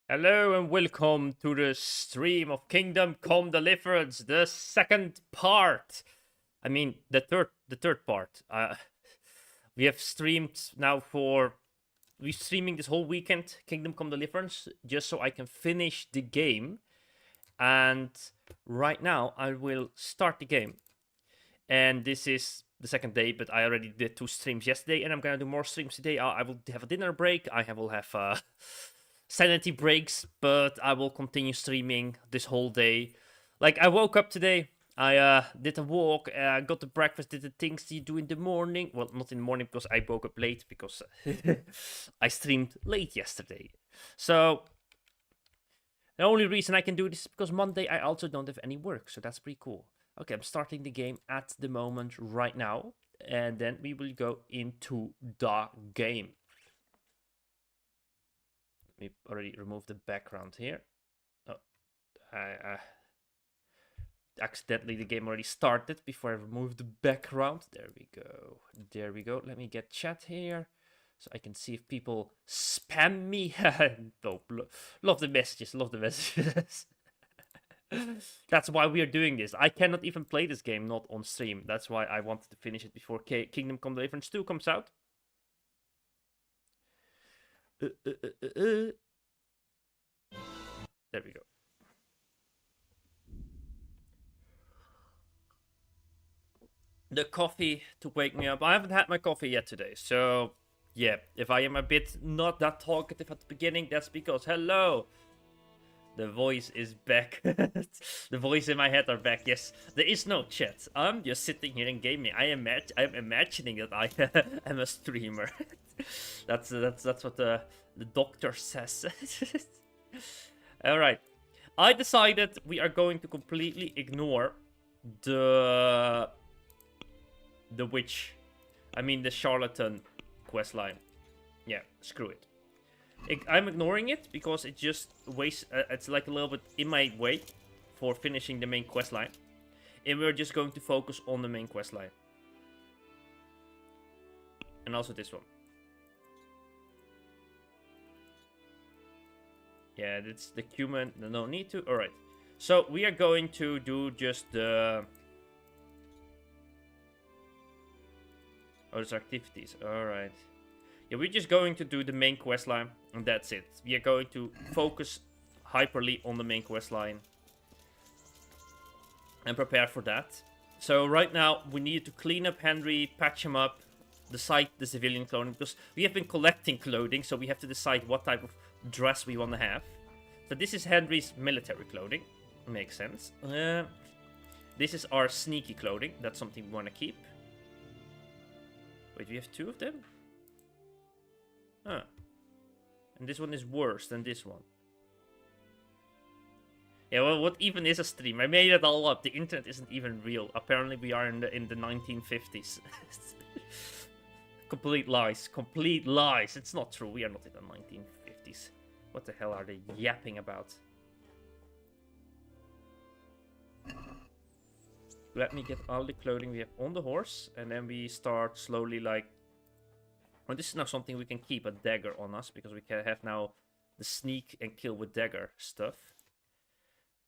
Hello and welcome to the stream of Kingdom Come Deliverance, the second part. I mean, the third part. We have streamed now we're streaming this whole weekend Kingdom Come Deliverance just so I can finish the game. And right now I will start the game. And this is the second day, but I already did 2 streams yesterday, and I'm gonna do more streams today. I will have a dinner break. Will have sanity breaks, but I will continue streaming this whole day. Like I woke up today, I did a walk, got the breakfast, did the things you do in the morning. Well, not in the morning because I woke up late because I streamed late yesterday. So the only reason I can do this is because Monday I also don't have any work, so that's pretty cool. Okay, I'm starting the game at the moment right now, and then we will go into the game. Let me already remove the background here. Oh, I accidentally the game already started before I removed the background. There we go. There we go. Let me get chat here so I can see if people spam me. No, love the messages. Love the messages. That's why we are doing this. I cannot even play this game not on stream. That's why I wanted to finish it before Kingdom Come Deliverance 2 comes out. There we go. The coffee to wake me up. I haven't had my coffee yet today, so yeah. If I am a bit not that talkative at the beginning, that's because hello. The voice is back. The voice in my head are back. Yes, there is no chat. I'm just sitting here and gaming. I'm imagining that I am a streamer. That's what the doctor says. All right. I decided we are going to completely ignore the witch. I mean the charlatan questline. Yeah, screw it. I'm ignoring it because it just wastes. It's like a little bit in my way for finishing the main quest line, and we're just going to focus on the main quest line, and also this one. Yeah, that's the human. No need to. All right. So we are going to do just the other activities. All right. Yeah, we're just going to do the main quest line, and that's it. We are going to focus hyperly on the main quest line and prepare for that. So right now, we need to clean up Henry, patch him up, decide the civilian clothing, because we have been collecting clothing, so we have to decide what type of dress we want to have. So this is Henry's military clothing. Makes sense. This is our sneaky clothing. That's something we want to keep. Wait, we have 2 of them? Huh. And this one is worse than this one. Yeah, well, what even is a stream? I made it all up. The internet isn't even real. Apparently, we are in the 1950s. Complete lies. Complete lies. It's not true. We are not in the 1950s. What the hell are they yapping about? Let me get all the clothing we have on the horse, and then we start slowly like... Well, this is now something we can keep a dagger on us, because we can have now the sneak and kill with dagger stuff.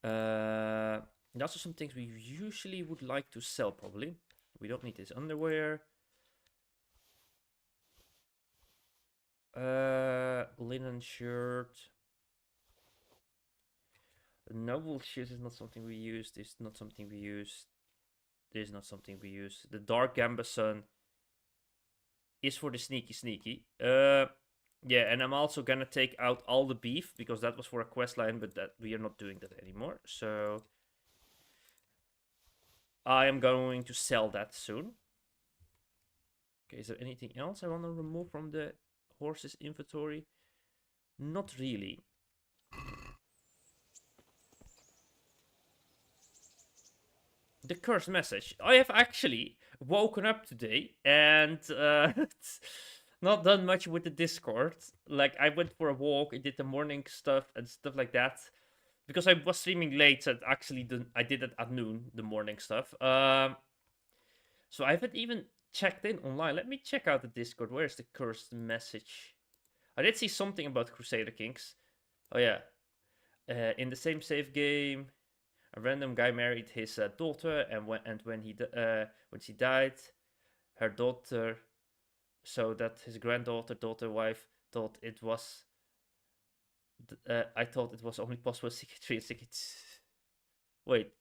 And also some things we usually would like to sell, probably. We don't need this underwear. Linen shirt. Noble shoes is not something we use. This is not something we use. This is not something we use. The dark gambeson is for the sneaky. Yeah, and I'm also gonna take out all the beef, because that was for a quest line, but that we are not doing that anymore. So I am going to sell that soon. Okay, is there anything else I want to remove from the horse's inventory? Not really. The cursed message. I have actually woken up today and not done much with the Discord. Like, I went for a walk, I did the morning stuff and stuff like that. Because I was streaming late, so I did it at noon, the morning stuff. So I haven't even checked in online. Let me check out the Discord. Where's the cursed message? I did see something about Crusader Kings. Oh yeah. In the same save game, a random guy married his daughter, and when she died, her daughter, so that his daughter wife thought it was. I thought it was only possible secret 3 and secret. Wait.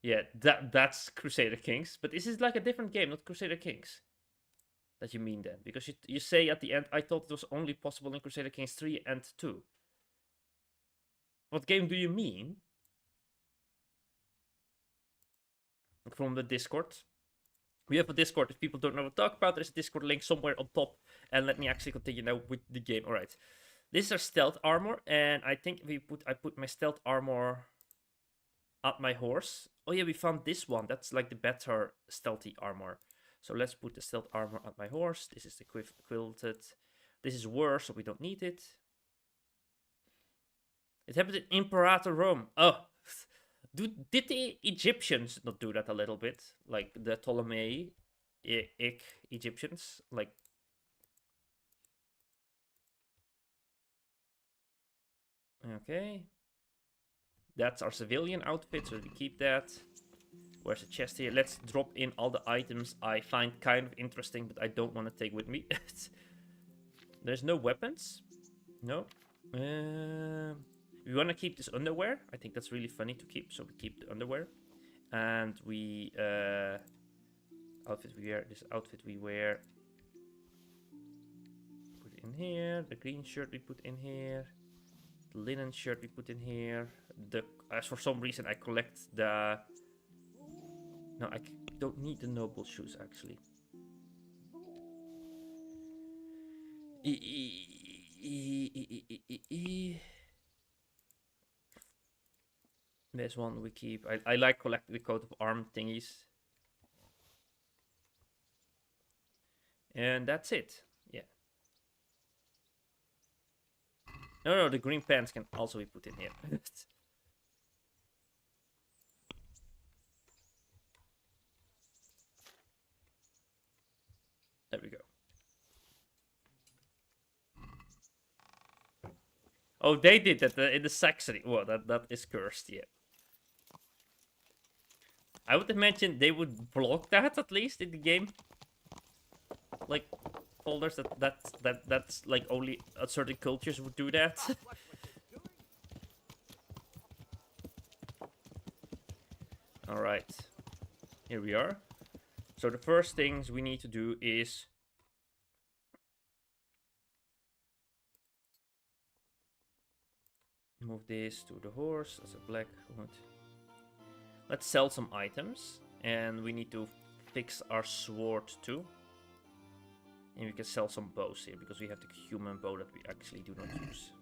Yeah, that's Crusader Kings, but this is like a different game, not Crusader Kings. That you mean then, because you say at the end, I thought it was only possible in Crusader Kings 3 and 2. What game do you mean? From the Discord. We have a Discord. If people don't know what to talk about, there's a Discord link somewhere on top. And let me actually continue now with the game. All right, this is our stealth armor, and I think I put my stealth armor at my horse. Oh yeah, we found this one. That's like the better stealthy armor. So let's put the stealth armor at my horse. This is the quilted. This is worse, so we don't need it. It happened in Imperator Rome. Oh, did the Egyptians not do that a little bit? Like the Ptolemy Egyptians? Like. Okay. That's our civilian outfit, so we keep that. Where's the chest here? Let's drop in all the items I find kind of interesting, but I don't want to take with me. There's no weapons. No. We want to keep this underwear. I think that's really funny to keep, so we keep the underwear. And we outfit we wear. This outfit we wear. Put it in here. The green shirt we put in here. The linen shirt we put in here. As for some reason I collect the. No, I don't need the noble shoes actually. There's one we keep. I like collecting the coat of arm thingies. And that's it. Yeah. No, the green pants can also be put in here. There we go. Oh, they did that in the Saxony. Well, that is cursed, yeah. I would imagine they would block that at least in the game. Like folders that's like only certain cultures would do that. All right, here we are. So the first things we need to do is move this to the horse as a black wood. Let's sell some items, and we need to fix our sword too. And we can sell some bows here, because we have the human bow that we actually do not use.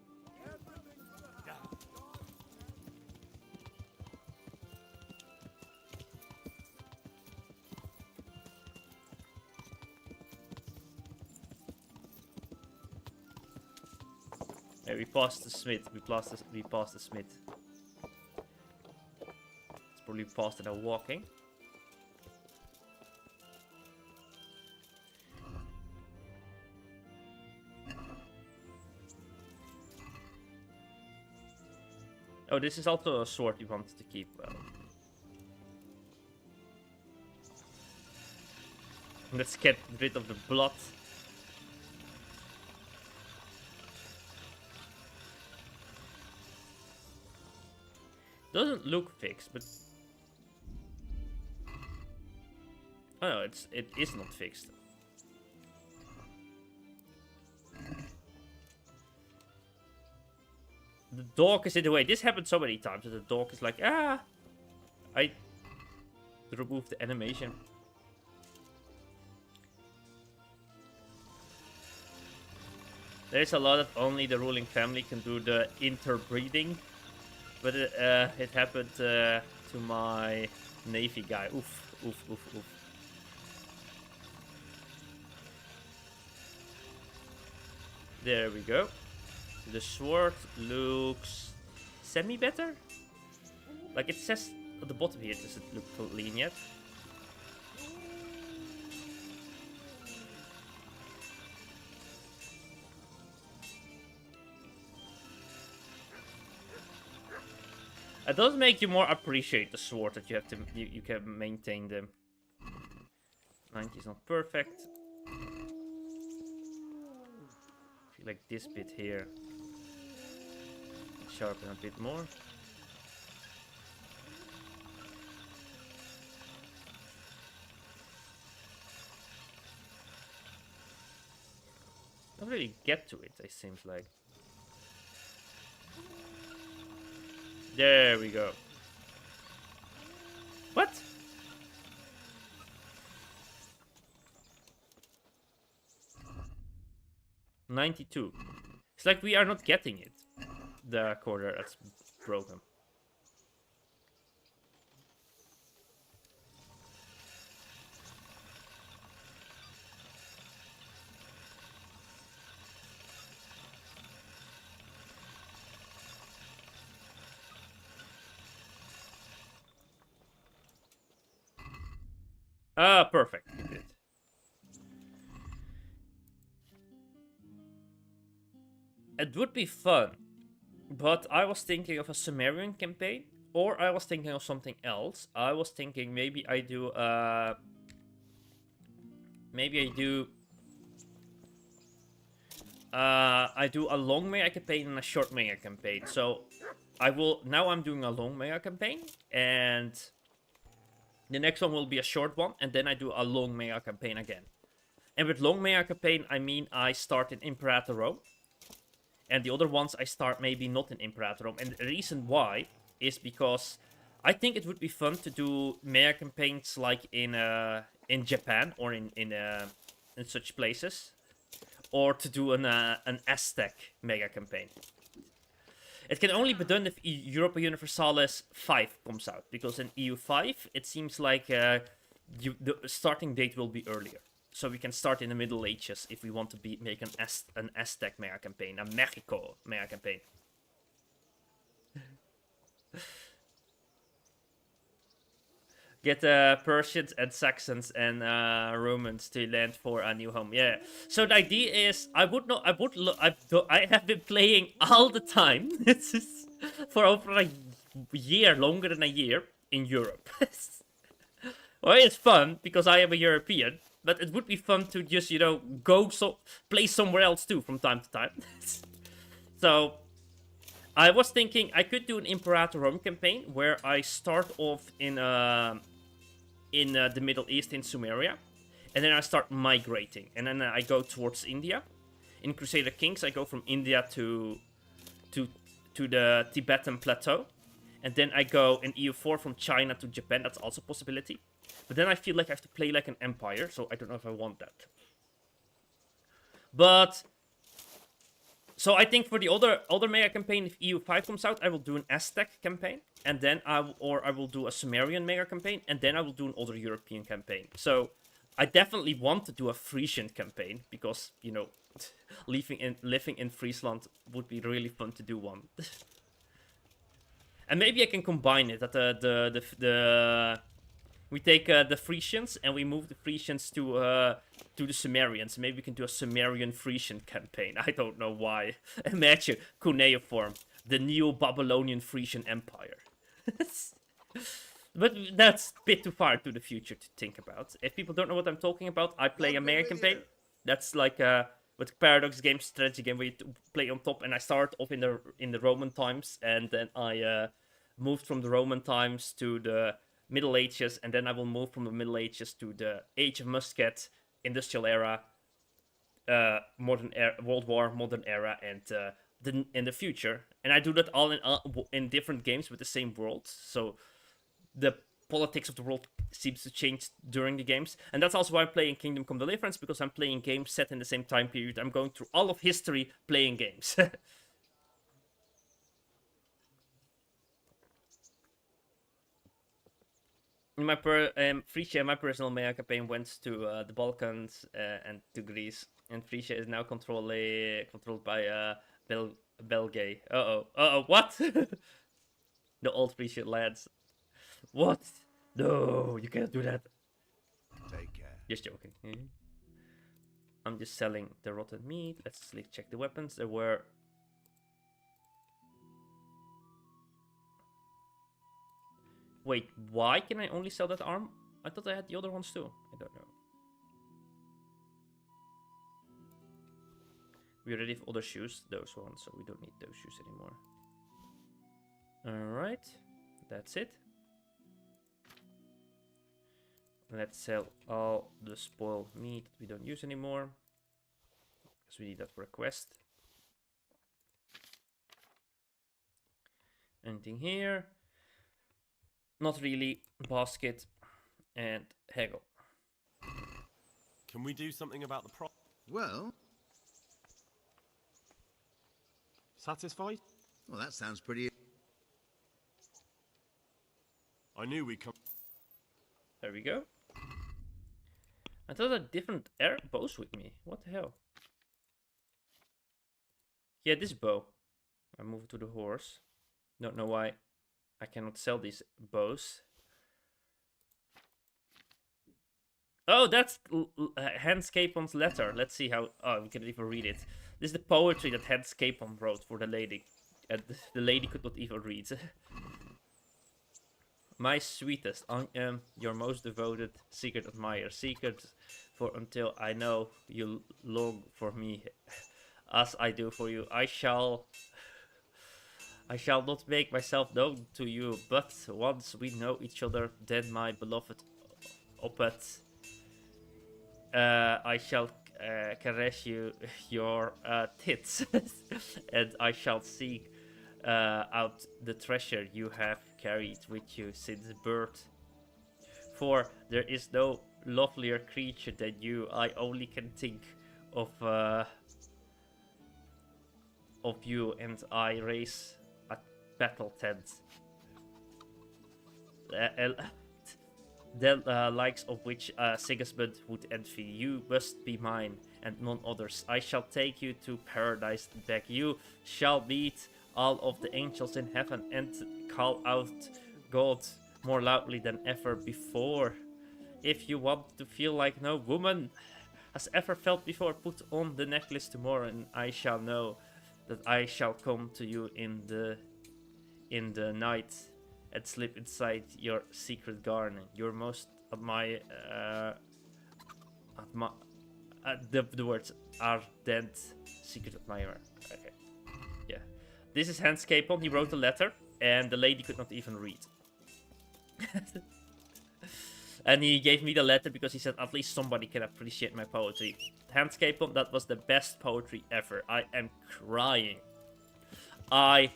Yeah, we passed the smith. We passed the smith. It's probably faster than walking. Oh, this is also a sword we wanted to keep. Well, let's get rid of the blood. Doesn't look fixed, but oh no, it is not fixed. The dog is in the way. This happened so many times that the dog is like, ah, I removed the animation. There's a lot that only the ruling family can do, the interbreeding. But it happened to my navy guy. Oof, oof, oof, oof. There we go. The sword looks semi-better. Like it says at the bottom here, does it look clean yet? It does make you more appreciate the sword that you have to you can maintain them. 90 is not perfect. I feel like this bit here. Sharpen a bit more. Don't really get to it, it seems like. There we go. What? $92. It's like we are not getting it. The quarter that's broken. Ah, perfect. We did. It would be fun, but I was thinking of a Sumerian campaign, or I was thinking of something else. I was thinking maybe I do I do a long mega campaign and a short mega campaign. So I'm doing a long mega campaign, and the next one will be a short one, and then I do a long mega campaign again. And with long mega campaign, I mean I start in Imperator Rome, and the other ones I start maybe not in Imperator Rome. And the reason why is because I think it would be fun to do mega campaigns like in Japan or in such places, or to do an Aztec mega campaign. It can only be done if Europa Universalis 5 comes out, because in EU5 it seems like the starting date will be earlier. So we can start in the Middle Ages if we want to make an Aztec mega campaign, a Mexico mega campaign. Get Persians and Saxons and Romans to land for a new home. Yeah. So the idea is, I have been playing all the time. For over a year, longer than a year, in Europe. Well, it's fun because I am a European, but it would be fun to just, you know, play somewhere else too from time to time. So I was thinking I could do an Imperator Rome campaign where I start off in the Middle East in Sumeria, and then I start migrating, and then I go towards India. In Crusader Kings, I go from India to the Tibetan plateau, and then I go in EU4 from China to Japan. That's also a possibility. But then I feel like I have to play like an empire, so I don't know if I want that. But so I think for the other mega campaign, if EU5 comes out, I will do an Aztec campaign, and then I will do a Sumerian mega campaign, and then I will do an other European campaign. So I definitely want to do a Frisian campaign, because, you know, living in Friesland would be really fun to do one. And maybe I can combine it, that we take the Frisians and we move the Frisians to the Sumerians. Maybe we can do a Sumerian Frisian campaign. I don't know why. Imagine cuneiform, the Neo-Babylonian Frisian Empire. But that's a bit too far to the future to think about. If people don't know what I'm talking about, I play a mega campaign. That's like with Paradox game, strategy game, where you play on top, and I start off in the Roman times, and then I moved from the Roman times to the Middle Ages, and then I will move from the Middle Ages to the Age of Musket, Industrial Era, modern era, World War, modern era, and in the future. And I do that all in different games with the same world. So the politics of the world seems to change during the games, and that's also why I'm playing Kingdom Come Deliverance, because I'm playing games set in the same time period. I'm going through all of history playing games. In my Frisia, my personal mega campaign went to the Balkans and to Greece, and Frisia is now controlled by Belgae. What? The old Frisian lads. What? No, you can't do that. Take care. Just joking. I'm just selling the rotten meat. Let's check the weapons. There were Wait, why can I only sell that arm? I thought I had the other ones too. I don't know. We already have other shoes, those ones, so we don't need those shoes anymore. Alright, that's it. Let's sell all the spoiled meat we don't use anymore. Because we need that for a quest. Anything here? Not really. Basket and haggle. Can we do something about the pro? Well, Satisfied? well, that sounds pretty. I knew we'd come. There we go. I thought I had different air bows with me. What the hell? Yeah, this bow. I move it to the horse. Don't know why I cannot sell these bows. Oh, that's Hans Capon's letter. Let's see how... Oh, we can even read it. This is the poetry that Hans Capon wrote for the lady. And the lady could not even read. My sweetest, I am your most devoted secret admirer. Secret for until I know you long for me as I do for you. I shall not make myself known to you, but once we know each other, then my beloved Opet, I shall caress your tits, and I shall seek out the treasure you have carried with you since birth. For there is no lovelier creature than you. I only can think of you, and I raise a battle tent. The likes of which Sigismund would envy. You must be mine, and none others. I shall take you to paradise and back. You shall meet all of the angels in heaven and call out God more loudly than ever before. If you want to feel like no woman has ever felt before, put on the necklace tomorrow, and I shall know that I shall come to you in the night and slip inside your secret garden. Your most the words ardent secret admirer. Okay, yeah. This is Hans Capon. He wrote a letter, and the lady could not even read. And he gave me the letter because he said at least somebody can appreciate my poetry. Hans Capon, that was the best poetry ever. I am crying. I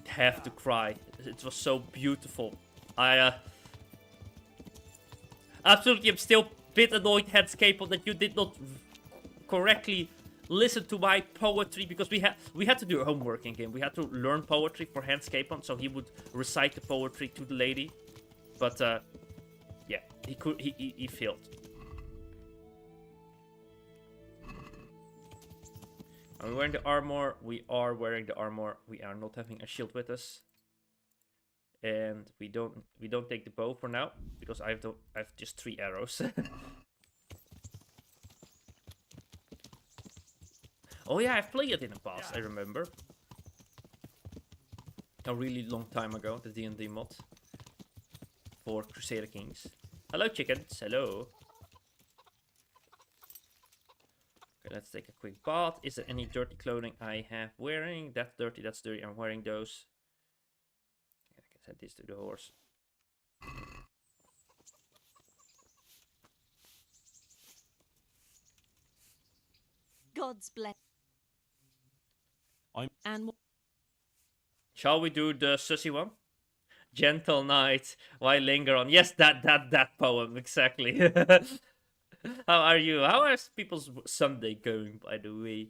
have to cry. It was so beautiful. I absolutely am still a bit annoyed, Hans Capon, that you did not correctly listen to my poetry, because we had to do homework in game. We had to learn poetry for Hans Capon, so he would recite the poetry to the lady. But yeah, he failed. Are we wearing the armor? We are wearing the armor. We are not having a shield with us, and we don't take the bow for now because I have just 3 arrows. Oh yeah, I've played it in the past. I remember a really long time ago, the D&D mod for Crusader Kings. Hello, chickens. Hello. Okay, let's take a quick bath. Is there any dirty clothing I have wearing? That's dirty, that's dirty. I'm wearing those. I can send this to the horse. God's bless. And Shall we do the sussy one? Gentle knight, why linger on? Yes, that poem, exactly. How are you? How is people's Sunday going, by the way?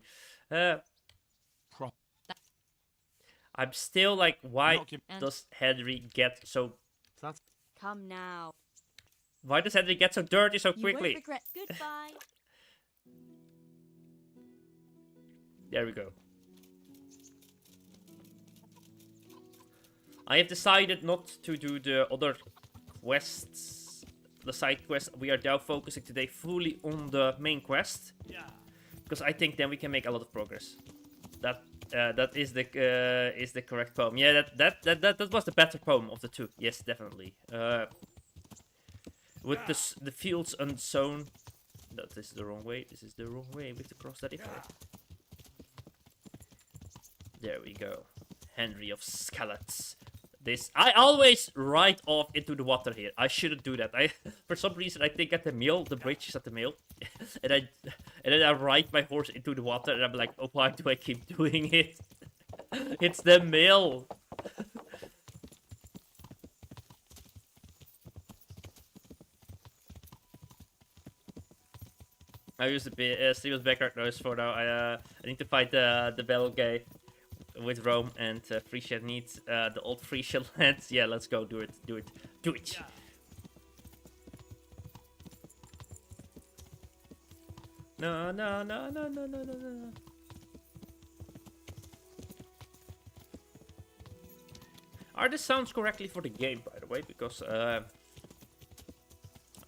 I'm still like, why does Henry get so... come now. Why does Henry get so dirty so You quickly? won't regret. Goodbye. There we go. I have decided not to do the other quests, the side quests. We are now focusing today fully on the main quest. Yeah. Because I think then we can make a lot of progress. That is the correct poem. Yeah, that was the better poem of the two. Yes, definitely. With the fields unsown. No, this is the wrong way. This is the wrong way. We have to cross that river. There we go. Henry of Skeleton. I always ride off into the water here. I shouldn't do that. For some reason I think at the mill, the bridge is at the mill, and then I ride my horse into the water, and I'm like, oh, why do I keep doing it? It's the mill. I use the serious background noise for now. I need to fight the battle guy with Rome, and Frisia needs the old Frisia lands. Yeah, let's go. Do it. Do it. Do it. No, no, no, no, no, no, no, no. Are the sounds correctly for the game, by the way? Because I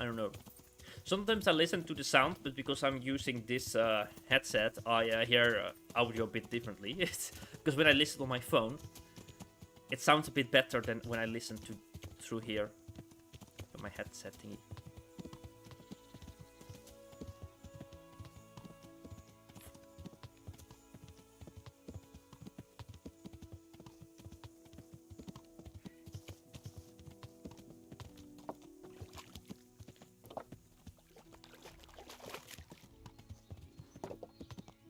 don't know. Sometimes I listen to the sound, but because I'm using this headset, I hear audio a bit differently. Because when I listen on my phone, it sounds a bit better than when I listen to through here on my headset thingy.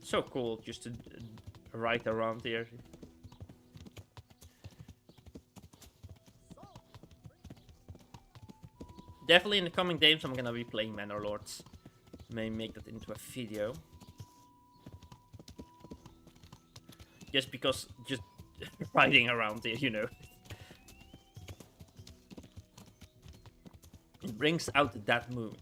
So cool just to ride around here. Definitely in the coming games I'm gonna be playing Manor Lords. May make that into a video. Just because, just riding around here, you know. It brings out that mood.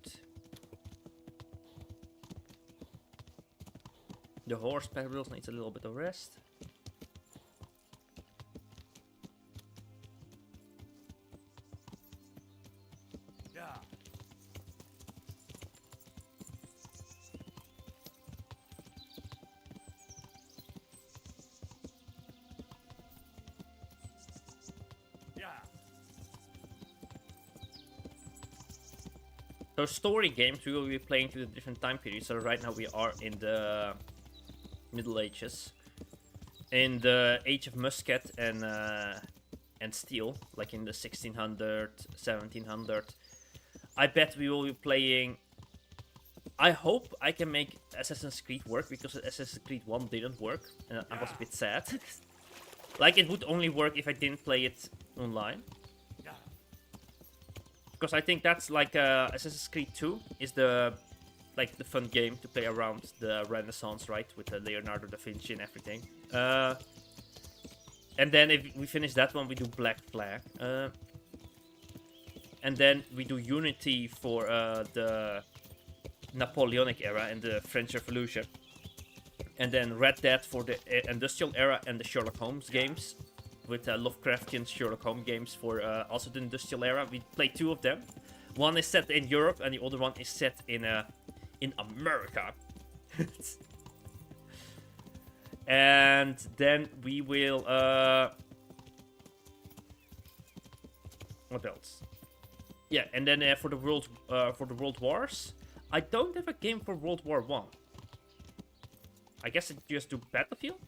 The horse pedals needs a little bit of rest. Yeah. Yeah. So story games we will be playing to the different time periods. So right now we are in the Middle Ages, in the Age of Musket and Steel, like in the 1600, 1700. I bet we will be playing. I hope I can make Assassin's Creed work, because Assassin's Creed 1 didn't work, and I was a bit sad. Like, it would only work if I didn't play it online. Because I think that's like Assassin's Creed 2 is the fun game to play around the Renaissance, right, with Leonardo da Vinci and everything. And then if we finish that one, we do Black Flag. And then we do Unity for the Napoleonic era and the French Revolution. And then Red Dead for the Industrial era and the Sherlock Holmes games. With Lovecraftian Sherlock Holmes games for also the Industrial era. We play two of them. One is set in Europe and the other one is set in America. And then we will what else? Yeah, and then for the World Wars, I don't have a game for World War 1. I guess it just do Battlefield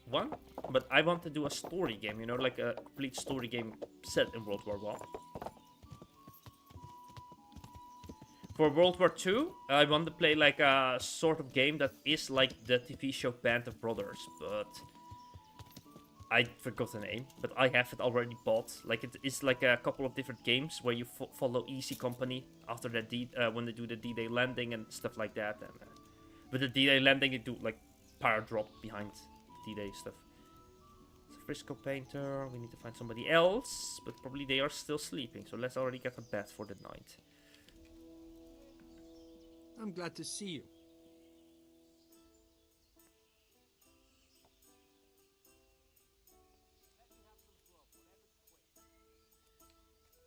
1, but I want to do a story game, you know, like a complete story game set in World War 1. For World War 2, I want to play like a sort of game that is like the TV show Band of Brothers, but I forgot the name, but I have it already bought. Like, it is like a couple of different games where you follow Easy Company after the when they do the D-Day landing and stuff like that. And with the D-Day landing, you do like power drop behind D-Day stuff. It's a Frisco painter. We need to find somebody else, but probably they are still sleeping. So let's already get a bed for the night. I'm glad to see you.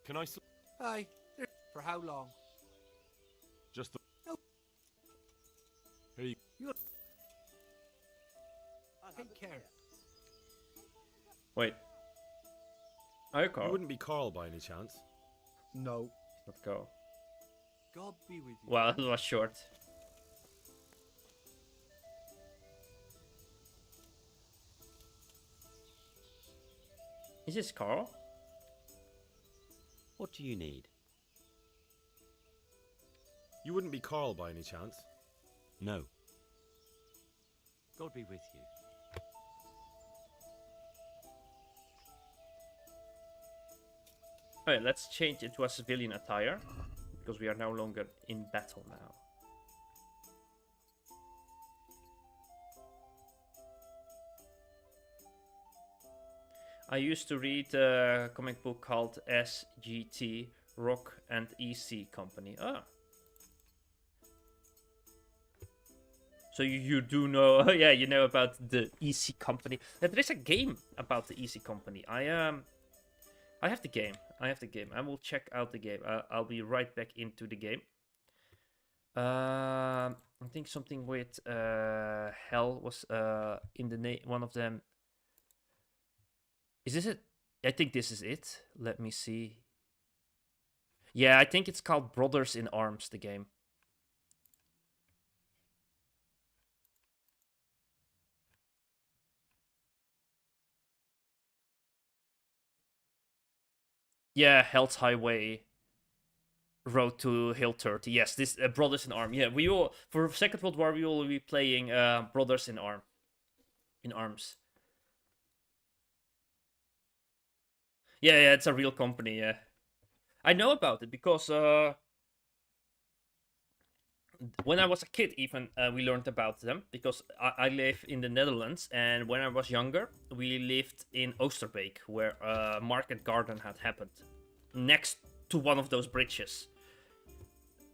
Can I Aye. For how long? just the... No. Here you... You- I'll Take care. Wait. Are you You Carl? wouldn't be Carl by any chance? No. Let's go. God be with you. Well, it was short. Is this Carl? What do you need? You wouldn't be Carl by any chance? No. God be with you. Alright, let's change into a civilian attire. Because we are no longer in battle now. I used to read a comic book called SGT, Rock and EC Company. Ah. So you do know, yeah, you know about the EC Company. There is a game about the EC Company. I have the game. I will check out the game. I'll be right back into the game. I think something with hell was in the name. One of them. Is this it? I think this is it. Let me see. Yeah, I think it's called Brothers in Arms, the game. Yeah, Hell's Highway. Road to Hill 30. Yes, this Brothers in Arms. Yeah, we will for Second World War we will be playing Brothers in Arms. Yeah, it's a real company. Yeah, I know about it because when I was a kid, even we learned about them because I live in the Netherlands, and when I was younger, we lived in Oosterbeek, where Market Garden had happened, next to one of those bridges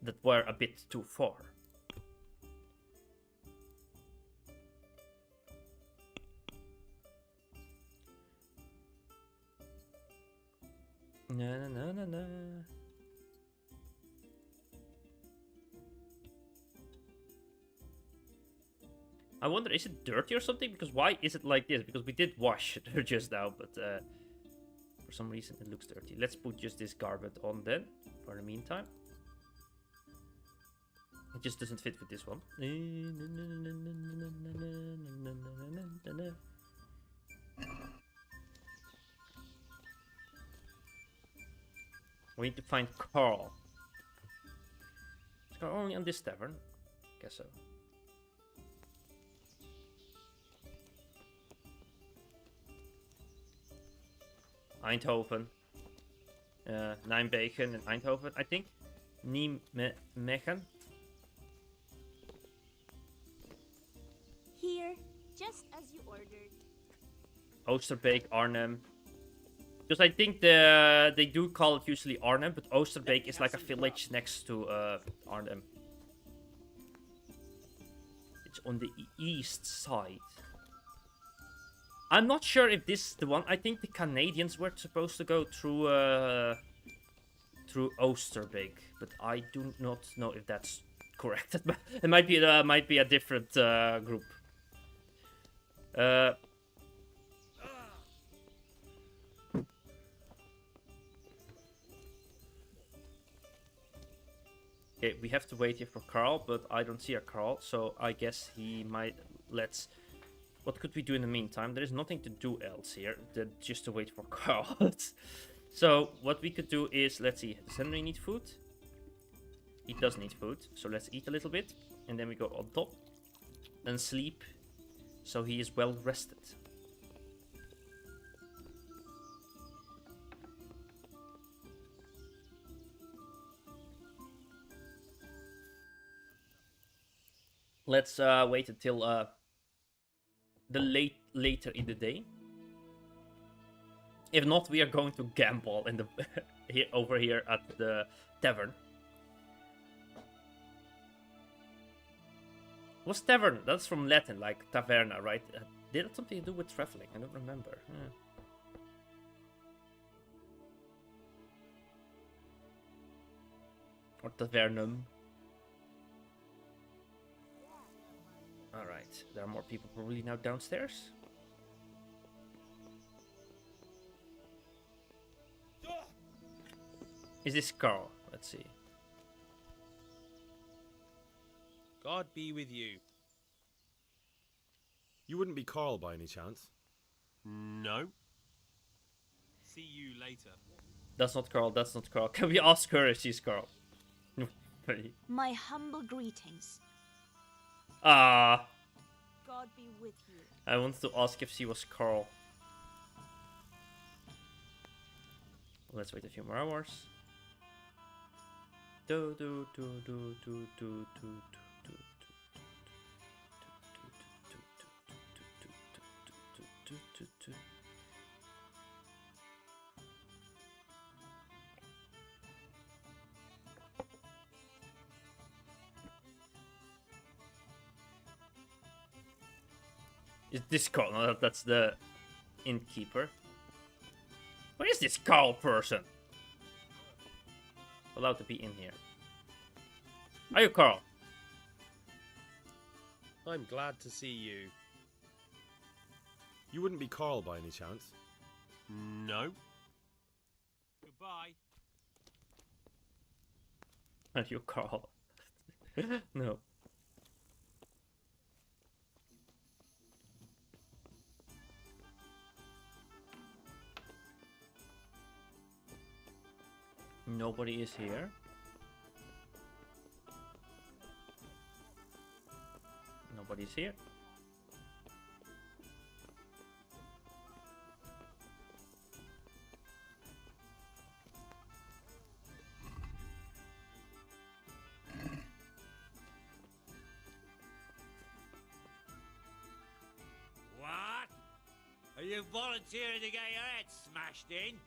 that were a bit too far. Na na na na. I wonder, is it dirty or something? Because why is it like this? Because we did wash it just now, but for some reason it looks dirty. Let's put just this garbage on then, for the meantime. It just doesn't fit with this one. We need to find Carl. Is Carl only on this tavern? Guess so. Eindhoven. Nijmegen and Eindhoven, I think. Nijmegen. Here, just as you ordered. Oosterbeek, Arnhem. Because I think they do call it usually Arnhem, but Oosterbeek is like a village next to Arnhem. It's on the east side. I'm not sure if this is the one. I think the Canadians were supposed to go through Oosterbeek, but I do not know if that's correct. It might be a different group. Okay, we have to wait here for Carl, but I don't see a Carl, so I guess he might. Let's. What could we do in the meantime? There is nothing to do else here, just to wait for Carl. So what we could do is, let's see, does Henry need food? He does need food, so let's eat a little bit, and then we go on top and sleep, so he is well rested. Let's wait until the later in the day. If not, we are going to gamble in the over here at the tavern. What's tavern? That's from Latin, like taverna, right? Did it something to do with traveling? I don't remember. Or tavernum. Alright, there are more people probably now downstairs. Is this Carl? Let's see. God be with you. You wouldn't be Carl by any chance? No. See you later. That's not Carl, that's not Carl. Can we ask her if she's Carl? My humble greetings. Ah, God be with you. I wanted to ask if she was Carl. Let's wait a few more hours. Do do do do do do do do. Is this Carl? No, that's the innkeeper. Where is this Carl person? Allowed to be in here. Are you Carl? I'm glad to see you. You wouldn't be Carl by any chance? No. Goodbye. Are you Carl? No. Nobody is here. Nobody's here. What? Are you volunteering to get your head smashed in?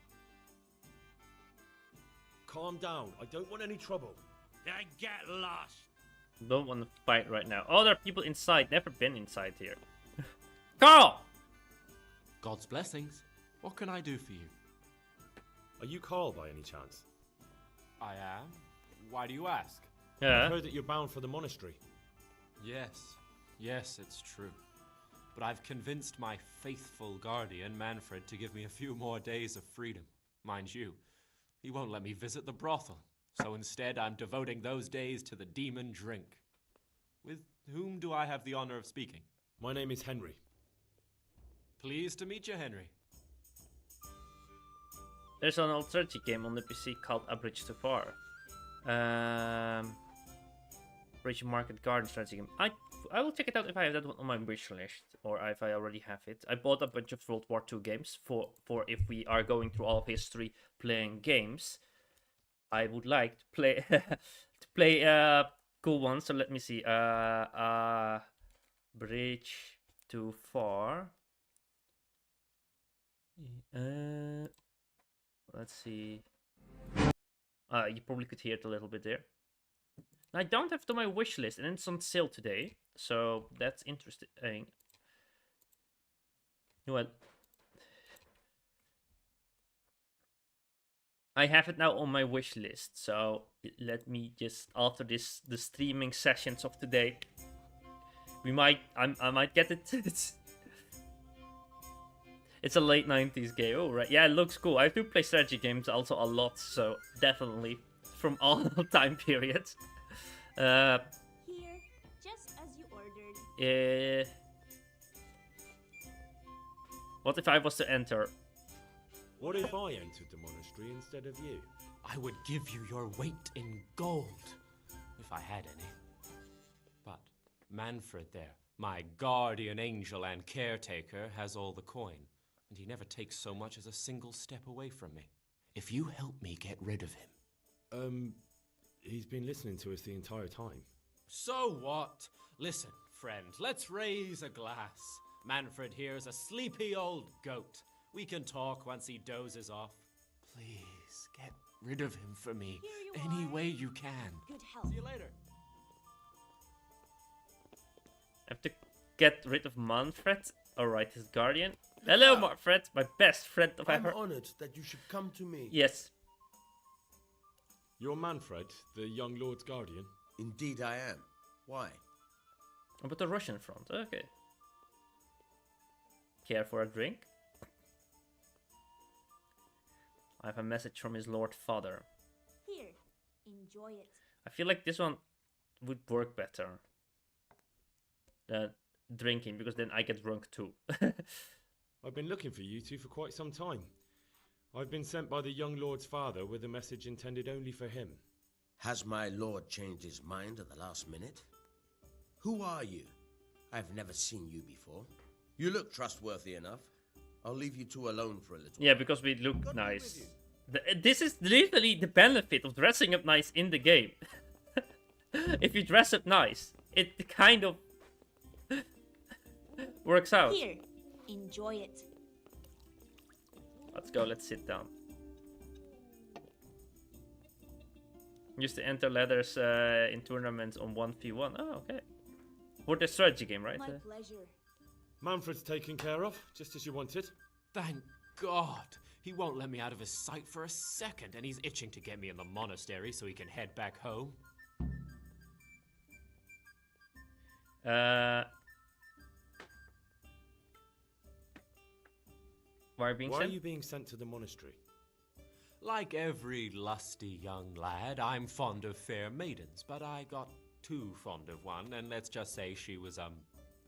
Calm down. I don't want any trouble. Then get lost. Don't want to fight right now. Oh, there are people inside. Never been inside here. Carl! God's blessings. What can I do for you? Are you Carl by any chance? I am. Why do you ask? I Yeah. heard that you're bound for the monastery. Yes, it's true. But I've convinced my faithful guardian, Manfred, to give me a few more days of freedom. Mind you, he won't let me visit the brothel. So instead, I'm devoting those days to the demon drink. With whom do I have the honor of speaking? My name is Henry. Pleased to meet you, Henry. There's an old strategy game on the PC called A Bridge Too Far. Bridge Market Garden strategy game. I will check it out if I have that one on my wish list, or if I already have it. I bought a bunch of World War II games for if we are going through all of history playing games. I would like to play to play cool ones. So let me see. Bridge Too Far. Let's see. You probably could hear it a little bit there. I don't have it on my wish list, and it's on sale today, so that's interesting. Well, I have it now on my wish list, so let me just, after the streaming sessions of today, I might get it. It's a late 90s game. Oh, right. Yeah, it looks cool. I do play strategy games also a lot, so definitely from all time periods. Here, just as you ordered. What if I was to enter? What if I entered the monastery instead of you? I would give you your weight in gold, if I had any. But Manfred there, my guardian angel and caretaker, has all the coin, and he never takes so much as a single step away from me. If you help me get rid of him... He's been listening to us the entire time. So what? Listen, friend, let's raise a glass. Manfred here's a sleepy old goat. We can talk once he dozes off. Please, get rid of him for me. Here you Any are. way you can. Good health. See you later. I have to get rid of Manfred. Alright, his guardian. Hello, Manfred, my best friend of I'm ever. honored that you should come to me. Yes. You're Manfred, the young lord's guardian? Indeed I am. Why? Oh, but the Russian front. Okay. Care for a drink? I have a message from his Lord Father. Here, enjoy it. I feel like this one would work better than drinking, because then I get drunk too. I've been looking for you two for quite some time. I've been sent by the young lord's father with a message intended only for him. Has my lord changed his mind at the last minute? Who are you? I've never seen you before. You look trustworthy enough. I'll leave you two alone for a little Yeah, while. because we look God be nice. with you. This is literally the benefit of dressing up nice in the game. If you dress up nice, it kind of works out. Here, enjoy it. Let's go, let's sit down. Used to enter ladders in tournaments on 1v1. Oh, okay. For the strategy game, right? My pleasure. Manfred's taken care of, just as you wanted. Thank God. He won't let me out of his sight for a second, and he's itching to get me in the monastery so he can head back home. Why are you being Why sent? are you being sent to the monastery? Like every lusty young lad, I'm fond of fair maidens, but I got too fond of one, and let's just say she was,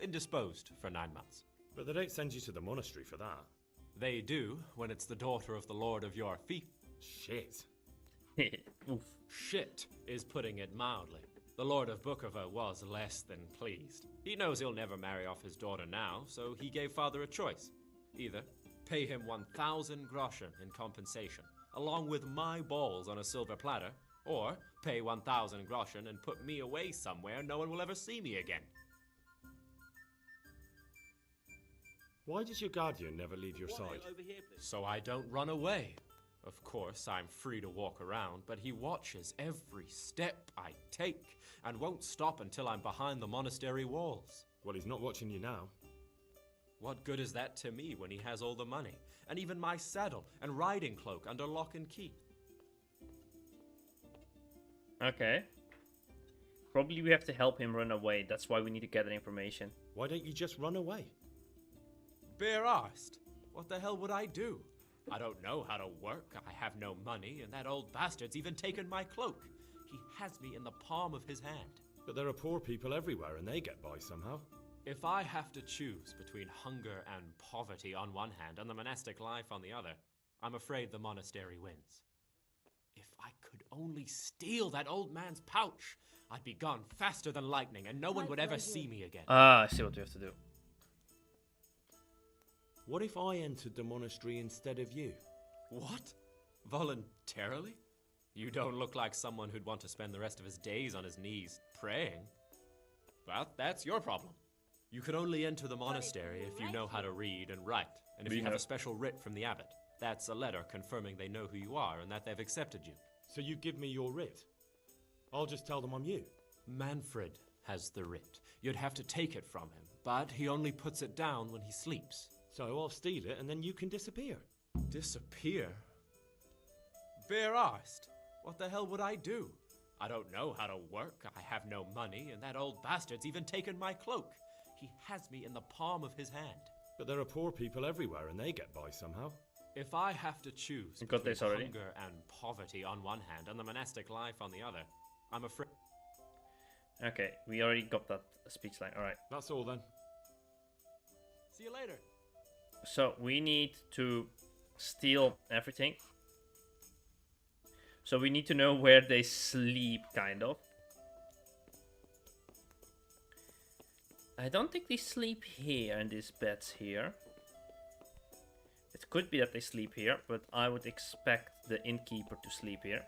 indisposed for 9 months. But they don't send you to the monastery for that. They do, when it's the daughter of the lord of your fief. Shit. Oof. Shit is putting it mildly. The Lord of Bukovo was less than pleased. He knows he'll never marry off his daughter now, so he gave father a choice. Either pay him 1,000 groschen in compensation, along with my balls on a silver platter, or pay 1,000 groschen and put me away somewhere no one will ever see me again. Why does your guardian never leave your side? Over here, please. So I don't run away. Of course, I'm free to walk around, but he watches every step I take and won't stop until I'm behind the monastery walls. Well, he's not watching you now. What good is that to me when he has all the money, and even my saddle and riding cloak under lock and key? Okay. Probably we have to help him run away. That's why we need to get that information. Why don't you just run away? Bare arsed. What the hell would I do? I don't know how to work, I have no money, and that old bastard's even taken my cloak. He has me in the palm of his hand. But there are poor people everywhere and they get by somehow. If I have to choose between hunger and poverty on one hand and the monastic life on the other, I'm afraid the monastery wins. If I could only steal that old man's pouch, I'd be gone faster than lightning and no one would ever see me again. Ah, I see what we have to do. What if I entered the monastery instead of you? What? Voluntarily? You don't look like someone who'd want to spend the rest of his days on his knees praying. Well, that's your problem. You could only enter the monastery if you know how to read and write, and if you have a special writ from the abbot. That's a letter confirming they know who you are and that they've accepted you. So you give me your writ? I'll just tell them I'm you. Manfred has the writ. You'd have to take it from him, but he only puts it down when he sleeps. So I'll steal it and then you can disappear. Disappear? Bare arsed. What the hell would I do? I don't know how to work, I have no money, and that old bastard's even taken my cloak. He has me in the palm of his hand. But there are poor people everywhere and they get by somehow. If I have to choose got this already. hunger and poverty on one hand and the monastic life on the other, I'm afraid... Okay, we already got that speech line. Alright. That's all then. See you later. So we need to steal everything. So we need to know where they sleep, kind of. I don't think they sleep here in these beds here. It could be that they sleep here, but I would expect the innkeeper to sleep here.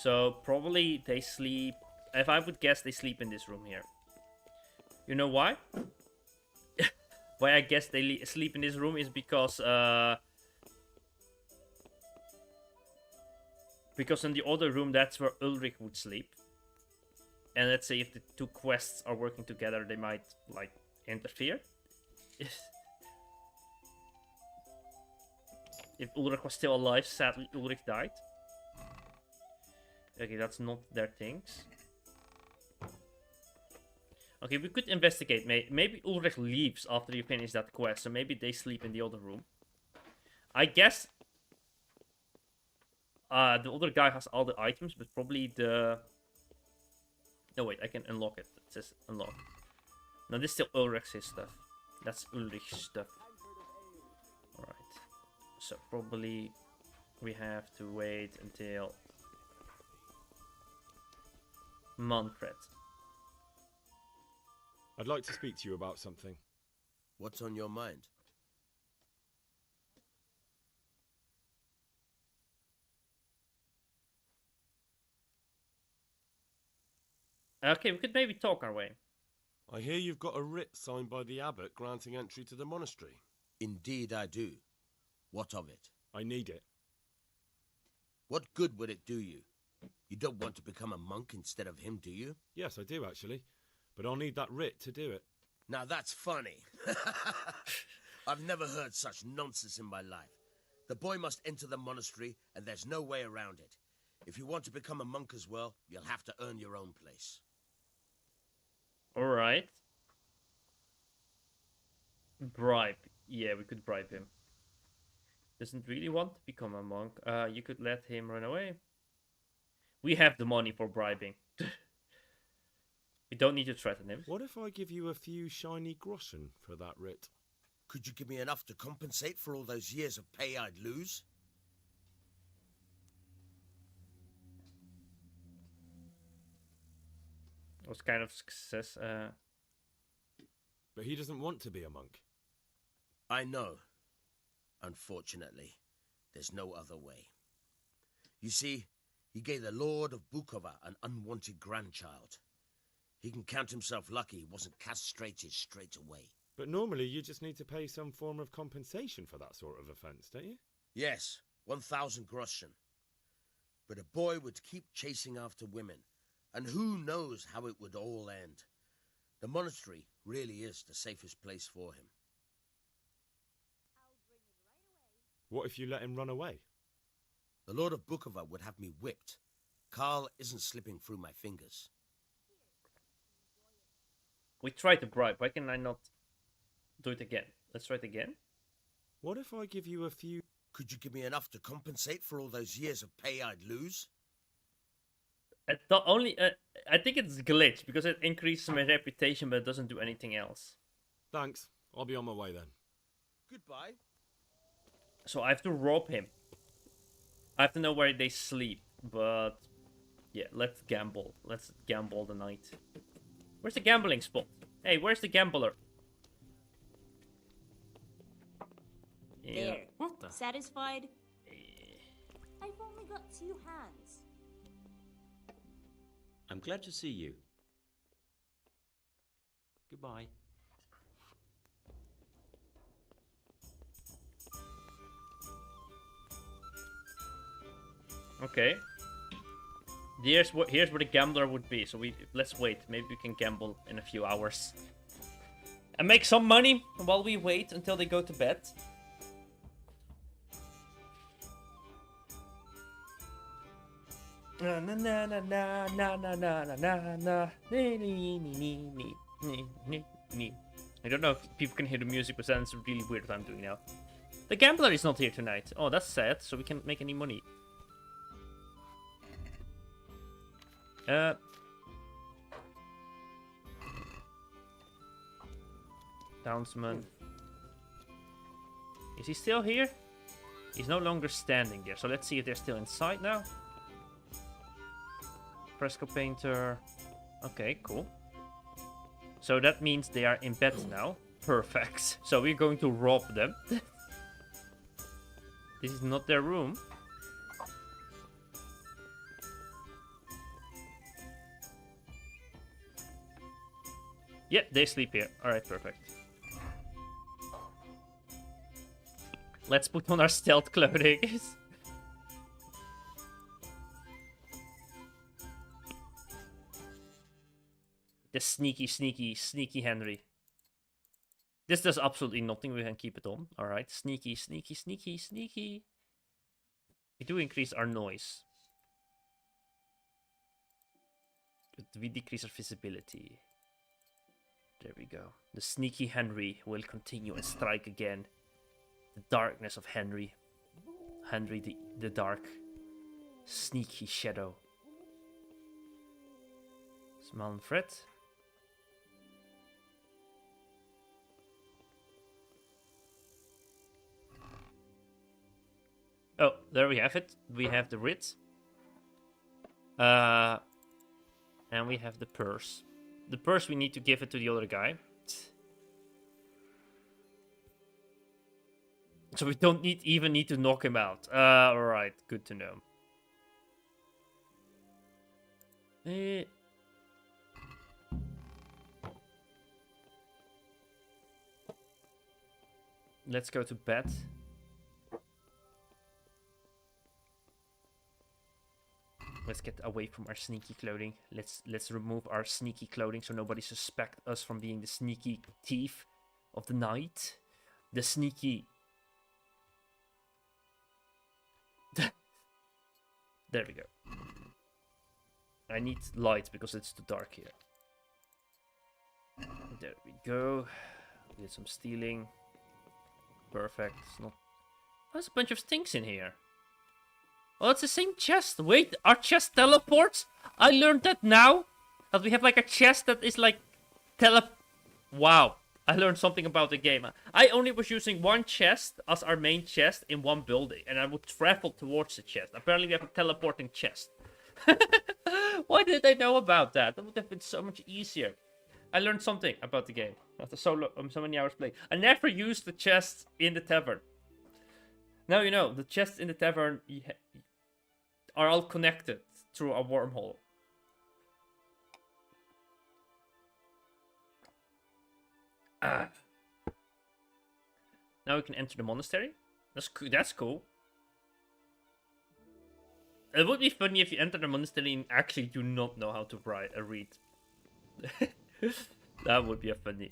So probably they sleep... If I would guess, they sleep in this room here. You know why? Why I guess they sleep in this room is because in the other room, that's where Ulrich would sleep. And let's say if the two quests are working together, they might, like, interfere. If Ulrich was still alive, sadly Ulrich died. Okay, that's not their things. Okay, we could investigate. Maybe Ulrich leaves after you finish that quest, so maybe they sleep in the other room. I guess the other guy has all the items, but probably the... No, wait, I can unlock it. It says unlock. No, this is still Ulrich's stuff. That's Ulrich's stuff. Alright. So probably we have to wait until Manfred. I'd like to speak to you about something. What's on your mind? Okay, we could maybe talk our way. I hear you've got a writ signed by the abbot granting entry to the monastery. Indeed I do. What of it? I need it. What good would it do you? You don't want to become a monk instead of him, do you? Yes, I do actually. But I'll need that writ to do it. Now that's funny. I've never heard such nonsense in my life. The boy must enter the monastery, and there's no way around it. If you want to become a monk as well, you'll have to earn your own place. Alright. Bribe. Yeah, we could bribe him. Doesn't really want to become a monk. You could let him run away. We have the money for bribing. We don't need to threaten him. What if I give you a few shiny groschen for that writ? Could you give me enough to compensate for all those years of pay I'd lose? What kind of success? But he doesn't want to be a monk. I know. Unfortunately, there's no other way. You see, he gave the Lord of Bukova an unwanted grandchild. He can count himself lucky he wasn't castrated straight away. But normally you just need to pay some form of compensation for that sort of offence, don't you? Yes, 1,000 groschen. But a boy would keep chasing after women, and who knows how it would all end. The monastery really is the safest place for him. What if you let him run away? The Lord of Bukova would have me whipped. Karl isn't slipping through my fingers. We tried to bribe. Why can I not do it again? Let's try it again. What if I give you a few... Could you give me enough to compensate for all those years of pay I'd lose? I think it's glitch because it increases my reputation, but it doesn't do anything else. Thanks. I'll be on my way then. Goodbye. So I have to rob him. I have to know where they sleep, but yeah, let's gamble. Let's gamble the night. Where's the gambling spot? Hey, where's the gambler? Yeah. There. What the? Satisfied? I've only got 2 hands. I'm glad to see you. Goodbye. Okay. Here's where the gambler would be. So let's wait. Maybe we can gamble in a few hours. And make some money while we wait until they go to bed. Na na na na na na na na na na. I don't know if people can hear the music, but that's really weird what I'm doing now. The gambler is not here tonight. Oh, that's sad. So we can't make any money. Townsman. Is he still here? He's no longer standing there. So let's see if they're still inside now. Fresco painter. Okay, cool. So that means they are in bed now. Perfect. So we're going to rob them. This is not their room. Yeah, they sleep here. Alright, perfect. Let's put on our stealth clothing. The sneaky Henry. This does absolutely nothing. We can keep it on. Alright, sneaky. We do increase our noise. But we decrease our visibility. There we go. The sneaky Henry will continue and strike again. The darkness of Henry. Henry the dark. Sneaky shadow. Manfred. Oh, there we have it. We have the writ. And we have the purse. The purse, we need to give it to the other guy. So we don't even need to knock him out. Alright, good to know. Let's go to bed. Let's get away from our sneaky clothing. Let's remove our sneaky clothing so nobody suspect us from being the sneaky thief of the night. The sneaky... There we go. I need light because it's too dark here. There we go. We did some stealing. Perfect. It's not... There's a bunch of things in here. Oh, it's the same chest. Wait, our chest teleports? I learned that now. That we have like a chest that is like Wow. I learned something about the game. I only was using one chest as our main chest in one building. And I would travel towards the chest. Apparently we have a teleporting chest. Why did I know about that? That would have been so much easier. I learned something about the game after so many hours playing. I never used the chests in the tavern. Now you know, the chests in the tavern are all connected through a wormhole. Now we can enter the monastery. That's cool. It would be funny if you enter the monastery and actually do not know how to read. That would be a funny.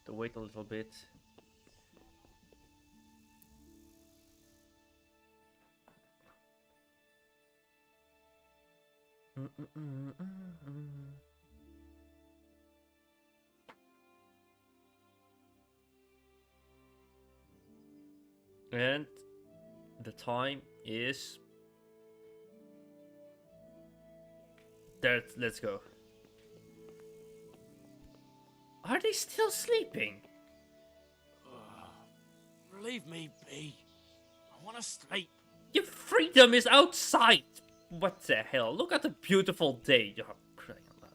To wait a little bit. And the time is there. Let's go. Are they still sleeping? Leave me be. I want to sleep. Your freedom is outside. What the hell? Look at the beautiful day. Oh, crying out loud.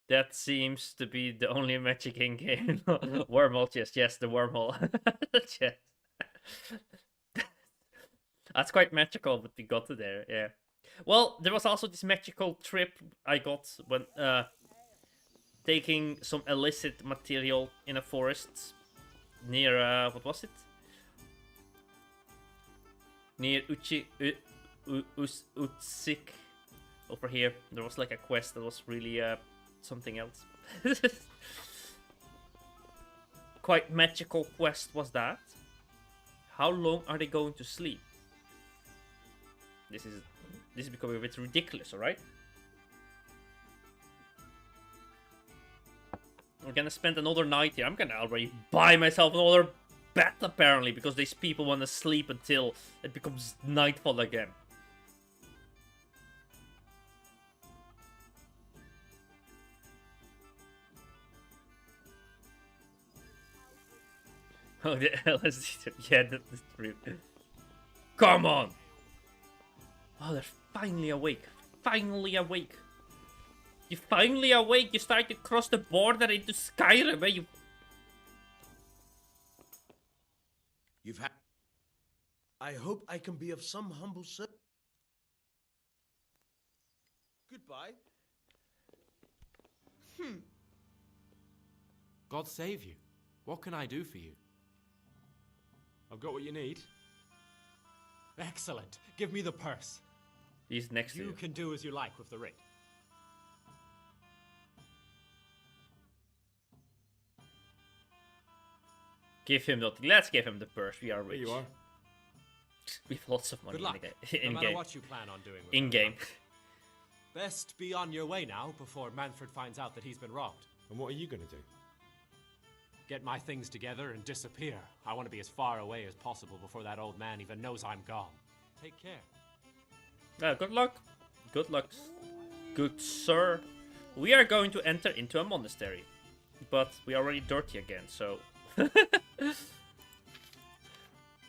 That seems to be the only magic in game. Wormhole chest. Yes, the wormhole chest. That's quite magical, but we got to there. Yeah. Well, there was also this magical trip I got when taking some illicit material in a forest near what was it? Near Utsik. Over here, there was like a quest that was really something else. Quite magical quest was that. How long are they going to sleep? This is becoming a bit ridiculous, alright? We're gonna spend another night here. I'm gonna already buy myself another bed, apparently, because these people want to sleep until it becomes nightfall again. Oh, the LSD. Yeah, that's true. Come on! Oh, they're finally awake. Finally awake. You're finally awake. You start to cross the border into Skyrim, where You've had... I hope I can be of some humble service. Goodbye. God save you. What can I do for you? I've got what you need. Excellent. Give me the purse. He's next to You you. can do as you like with the ring. Give him not. Let's give him the purse. We are rich. Here you are. We have lots of money Good luck. in the No game. matter what you plan on doing. With In that game. ring. Best be on your way now before Manfred finds out that he's been robbed. And what are you going to do? Get my things together and disappear. I want to be as far away as possible before that old man even knows I'm gone. Take care. Good luck. Good luck. Good sir. We are going to enter into a monastery. But we are already dirty again, so...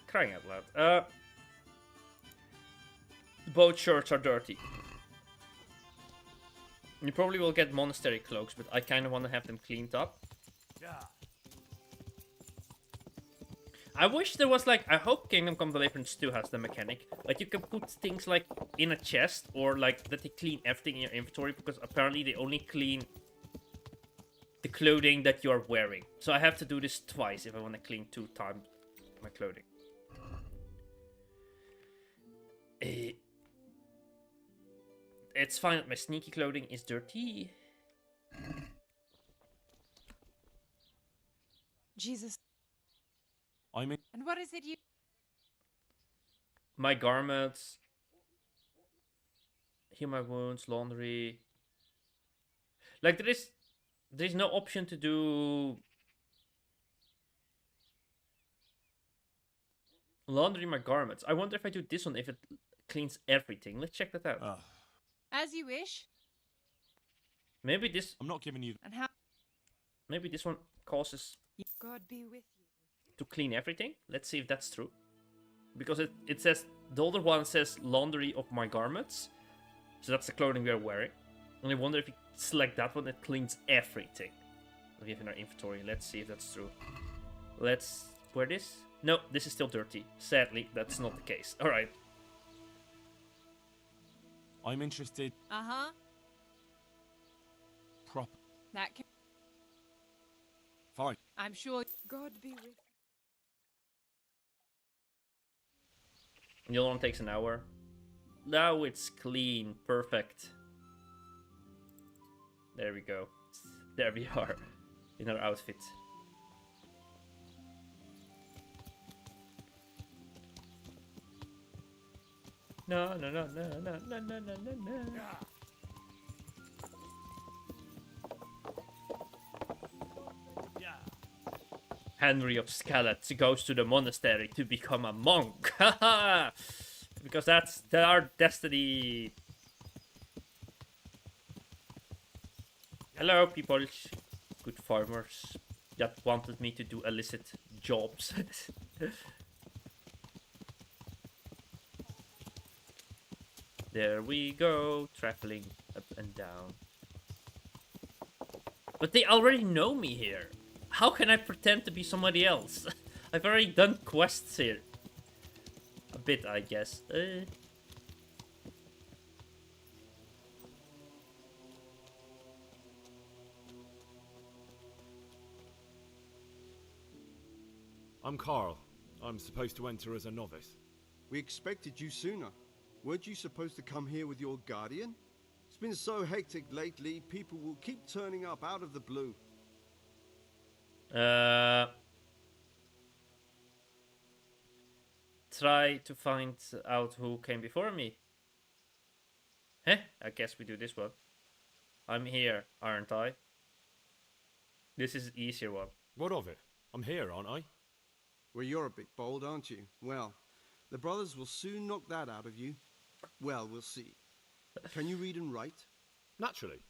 Crying out loud. Both shirts are dirty. You probably will get monastery cloaks, but I kind of want to have them cleaned up. I wish there was like, I hope Kingdom Come Deliverance 2 has the mechanic. Like you can put things like in a chest or like that they clean everything in your inventory because apparently they only clean the clothing that you are wearing. So I have to do this twice if I want to clean 2 times my clothing. It's fine that my sneaky clothing is dirty. Jesus. I'm in. And what is it you... My garments. Heal my wounds, laundry. Like there's no option to do laundry my garments. I wonder if I do this one if it cleans everything. Let's check that out. As you wish. Maybe this I'm not giving you. And how... maybe this one causes God be with you. to clean everything. Let's see if that's true. Because it says the other one says laundry of my garments. So that's the clothing we are wearing. And I wonder if you select that one, it cleans everything. We have in our inventory. Let's see if that's true. Let's wear this. No, this is still dirty. Sadly, that's not the case. Alright. I'm interested. Uh-huh. Prop. That can... Fine. I'm sure... God be with you. The other one takes an hour. Now it's clean. Perfect. There we go. There we are. In our outfit. No, no, no, no, no, no, no, no, no, no. Henry of Skelet goes to the monastery to become a monk. Because that's our destiny. Hello, people. Good farmers that wanted me to do illicit jobs. There we go, traveling up and down. But they already know me here. How can I pretend to be somebody else? I've already done quests here. A bit, I guess. I'm Carl. I'm supposed to enter as a novice. We expected you sooner. Weren't you supposed to come here with your guardian? It's been so hectic lately, people will keep turning up out of the blue. Try to find out who came before me. Heh, I guess we do this one. I'm here, aren't I? This is the easier one. What of it? I'm here, aren't I? Well, you're a bit bold, aren't you? Well, the brothers will soon knock that out of you. Well, we'll see. Can you read and write? Naturally.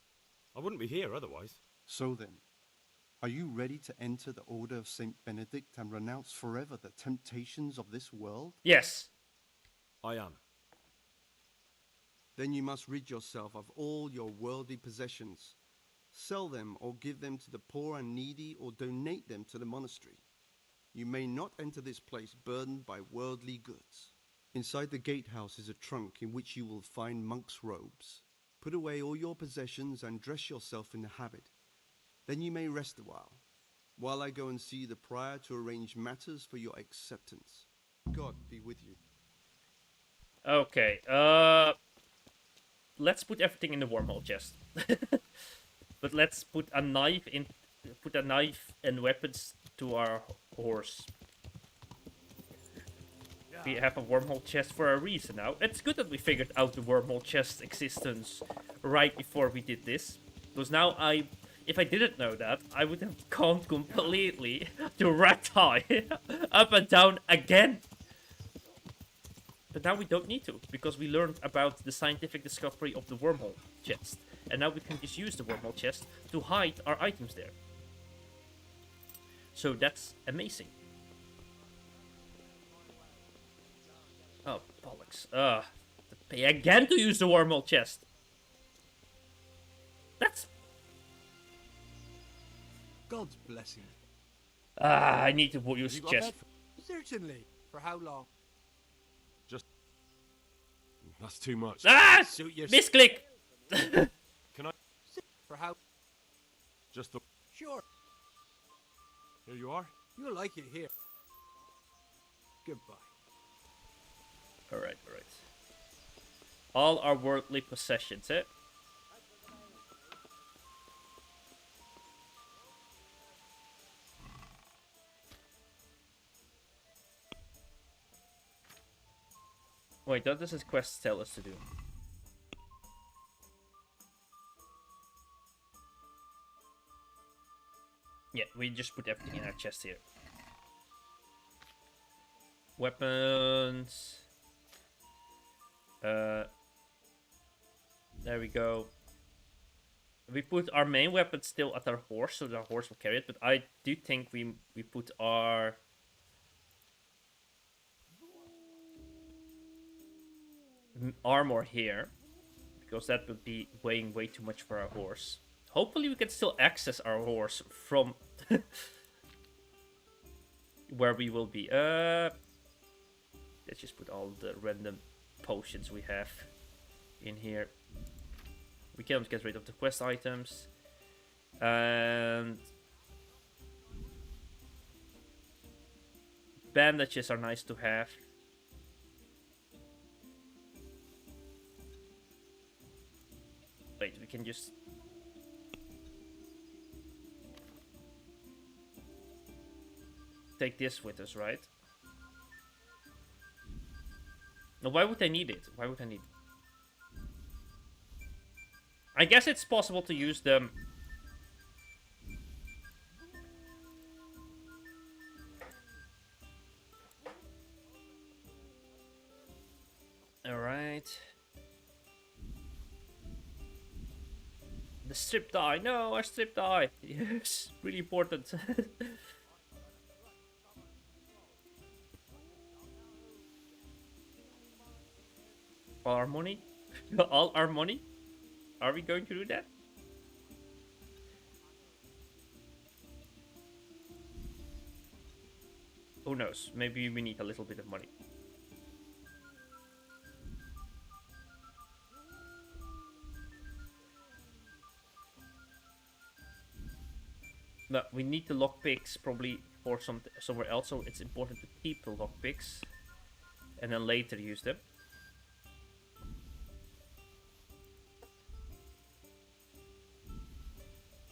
I wouldn't be here otherwise. So then, are you ready to enter the Order of Saint Benedict and renounce forever the temptations of this world? Yes. I am. Then you must rid yourself of all your worldly possessions. Sell them or give them to the poor and needy or donate them to the monastery. You may not enter this place burdened by worldly goods. Inside the gatehouse is a trunk in which you will find monk's robes. Put away all your possessions and dress yourself in the habit. Then you may rest a while I go and see the prior to arrange matters for your acceptance. God be with you. Okay, let's put everything in the wormhole chest. But let's put a knife and weapons to our horse. We have a wormhole chest for a reason now. It's good that we figured out the wormhole chest existence right before we did this. Because now if I didn't know that, I would have gone completely to rat eye up and down again. But now we don't need to, because we learned about the scientific discovery of the wormhole chest. And now we can just use the wormhole chest to hide our items there. So that's amazing. Oh, bollocks. To pay again to use the wormhole chest. That's... God's blessing. I need to use the chest. Certainly. For how long? That's too much. Ah! Suit your... Misclick! Can I? For how... Just the. Sure. Here you are. You'll like it here. Goodbye. Alright, alright. All our worldly possessions, eh? Wait, what does this quest tell us to do? Yeah, we just put everything in our chest here. Weapons. There we go. We put our main weapon still at our horse, so the horse will carry it. But I do think we put our armor here, because that would be weighing way too much for our horse. Hopefully we can still access our horse from where we will be. Let's just put all the random potions we have in here. We can't get rid of the quest items. And bandages are nice to have. Wait, we can just... take this with us, right? Now, why would I need it? Why would I need it? I guess it's possible to use them. Alright. The strip die. No, I strip die. Yes, really important. All our money? All our money? Are we going to do that? Who knows? Maybe we need a little bit of money. No, we need the lockpicks probably for somewhere else, so it's important to keep the lockpicks and then later use them.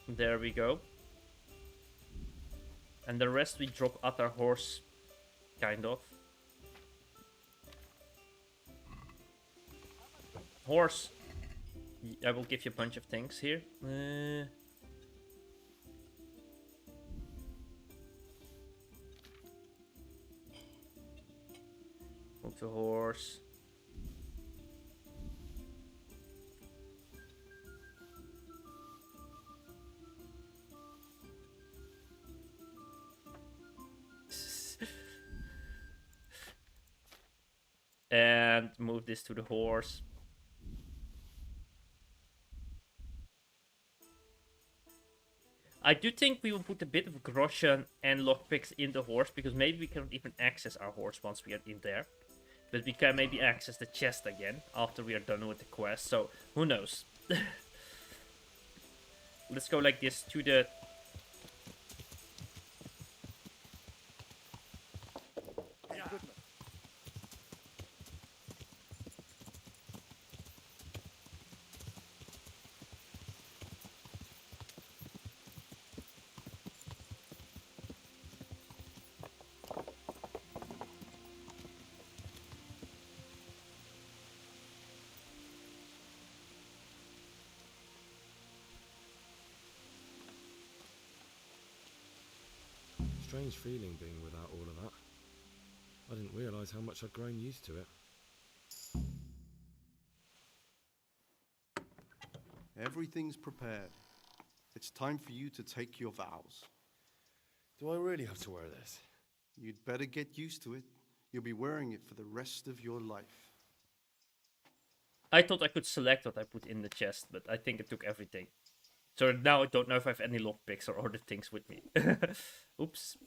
There we go. And the rest we drop at our horse, kind of. Horse! I will give you a bunch of things here. Move the horse. And move this to the horse. I do think we will put a bit of groschen and lockpicks in the horse, because maybe we cannot even access our horse once we are in there. But we can maybe access the chest again after we are done with the quest, so who knows. Let's go like this to the... strange feeling being without all of that. I didn't realise how much I'd grown used to it. Everything's prepared. It's time for you to take your vows. Do I really have to wear this? You'd better get used to it. You'll be wearing it for the rest of your life. I thought I could select what I put in the chest, but I think it took everything. So now I don't know if I have any lockpicks or other things with me. Oops.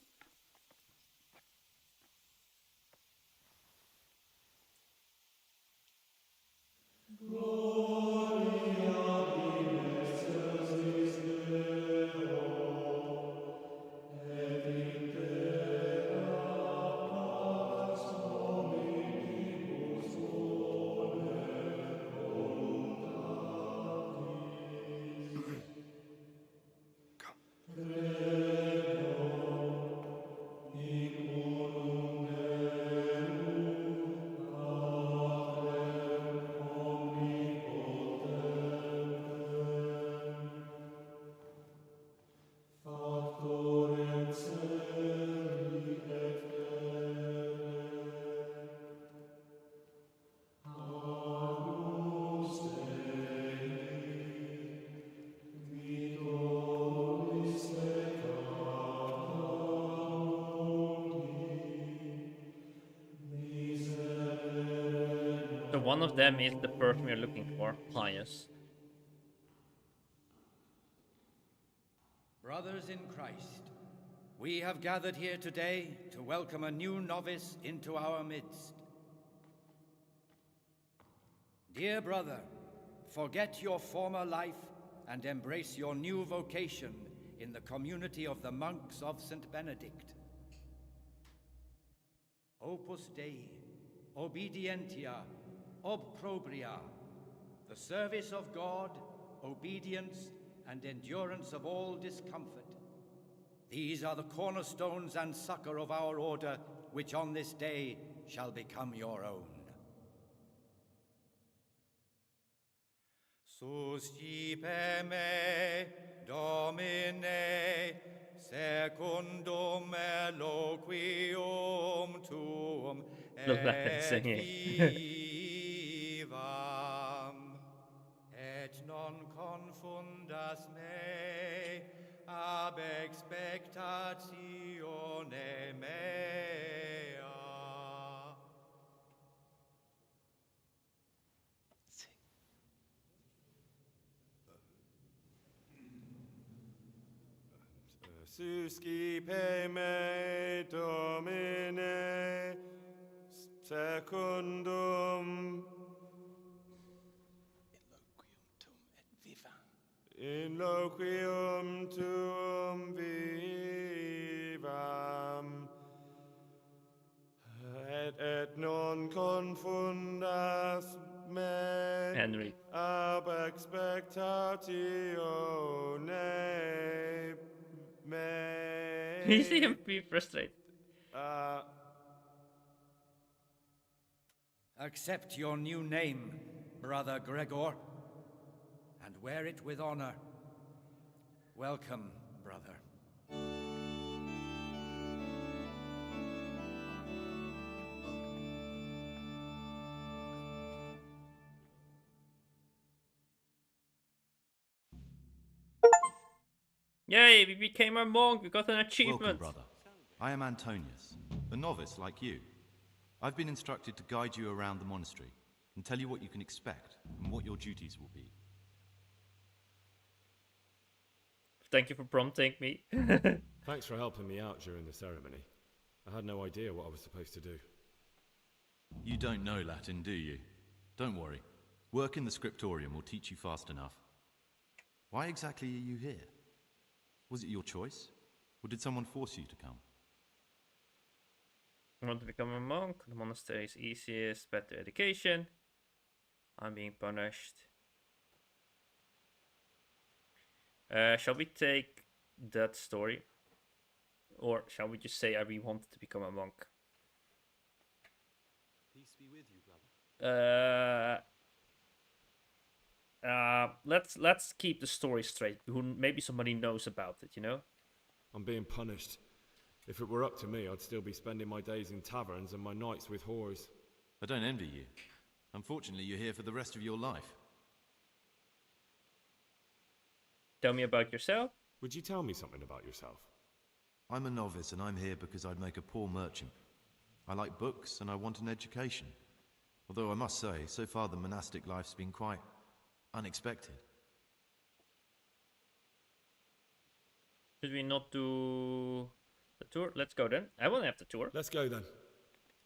So one of them is the person we're looking for, Pius. Brothers in Christ, we have gathered here today to welcome a new novice into our midst. Dear brother, forget your former life and embrace your new vocation in the community of the monks of St. Benedict. Opus Dei, obedientia, obprobria, the service of God, obedience, and endurance of all discomfort. These are the cornerstones and succor of our order, which on this day shall become your own. Suscipe me, Domine, secundum eloquium tuum, Look like they're et singing. vivam, et non confundas me ab expectatione mea. Suscipe me, Domine, secundum in loquium tuum vivam, et non confundas me Henry. ab expectatione me. You see him be frustrated. Accept your new name, Brother Gregor, and wear it with honor. Welcome, brother. Yay, we became a monk, we got an achievement. Welcome, brother. I am Antonius, a novice like you. I've been instructed to guide you around the monastery and tell you what you can expect and what your duties will be. Thank you for prompting me. Thanks for helping me out during the ceremony. I had no idea what I was supposed to do. You don't know Latin, do you? Don't worry. Work in the scriptorium will teach you fast enough. Why exactly are you here? Was it your choice? Or did someone force you to come? I want to become a monk. The monastery is easiest, better education. I'm being punished. Shall we take that story? Or shall we just say I really wanted to become a monk? Peace be with you, brother. Let's keep the story straight. Maybe somebody knows about it, you know? I'm being punished. If it were up to me, I'd still be spending my days in taverns and my nights with whores. I don't envy you. Unfortunately, you're here for the rest of your life. Tell me about yourself. Would you tell me something about yourself? I'm a novice and I'm here because I'd make a poor merchant. I like books and I want an education. Although I must say, so far the monastic life's been quite unexpected. Should we not do the tour? Let's go then. I want to have the tour. Let's go then.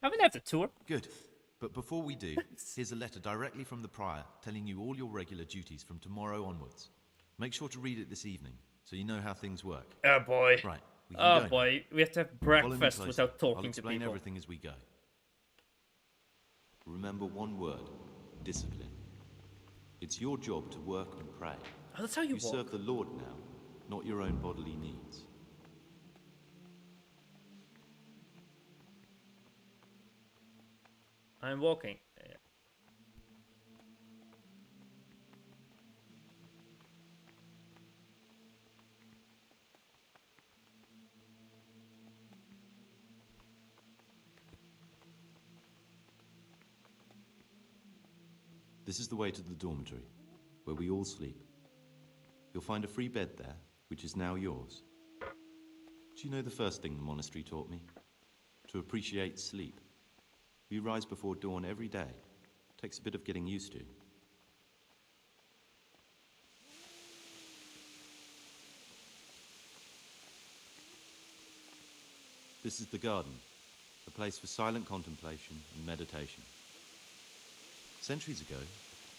I want to have the tour. Good. But before we do, here's a letter directly from the prior telling you all your regular duties from tomorrow onwards. Make sure to read it this evening so you know how things work. Oh boy. Right. Oh boy. We have to have Follow me breakfast closely. without talking I'll to explain people. everything as we go. Remember one word: discipline. It's your job to work and pray. Oh, that's how you walk. serve the Lord now, not your own bodily needs. I'm walking. Yeah. This is the way to the dormitory, where we all sleep. You'll find a free bed there, which is now yours. Do you know the first thing the monastery taught me? To appreciate sleep. We rise before dawn every day. Takes a bit of getting used to. This is the garden, a place for silent contemplation and meditation. Centuries ago,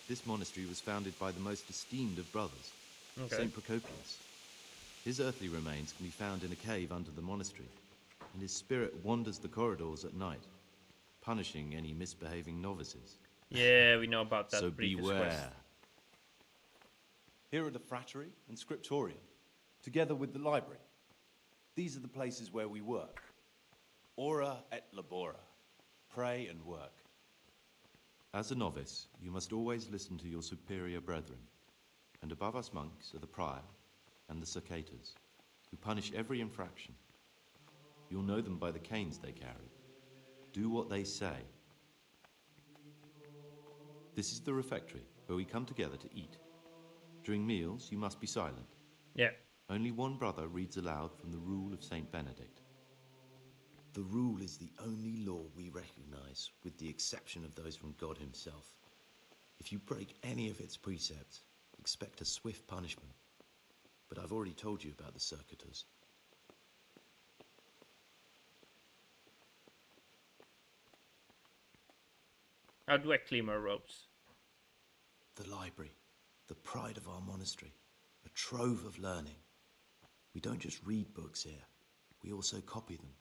this monastery was founded by the most esteemed of brothers, Saint Procopius. His earthly remains can be found in a cave under the monastery, and his spirit wanders the corridors at night, punishing any misbehaving novices. Yeah, we know about that. So previous beware. quest. Here are the frattery and scriptorium, together with the library. These are the places where we work. Ora et labora. Pray and work. As a novice, you must always listen to your superior brethren, and above us monks are the prior and the cicatas, who punish every infraction. You'll know them by the canes they carry. Do what they say. This is the refectory, where we come together to eat. During meals, you must be silent. Yeah. Only one brother reads aloud from the Rule of Saint Benedict. The rule is the only law we recognize, with the exception of those from God himself. If you break any of its precepts, expect a swift punishment. But I've already told you about the circuitors. How do I clean my robes? The library, the pride of our monastery, a trove of learning. We don't just read books here, we also copy them.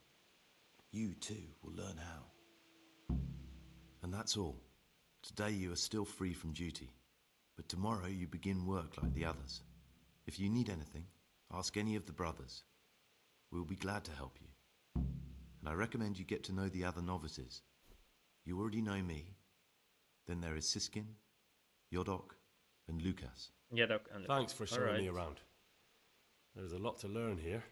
You, too, will learn how. And that's all. Today you are still free from duty, but tomorrow you begin work like the others. If you need anything, ask any of the brothers. We'll be glad to help you. And I recommend you get to know the other novices. You already know me. Then there is Siskin, Yodok, and Lucas. Yodok and Lucas. Thanks for showing me around. There's a lot to learn here.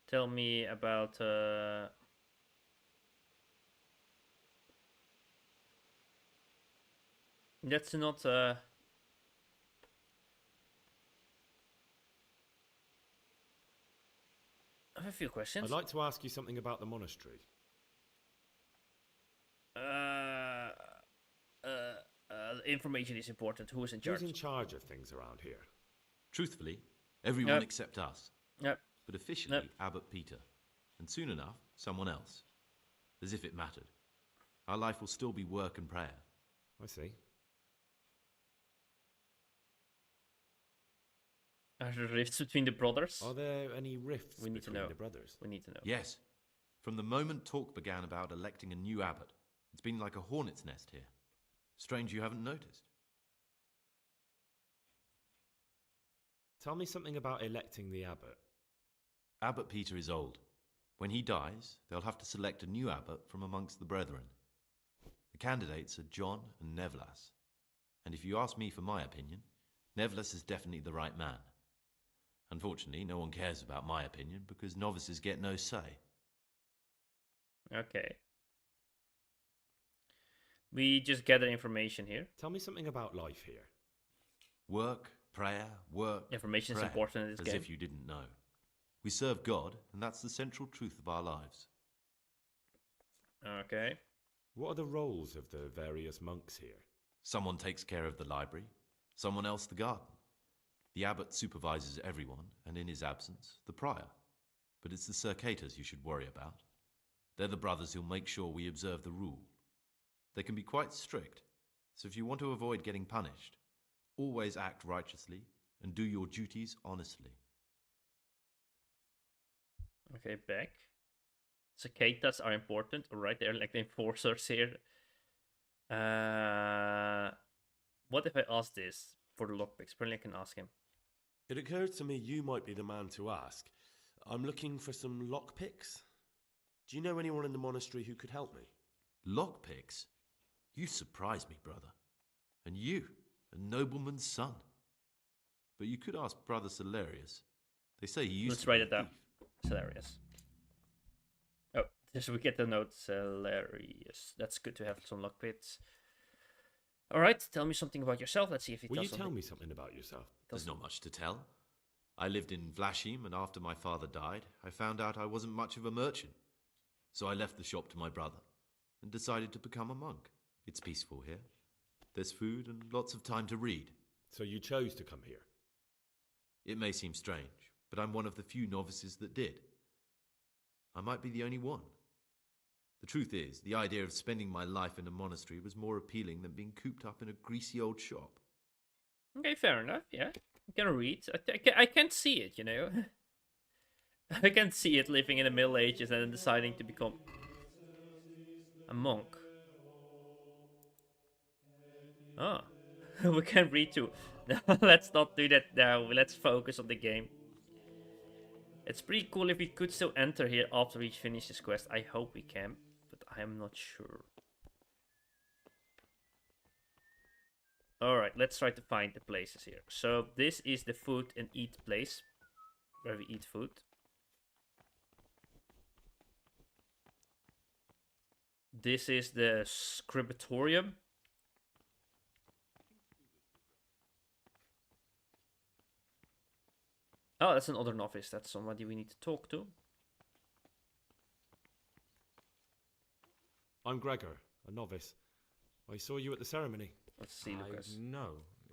Tell me about that's not I have a few questions. I'd like to ask you something about the monastery. Information is important. Who is in charge? Who's in charge of things around here? Truthfully, everyone except us. Yep. But officially, Abbot Peter. And soon enough, someone else. As if it mattered. Our life will still be work and prayer. I see. Are there rifts between the brothers? Are there any rifts We need to between know. the brothers? We need to know. Yes. From the moment talk began about electing a new abbot, it's been like a hornet's nest here. Strange you haven't noticed. Tell me something about electing the abbot. Abbot Peter is old. When he dies, they'll have to select a new abbot from amongst the brethren. The candidates are John and Nevlas. And if you ask me for my opinion, Nevlas is definitely the right man. Unfortunately, no one cares about my opinion because novices get no say. Okay. We just gather information here. Tell me something about life here. Work, prayer, work. Information is prayer, important in this as game. if you didn't know. We serve God, and that's the central truth of our lives. Okay. What are the roles of the various monks here? Someone takes care of the library, someone else the garden. The abbot supervises everyone, and in his absence, the prior. But it's the circators you should worry about. They're the brothers who'll make sure we observe the rule. They can be quite strict, so if you want to avoid getting punished, always act righteously and do your duties honestly. Okay, back. Cicadas are important. Alright, they're like the enforcers here. What if I ask this for the lockpicks? Apparently I can ask him. It occurred to me you might be the man to ask. I'm looking for some lockpicks. Do you know anyone in the monastery who could help me? Lockpicks? You surprise me, brother. And you, a nobleman's son. But you could ask Brother Celerius. They say he used Let's to write be it down. a thief. Celerius. Oh, just we get the note Celerius. That's good to have some lockpicks. Alright, tell me something about yourself. Let's see if he Will tells you tell something. me something about yourself? There's not much to tell. I lived in Vlashim, and after my father died, I found out I wasn't much of a merchant. So I left the shop to my brother and decided to become a monk. It's peaceful here. There's food and lots of time to read. So you chose to come here? It may seem strange, but I'm one of the few novices that did. I might be the only one. The truth is, the idea of spending my life in a monastery was more appealing than being cooped up in a greasy old shop. Okay, fair enough, yeah. I can read. I can see it, you know. I can see it living in the Middle Ages and then deciding to become a monk. Ah, we can read too. No, let's not do that now. Let's focus on the game. It's pretty cool if we could still enter here after we finish this quest. I hope we can, but I'm not sure. Alright, let's try to find the places here. So this is the food and eat place, where we eat food. This is the scriptorium. Oh, that's another novice. That's somebody we need to talk to. I'm Gregor, a novice. I saw you at the ceremony. Let's see, Lucas. No,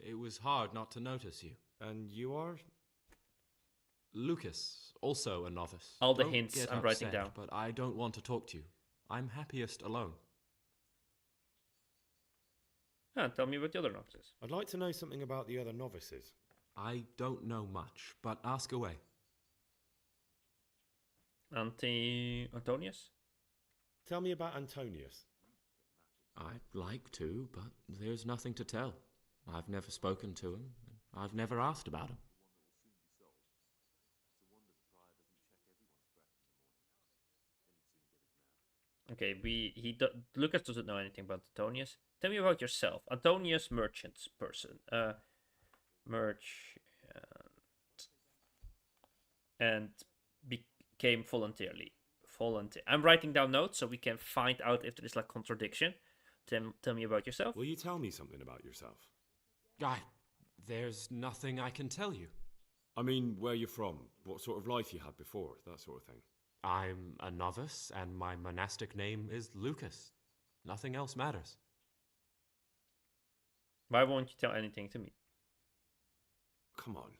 it was hard not to notice you. And you are? Lucas, also a novice. All the Don't hints get I'm writing upset, down. But I don't want to talk to you. I'm happiest alone. Ah, tell me about the other novices. I'd like to know something about the other novices. I don't know much, but ask away. Antonius? Tell me about Antonius. I'd like to, but there's nothing to tell. I've never spoken to him. I've never asked about him. Okay, Lucas doesn't know anything about Antonius. Tell me about yourself. Antonius, merchants person. And became volunteer. I'm writing down notes so we can find out if there is like contradiction. Tell me about yourself. Will you tell me something about yourself? There's nothing I can tell you. I mean, where you're from, what sort of life you had before, that sort of thing. I'm a novice, and my monastic name is Lucas. Nothing else matters. Why won't you tell anything to me? Come on.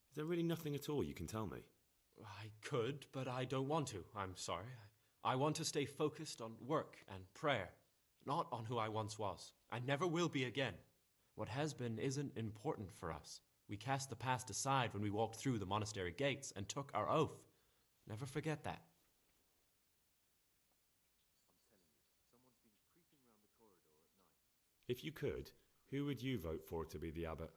Is there really nothing at all you can tell me? I could, but I don't want to. I'm sorry. I want to stay focused on work and prayer, not on who I once was. I never will be again. What has been isn't important for us. We cast the past aside when we walked through the monastery gates and took our oath. Never forget that. If you could, who would you vote for to be the abbot?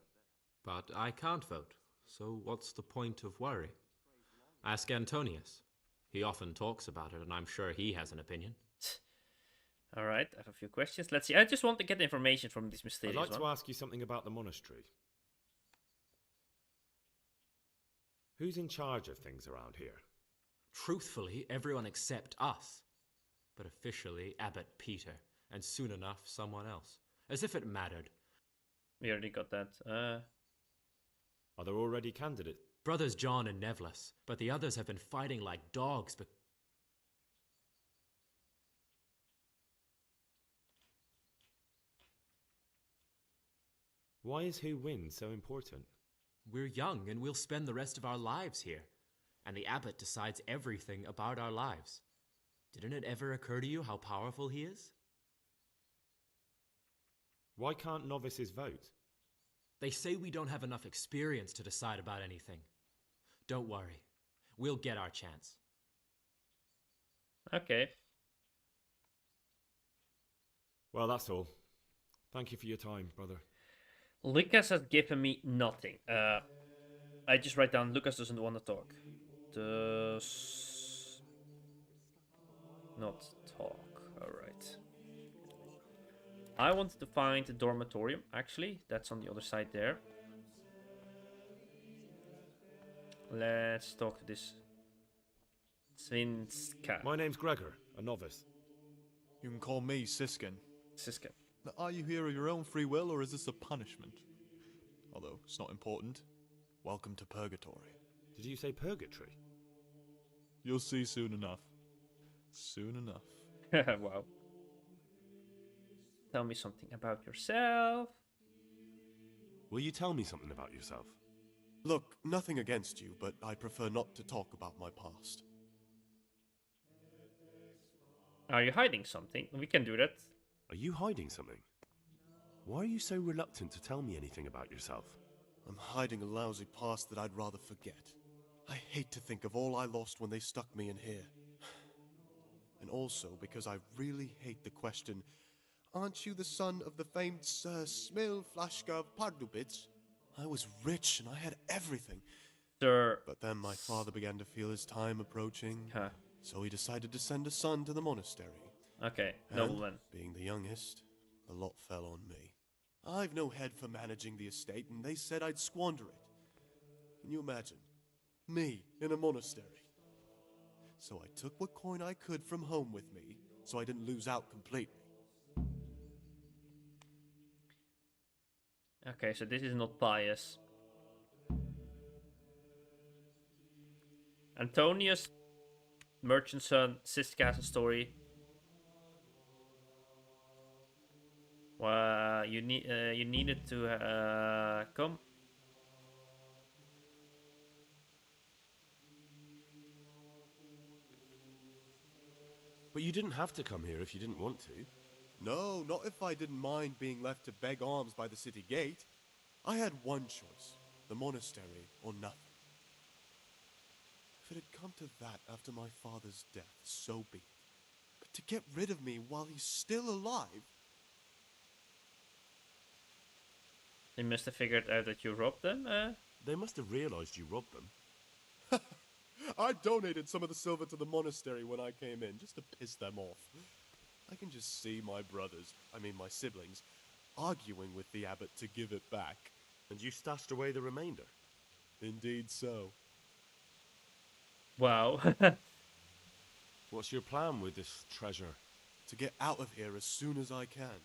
But I can't vote, so what's the point of worry? Ask Antonius. He often talks about it, and I'm sure he has an opinion. Alright, I have a few questions. Let's see. I just want to get information from this mysterious I'd like one. to ask you something about the monastery. Who's in charge of things around here? Truthfully, everyone except us. But officially, Abbot Peter, and soon enough, someone else. As if it mattered. We already got that. Are there already candidates? Brothers John and Nevlas, but the others have been fighting like dogs. But Why is who wins so important? we're young and we'll spend the rest of our lives here. And the abbot decides everything about our lives. Didn't it ever occur to you how powerful he is? Why can't novices vote? They say we don't have enough experience to decide about anything. Don't worry. We'll get our chance. Okay. Well, that's all. Thank you for your time, brother. Lucas has given me nothing. I just write down Lucas doesn't want to talk. Does not talk. Alright. I wanted to find the dormitorium, actually. That's on the other side there. Let's talk to this Svinska. My name's Gregor, a novice. You can call me Siskin. Siskin. Now, are you here of your own free will, or is this a punishment? Although, it's not important. Welcome to Purgatory. Did you say purgatory? You'll see soon enough. Soon enough. Wow. Tell me something about yourself. Will you tell me something about yourself? Look, nothing against you, but I prefer not to talk about my past. Are you hiding something? We can do that. Are you hiding something? Why are you so reluctant to tell me anything about yourself? I'm hiding a lousy past that I'd rather forget. I hate to think of all I lost when they stuck me in here. And also because I really hate the question, aren't you the son of the famed Sir Smil Flashka of Pardubitz? I was rich and I had everything. Sir. But then my father began to feel his time approaching, so he decided to send a son to the monastery. Okay, And, nobleman. being the youngest, the lot fell on me. I've no head for managing the estate, and they said I'd squander it. Can you imagine? Me in a monastery. So I took what coin I could from home with me, so I didn't lose out completely. Okay, so this is not pious. Antonius, merchant son, Siska has a story. Well, you needed to come. But you didn't have to come here if you didn't want to. No, not if I didn't mind being left to beg alms by the city gate. I had one choice, the monastery or nothing. If it had come to that after my father's death, so be it. But to get rid of me while he's still alive... They must have figured out that you robbed them. They must have realized you robbed them. I donated some of the silver to the monastery when I came in, just to piss them off. I can just see my brothers, my siblings, arguing with the abbot to give it back. And you stashed away the remainder? Indeed so. Wow. What's your plan with this treasure? To get out of here as soon as I can.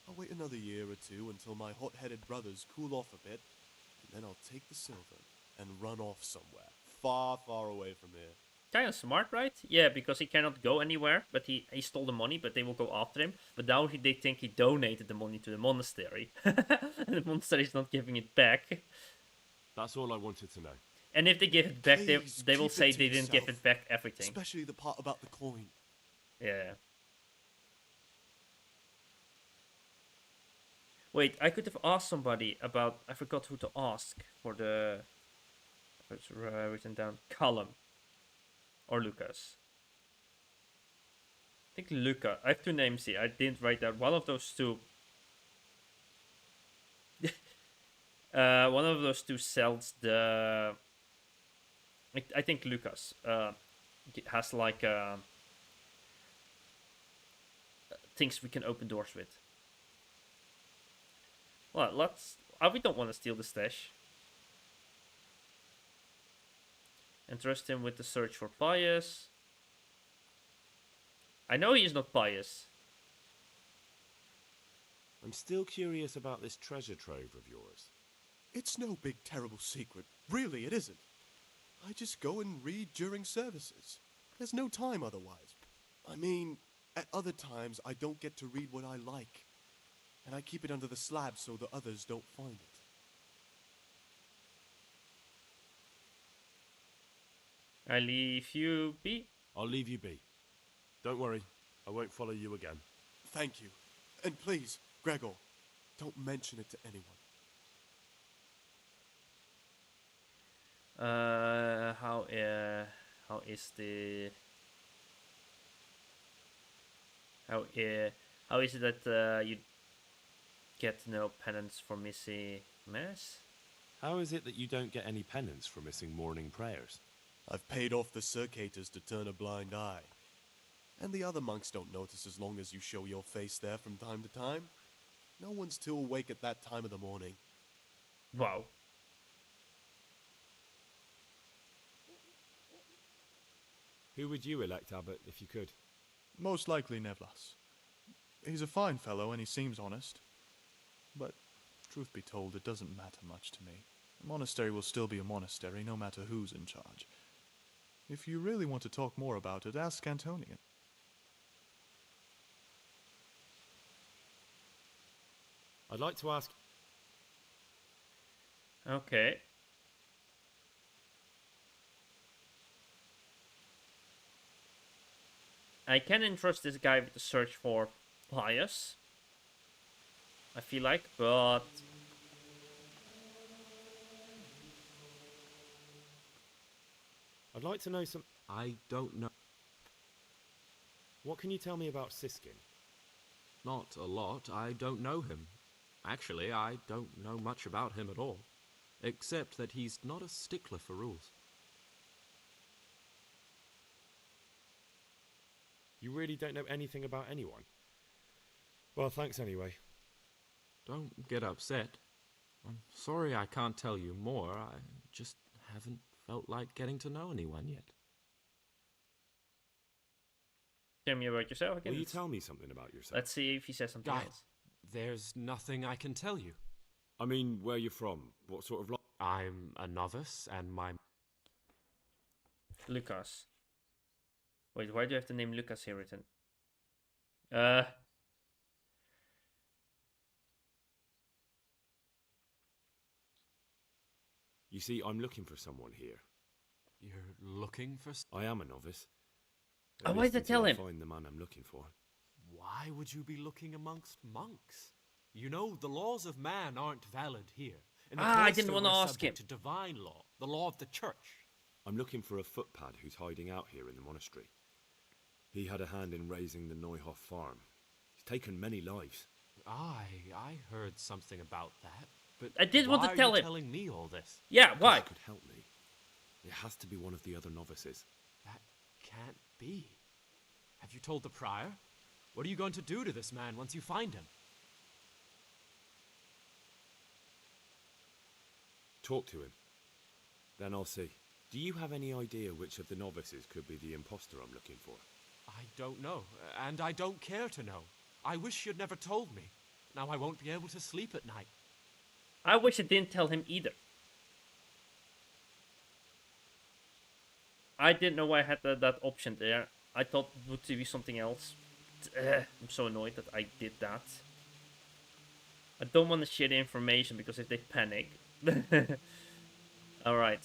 I'll wait another year or two until my hot-headed brothers cool off a bit, and then I'll take the silver and run off somewhere, far, far away from here. Kind of smart, right? Yeah, because he cannot go anywhere, but he stole the money, but they will go after him. But now they think he donated the money to the monastery. And the monastery is not giving it back. That's all I wanted to know. And if they give it back, Please, they will keep say it to they didn't give yourself. it back everything. Especially the part about the coin. Yeah. Wait, I could have asked somebody about... I forgot who to ask for the... It's written down. Callum. Or Lucas. I think Luca. I have two names here. I didn't write that. One of those two... one of those two sells the... I think Lucas has like... things we can open doors with. Well, let's... we don't want to steal the stash. Entrust him with the search for pious. I know he's not pious. I'm still curious about this treasure trove of yours. It's no big, terrible secret. Really, it isn't. I just go and read during services. There's no time otherwise. I mean, at other times, I don't get to read what I like. And I keep it under the slab so the others don't find it. I leave you be. I'll leave you be. Don't worry, I won't follow you again. Thank you. And please, Gregor, don't mention it to anyone. How is the how is it that you get no penance for missing mass? How is it that you don't get any penance for missing morning prayers? I've paid off the circators to turn a blind eye. And the other monks don't notice as long as you show your face there from time to time. No one's too awake at that time of the morning. Wow. Who would you elect, Abbot, if you could? Most likely Nevlas. He's a fine fellow and he seems honest. But, truth be told, it doesn't matter much to me. A monastery will still be a monastery, no matter who's in charge. If you really want to talk more about it, ask Antonian. I'd like to ask... Okay. I can entrust this guy with the search for pious. I feel like, but... I'd like to know some... I don't know. What can you tell me about Siskin? Not a lot. I don't know him. Actually, I don't know much about him at all. Except that he's not a stickler for rules. You really don't know anything about anyone? Well, thanks anyway. Don't get upset. I'm sorry I can't tell you more. I just haven't felt like getting to know anyone yet. Tell me about yourself again. Will you tell me something about yourself? Let's see if he says something else. There's nothing I can tell you. I mean, where you're from? What sort of... I'm a novice, and my... Lucas. Wait, why do you have the name Lucas here written? You see, I'm looking for someone here. You're looking for... I am a novice. Oh, why did I tell him? Find the man I'm looking for. Why would you be looking amongst monks? You know, the laws of man aren't valid here. I didn't want to ask him. To divine law, the law of the church. I'm looking for a footpad who's hiding out here in the monastery. He had a hand in raising the Neuhoff farm. He's taken many lives. I heard something about that, but I did want to tell why are you him. telling me all this? Yeah, why? It could help me. It has to be one of the other novices. That can't be. Have you told the prior? What are you going to do to this man once you find him? Talk to him. Then I'll see. Do you have any idea which of the novices could be the imposter I'm looking for? I don't know, and I don't care to know. I wish you'd never told me. Now I won't be able to sleep at night. I wish I didn't tell him either. I didn't know I had that option there. I thought it would be something else. I'm so annoyed that I did that. I don't want to share the information because if they panic. Alright,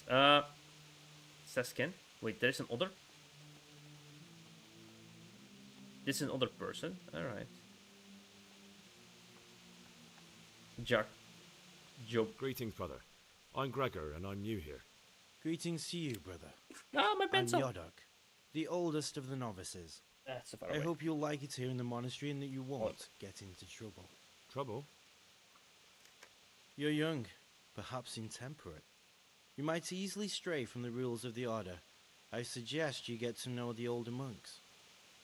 Seskin. Wait, there's another? This is another person? Alright. Job. Greetings, brother. I'm Gregor, and I'm new here. Greetings to you, brother. Ah, my I'm pencil. Yodok, the oldest of the novices. That's so far I away. hope you'll like it here in the monastery and that you won't get into trouble. Trouble? You're young, perhaps intemperate. You might easily stray from the rules of the order. I suggest you get to know the older monks.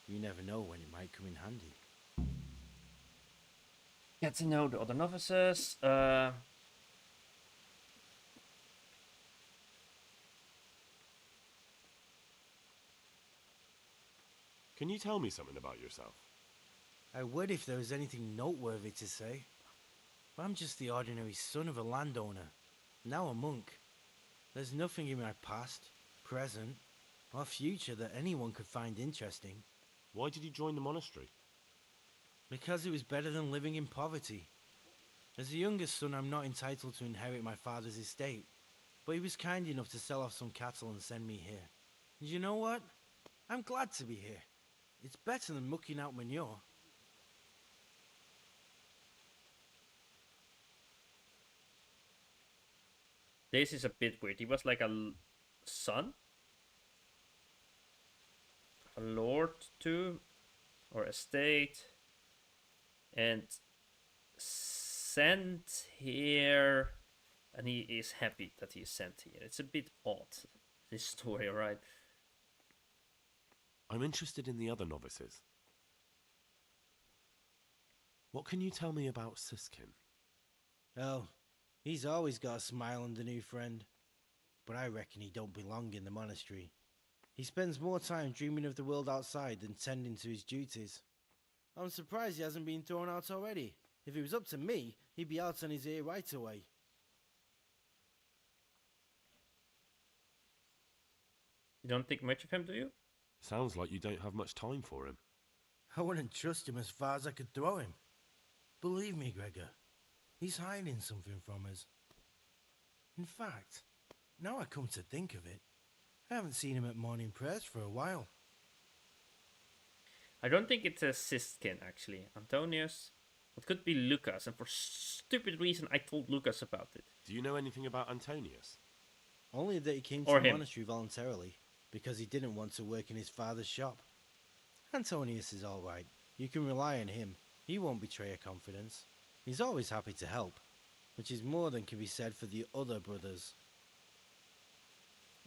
You never know when it might come in handy. Get to know the other novices. Can you tell me something about yourself? I would if there was anything noteworthy to say. But I'm just the ordinary son of a landowner, now a monk. There's nothing in my past, present, or future that anyone could find interesting. Why did you join the monastery? Because it was better than living in poverty. As the youngest son, I'm not entitled to inherit my father's estate, but he was kind enough to sell off some cattle and send me here. And you know what? I'm glad to be here. It's better than mucking out manure. This is a bit weird. He was like a son? A lord too? Or estate? And sent here, and he is happy that he is sent here. It's a bit odd, this story, right? I'm interested in the other novices. What can you tell me about Siskin? Oh, he's always got a smile on the new friend. But I reckon he don't belong in the monastery. He spends more time dreaming of the world outside than tending to his duties. I'm surprised he hasn't been thrown out already. If it was up to me, he'd be out on his ear right away. You don't think much of him, do you? Sounds like you don't have much time for him. I wouldn't trust him as far as I could throw him. Believe me, Gregor, he's hiding something from us. In fact, now I come to think of it, I haven't seen him at morning prayers for a while. I don't think it's a Sistkin, actually. Antonius. It could be Lucas, and for stupid reason I told Lucas about it. Do you know anything about Antonius? Only that he came to Or the him. monastery voluntarily, because he didn't want to work in his father's shop. Antonius is all right. You can rely on him. He won't betray your confidence. He's always happy to help, which is more than can be said for the other brothers.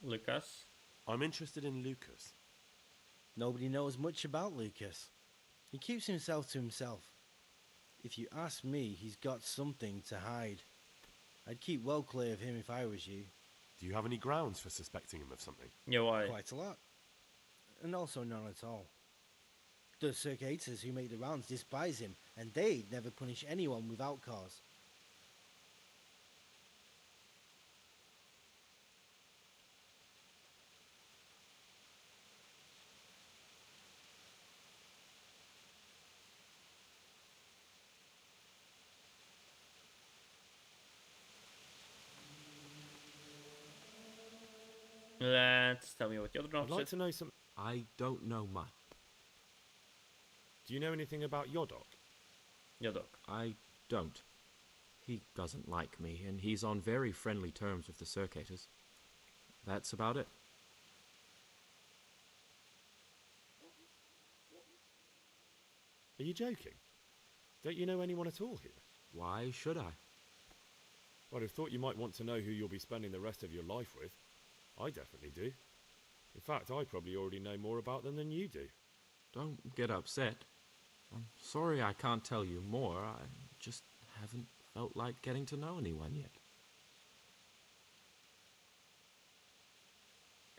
Lucas? I'm interested in Lucas. Nobody knows much about Lucas. He keeps himself to himself. If you ask me, he's got something to hide. I'd keep well clear of him if I was you. Do you have any grounds for suspecting him of something? Yeah, why? Quite a lot. And also none at all. The circuitous who make the rounds despise him, and they'd never punish anyone without cause. Let's tell me what the other I'd drops like is. to know some. I don't know much. Do you know anything about Yodok? Yodok. I don't. He doesn't like me, and he's on very friendly terms with the Circators. That's about it. Are you joking? Don't you know anyone at all here? Why should I? I'd have thought you might want to know who you'll be spending the rest of your life with. I definitely do. In fact, I probably already know more about them than you do. Don't get upset. I'm sorry I can't tell you more. I just haven't felt like getting to know anyone yet.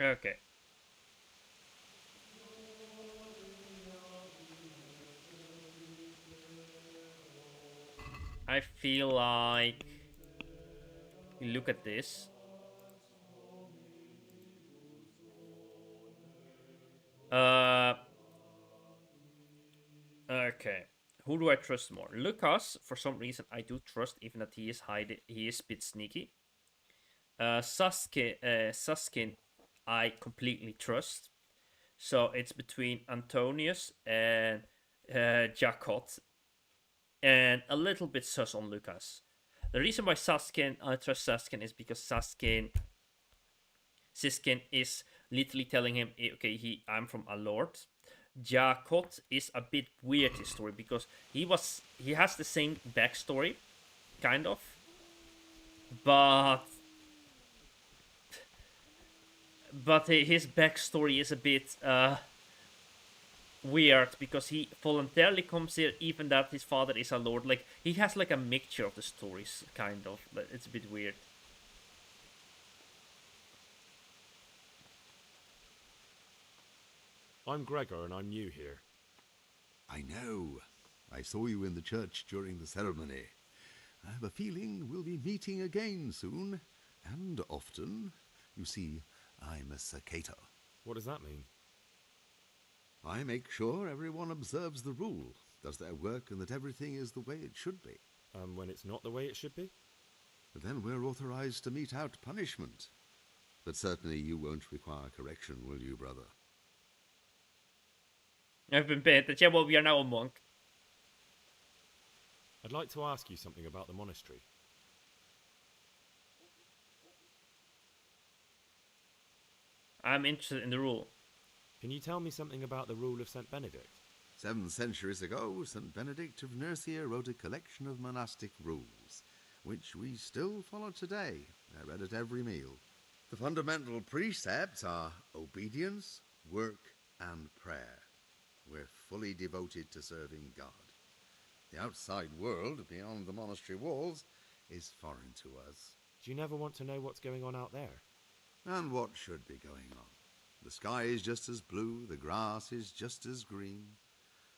Okay. I feel like you look at this. Okay. Who do I trust more? Lucas, for some reason, I do trust, even that he is he is a bit sneaky. Suskin, I completely trust. So it's between Antonius and Jacot, and a little bit sus on Lucas. The reason why I trust Saskin is because Siskin is literally telling him, okay, I'm from a lord. Jacot is a bit weird, his story, because he has the same backstory, kind of, but his backstory is a bit weird, because he voluntarily comes here, even that his father is a lord. Like, he has like a mixture of the stories, kind of, but it's a bit weird. I'm Gregor and I'm new here. I know. I saw you in the church during the ceremony. I have a feeling we'll be meeting again soon, and often. You see, I'm a Sakato. What does that mean? I make sure everyone observes the rule, does their work, and that everything is the way it should be. When it's not the way it should be? But then we're authorized to mete out punishment. But certainly you won't require correction, will you, brother? I've been paying attention. Well, we are now a monk. I'd like to ask you something about the monastery. I'm interested in the rule. Can you tell me something about the rule of St. Benedict? 7 centuries ago, St. Benedict of Nursia wrote a collection of monastic rules, which we still follow today. They're read at every meal. The fundamental precepts are obedience, work, and prayer. We're fully devoted to serving God. The outside world, beyond the monastery walls, is foreign to us. Do you never want to know what's going on out there? And what should be going on? The sky is just as blue, the grass is just as green.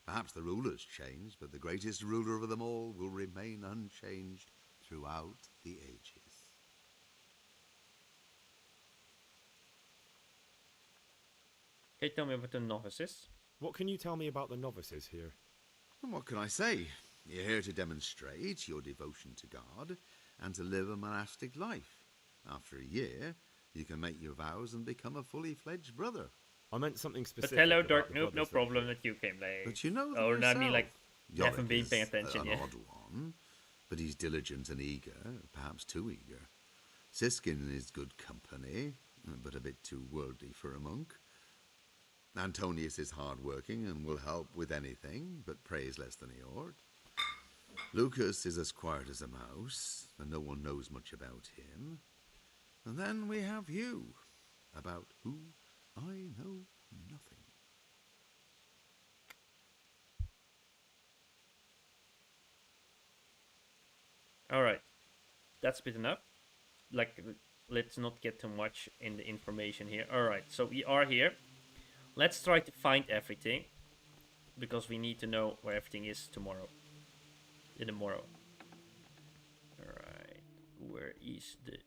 Perhaps the ruler's changed, but the greatest ruler of them all will remain unchanged throughout the ages. Can you tell me about the novices? What can you tell me about the novices here? And what can I say? You're here to demonstrate your devotion to God and to live a monastic life. After a year, you can make your vows and become a fully fledged brother. I meant something specific. But hello, about Dark the Noob, no brothers problem that you came late. But you know or yourself. I mean, like, you haven't Yorick been paying is attention an yet. odd one, but he's diligent and eager, perhaps too eager. Siskin is good company, but a bit too worldly for a monk. Antonius is hard-working and will help with anything, but prays less than he ought. Lucas is as quiet as a mouse, and no one knows much about him. And then we have you, about who I know nothing. Alright. That's a bit enough. Like, let's not get too much in the information here. Alright, so we are here. Let's try to find everything. Because we need to know where everything is tomorrow. In the morrow. Alright. Where is the...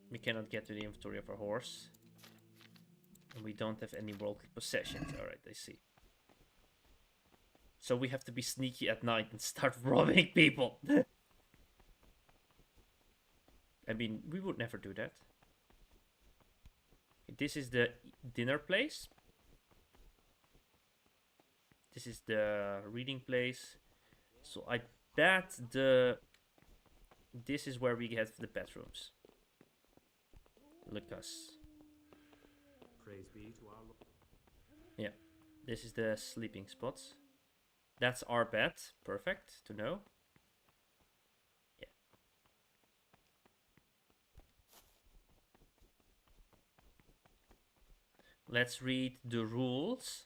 We cannot get to the inventory of our horse. And we don't have any worldly possessions. Alright, I see. So we have to be sneaky at night and start robbing people. I mean, we would never do that. This is the dinner place. This is the reading place. So I bet this is where we get the bedrooms. Lucas. Praise be to our Lord. Yeah, this is the sleeping spots. That's our bed. Perfect to know. Yeah. Let's read the rules.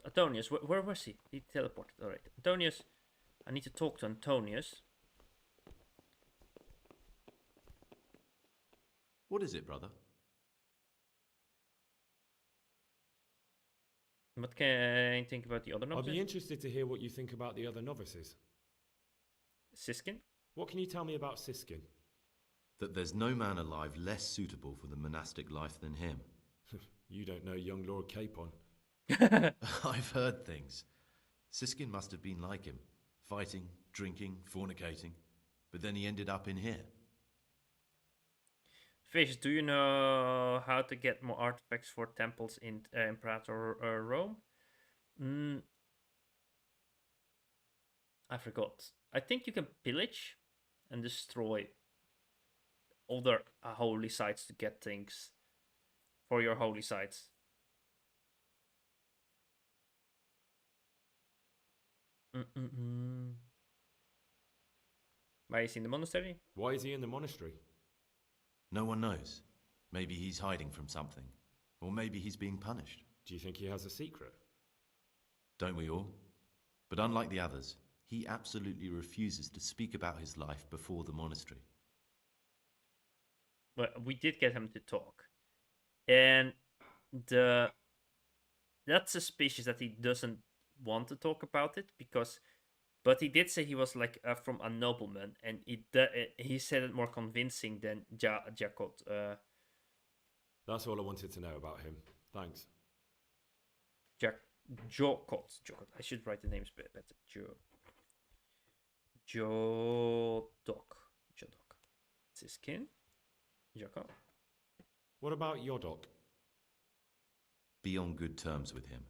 Antonius, where was he? He teleported. Alright. Antonius, I need to talk to Antonius. What is it, brother? What can you think about the other novices? I'd be interested to hear what you think about the other novices. Siskin? What can you tell me about Siskin? That there's no man alive less suitable for the monastic life than him. You don't know young Lord Capon. I've heard things. Siskin must have been like him. Fighting, drinking, fornicating. But then he ended up in here. Fish, do you know how to get more artifacts for temples in Imperator Rome? I forgot. I think you can pillage and destroy other holy sites to get things for your holy sites. Why is he in the monastery? Why is he in the monastery? No one knows. Maybe he's hiding from something. Or maybe he's being punished. Do you think he has a secret? Don't we all? But unlike the others, He absolutely refuses to speak about his life before the monastery. But we did get him to talk. And that's suspicious that he doesn't want to talk about it, because but he did say he was like from a nobleman, and he said it more convincing than Jacot. That's all I wanted to know about him. Thanks. Jocot. I should write the names better. Jodok. Siskin. Jacot. What about Yodok? Be on good terms with him.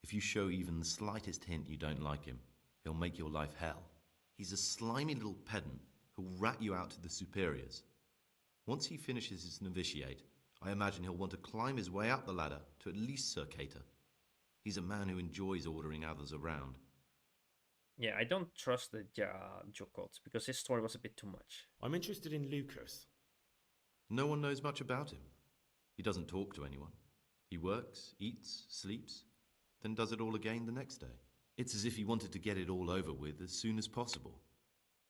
If you show even the slightest hint you don't like him, he'll make your life hell. He's a slimy little pedant who'll rat you out to the superiors. Once he finishes his novitiate, I imagine he'll want to climb his way up the ladder to at least Sir Cater. He's a man who enjoys ordering others around. Yeah, I don't trust the Jokots, because his story was a bit too much. I'm interested in Lucas. No one knows much about him. He doesn't talk to anyone. He works, eats, sleeps, then does it all again the next day. It's as if he wanted to get it all over with as soon as possible.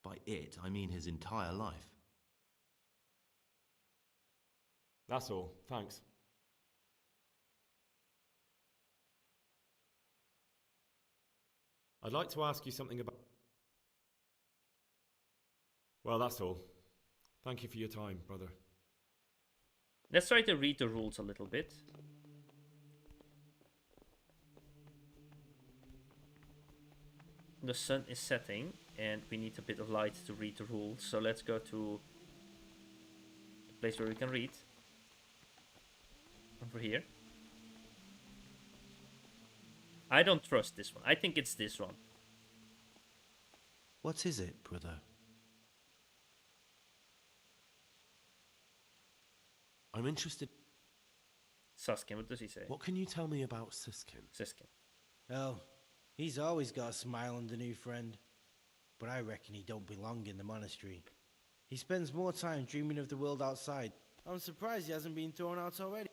By it, I mean his entire life. That's all. Thanks. I'd like to ask you something about... Well, that's all. Thank you for your time, brother. Let's try to read the rules a little bit. The sun is setting, and we need a bit of light to read the rules. So let's go to the place where we can read. Over here. I don't trust this one. I think it's this one. What is it, brother? I'm interested. Saskin, what does he say? What can you tell me about Siskin? Siskin. Oh, he's always got a smile on the new friend. But I reckon he don't belong in the monastery. He spends more time dreaming of the world outside. I'm surprised he hasn't been thrown out already.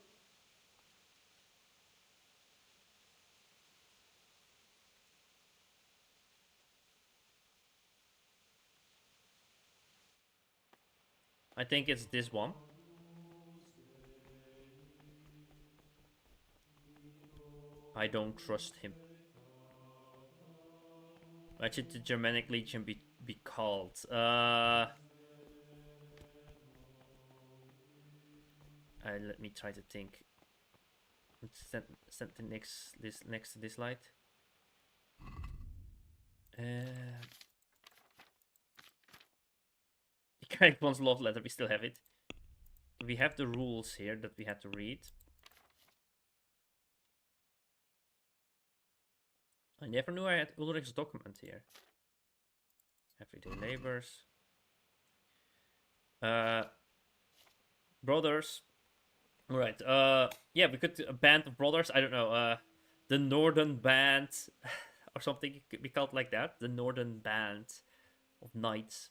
I think it's this one. I don't trust him. Why should the Germanic Legion be called? Let me try to think. Send the next to this light. The correct one's love letter. We still have it. We have the rules here that we had to read. I never knew I had Ulrich's document here. Everyday labors. Brothers. Alright, yeah, we could a band of brothers, I don't know, the Northern Band or something, it could be called like that. The Northern Band of Knights.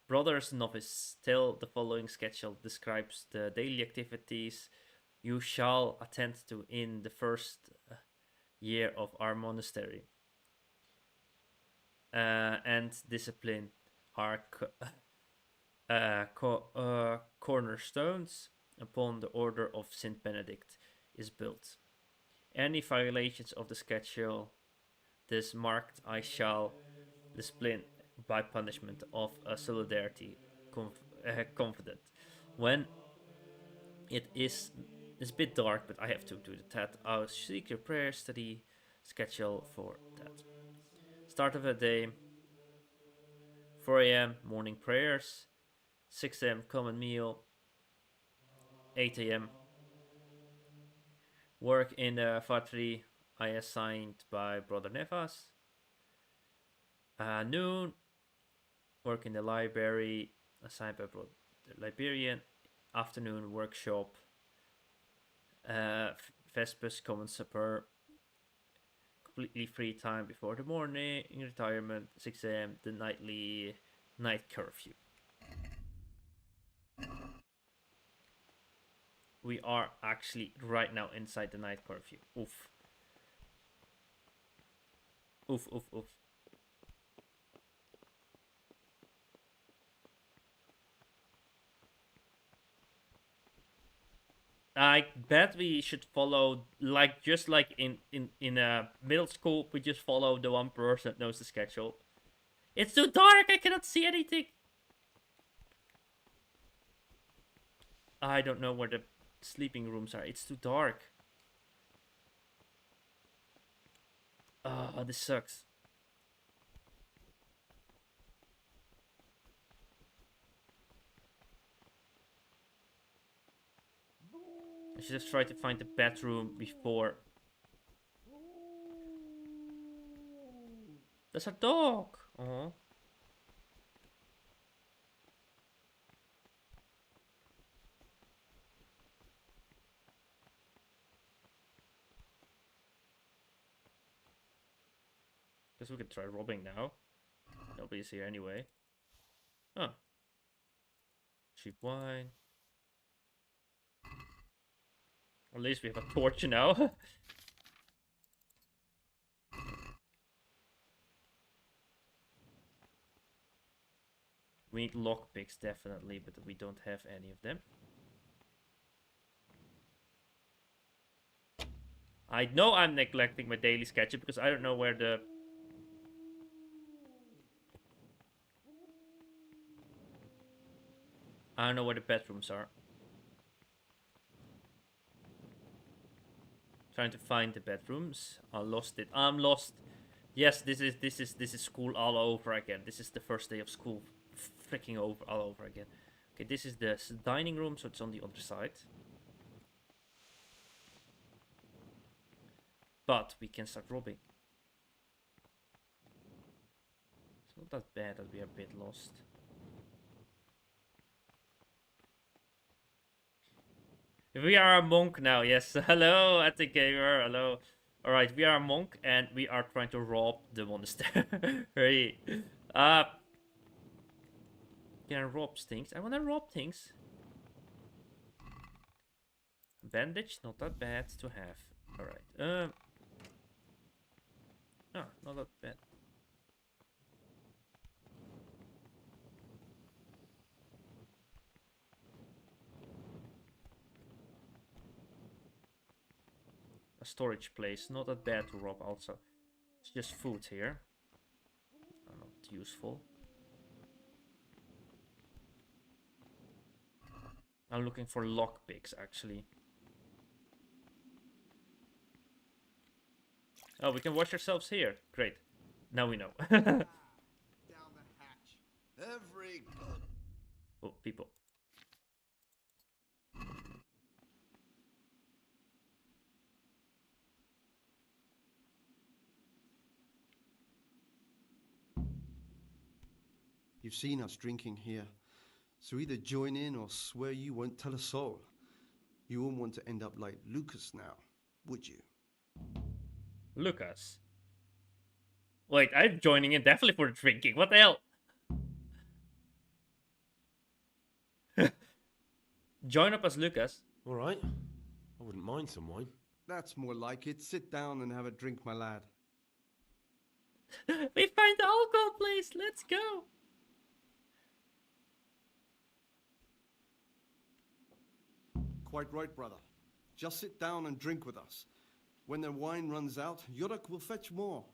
Brothers Novice, still the following schedule describes the daily activities you shall attend to in the first year of our monastery. And discipline are cornerstones upon the order of Saint Benedict is built. Any violations of the schedule this marked I shall discipline by punishment of a solidarity confident. When it is it's a bit dark, but I have to do that. I'll seek your prayer study schedule for that. Start of the day, 4 a.m. morning prayers, 6 a.m. common meal, 8 a.m. work in the factory I assigned by Brother Nevas. Noon, work in the library assigned by Brother Liberian. Afternoon, workshop. Vespers, common supper. Completely free time before the morning. Retirement, 6 a.m. The nightly night curfew. We are actually right now inside the night curfew. Oof. Oof, oof, oof. I bet we should follow, like, just like in middle school, we just follow the one person that knows the schedule. It's too dark, I cannot see anything. I don't know where the sleeping rooms are. It's too dark. Oh, this sucks. I should just try to find the bedroom before. There's a dog. Oh. Guess we could try robbing now. Nobody's here anyway. Huh. Cheap wine. At least we have a torch now. We need lockpicks definitely, but we don't have any of them. I know I'm neglecting my daily schedule because I don't know where the... I don't know where the bedrooms are. Trying to find the bedrooms. I lost it. I'm lost. Yes, this is school all over again. This is the first day of school, freaking all over again. Okay, this is the dining room, so it's on the other side. But we can start robbing. It's not that bad that we are a bit lost. We are a monk now, yes. Hello, at the gamer. Hello. Alright, we are a monk and we are trying to rob the monastery. Can I rob things? I wanna rob things. Bandage, not that bad to have. Alright. Not that bad. A storage place, not that bad to rob also. It's just food here. Not useful. I'm looking for lockpicks actually. Oh, we can wash ourselves here. Great. Now we know. Down the hatch. Every god. Oh, people. You've seen us drinking here, so either join in or swear you won't tell a soul. You wouldn't want to end up like Lucas now, would you? Lucas? Wait, I'm joining in definitely for drinking. What the hell? Join up as Lucas. Alright. I wouldn't mind some wine. That's more like it. Sit down and have a drink, my lad. We find the alcohol place. Let's go. Quite right, brother. Just sit down and drink with us. When the wine runs out, Yuruk will fetch more.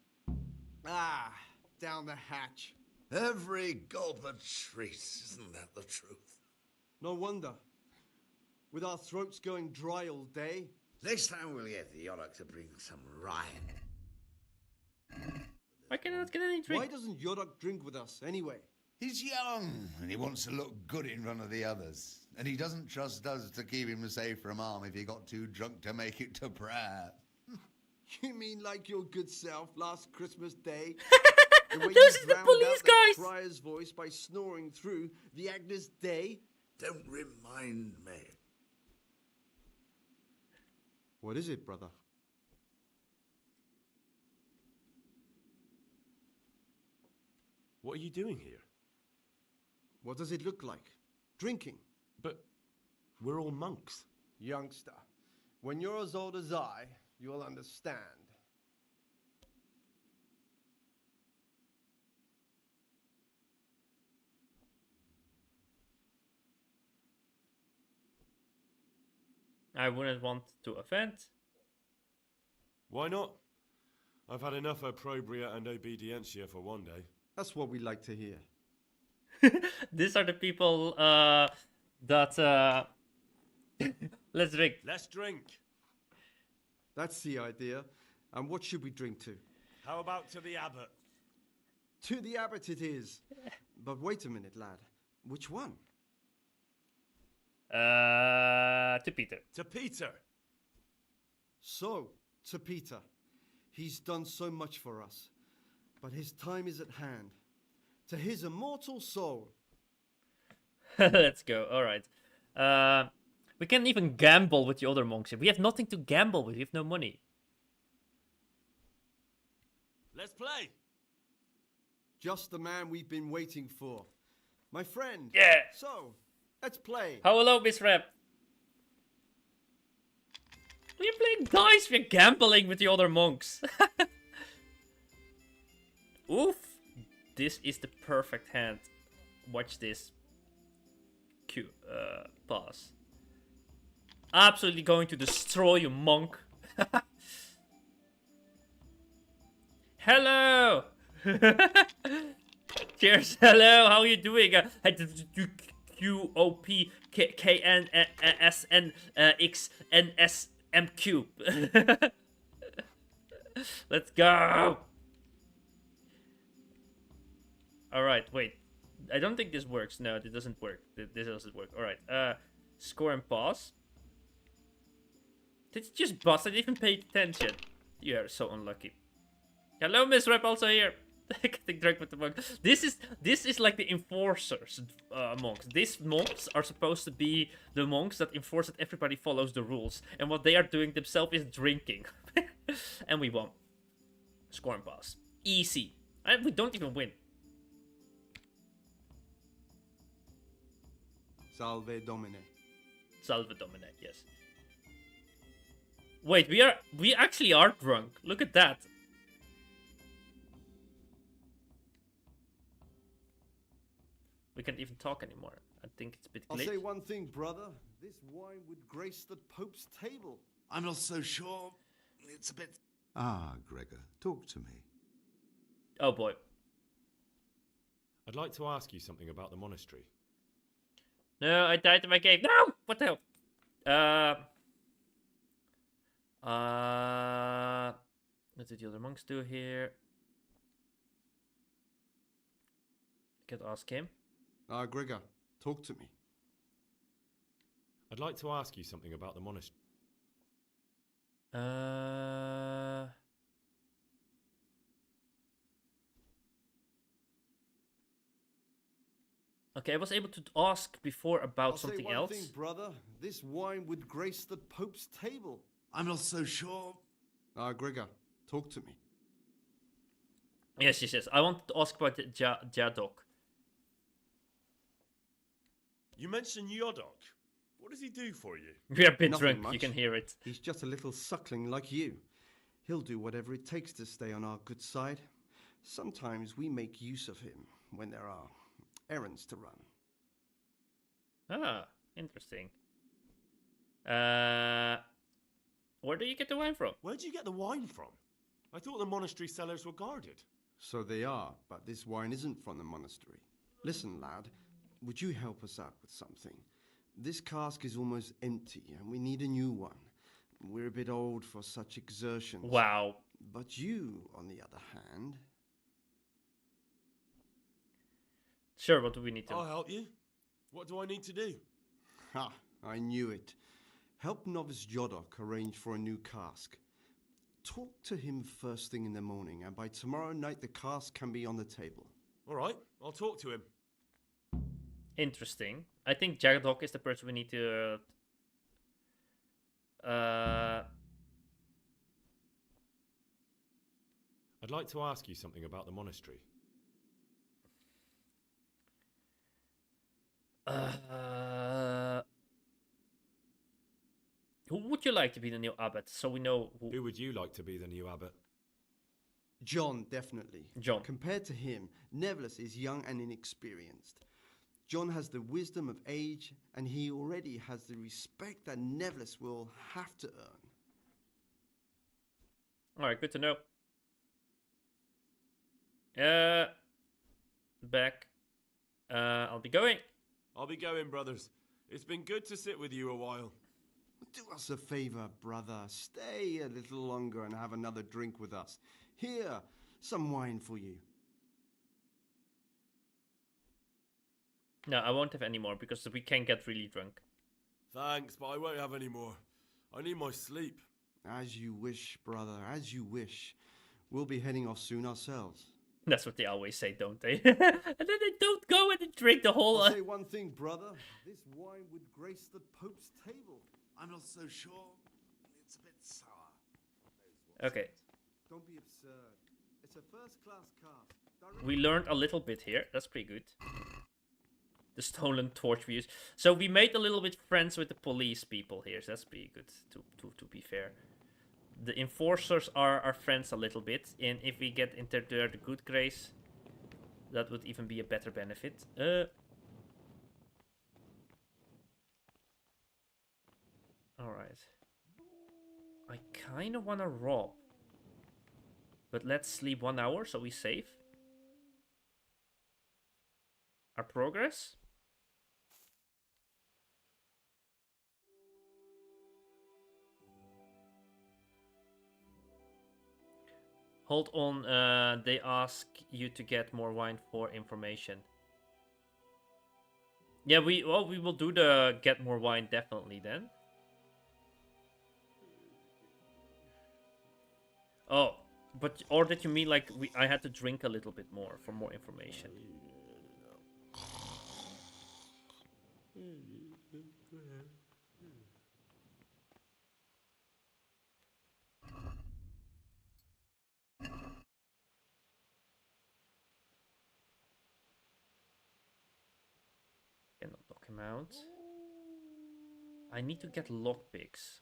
Down the hatch. Every gulp a treat. Isn't that the truth? No wonder. With our throats going dry all day. Next time we'll get the Yuruk to bring some rye. I cannot get any drink. Why doesn't Yuruk drink with us anyway? He's young, and he wants to look good in front of the others. And he doesn't trust us to keep him safe from harm if he got too drunk to make it to prayer. You mean like your good self last Christmas Day? The way Those you are the drowned police out the guys! Friar's voice by snoring through the Agnus Dei? Don't remind me. What is it, brother? What are you doing here? What does it look like? Drinking. But we're all monks. Youngster, when you're as old as I, you'll understand. I wouldn't want to offend. Why not? I've had enough opprobria and obedientia for one day. That's what we like to hear. These are the people that let's drink. Let's drink. That's the idea. And what should we drink to? How about to the abbot? To the abbot it is. But wait a minute, lad. Which one? To Peter. To Peter. So, to Peter. He's done so much for us. But his time is at hand. To his immortal soul. Let's go. All right. We can't even gamble with the other monks here. We have nothing to gamble with. We have no money. Let's play. Just the man we've been waiting for. My friend. Yeah. So, let's play. Hello, Miss Rep. We're playing dice. We're gambling with the other monks. Oof. This is the perfect hand. Watch this. Pass. Absolutely going to destroy you, monk. Hello. Cheers. Hello. How are you doing? QOPKNSNXNSMQ. Let's go. All right. Wait. I don't think this works. No, it doesn't work. This doesn't work. All right. Score and pause. Did it just bust? I didn't even pay attention. You are so unlucky. Hello, Miss Rep, also here. Getting drunk with the monk. This is like the enforcers monks. These monks are supposed to be the monks that enforce that everybody follows the rules. And what they are doing themselves is drinking. And we won. Score and pass. Easy. And we don't even win. Salve Domine. Salve Domine, yes. Wait, we actually are drunk. Look at that. We can't even talk anymore. I think it's a bit glitch. I'll say one thing, brother. This wine would grace the Pope's table. I'm not so sure. It's a bit... Ah, Gregor, talk to me. Oh, boy. I'd like to ask you something about the monastery. No, I died in my game. No! What the hell? What did the other monks do here? Could ask him. Gregor, talk to me. I'd like to ask you something about the monastery. Okay, I was able to ask before about something else. else. Thing, brother. This wine would grace the Pope's table. I'm not so sure. Gregor, talk to me. Yes. I wanted to ask about Jadok. You mentioned Yodok. What does he do for you? We are a bit Nothing drunk, much. you can hear it. He's just a little suckling like you. He'll do whatever it takes to stay on our good side. Sometimes we make use of him when there are errands to run. Ah, interesting. Where do you get the wine from? Where do you get the wine from? I thought the monastery cellars were guarded. So they are, but this wine isn't from the monastery. Listen, lad, would you help us out with something? This cask is almost empty, and we need a new one. We're a bit old for such exertions. Wow. But you, on the other hand... Sure, what do we need to... I'll help you. What do I need to do? Ha, I knew it. Help novice Jodok arrange for a new cask. Talk to him first thing in the morning, and by tomorrow night the cask can be on the table. All right, I'll talk to him. Interesting. I think Jadok is the person we need to... I'd like to ask you something about the monastery. Who would you like to be the new abbot? So we know Who would you like to be the new abbot? John, definitely. John. Compared to him, Nevlis is young and inexperienced. John has the wisdom of age, and he already has the respect that Nevlis will have to earn. Alright, good to know. Back. I'll be going. I'll be going, brothers. It's been good to sit with you a while. Do us a favor, brother. Stay a little longer and have another drink with us. Here, some wine for you. No, I won't have any more because we can get really drunk. Thanks, but I won't have any more. I need my sleep. As you wish, brother, as you wish. We'll be heading off soon ourselves. That's what they always say, don't they? And then they don't go and drink the whole... I'll say one thing, brother. This wine would grace the Pope's table. I'm not so sure. It's a bit sour. Okay. Don't be absurd. It's a first-class cast. We learned a little bit here. That's pretty good. The stolen torch we use. So we made a little bit friends with the police people here. So that's pretty good, to be fair. The enforcers are our friends a little bit. And if we get into their good grace, that would even be a better benefit. Alright. I kind of want to rob. But let's sleep 1 hour so we save our progress. Hold on, they ask you to get more wine for information. Yeah, we will do the get more wine definitely then. Oh, but or did you mean like I had to drink a little bit more for more information? Cannot knock him out. I need to get lockpicks.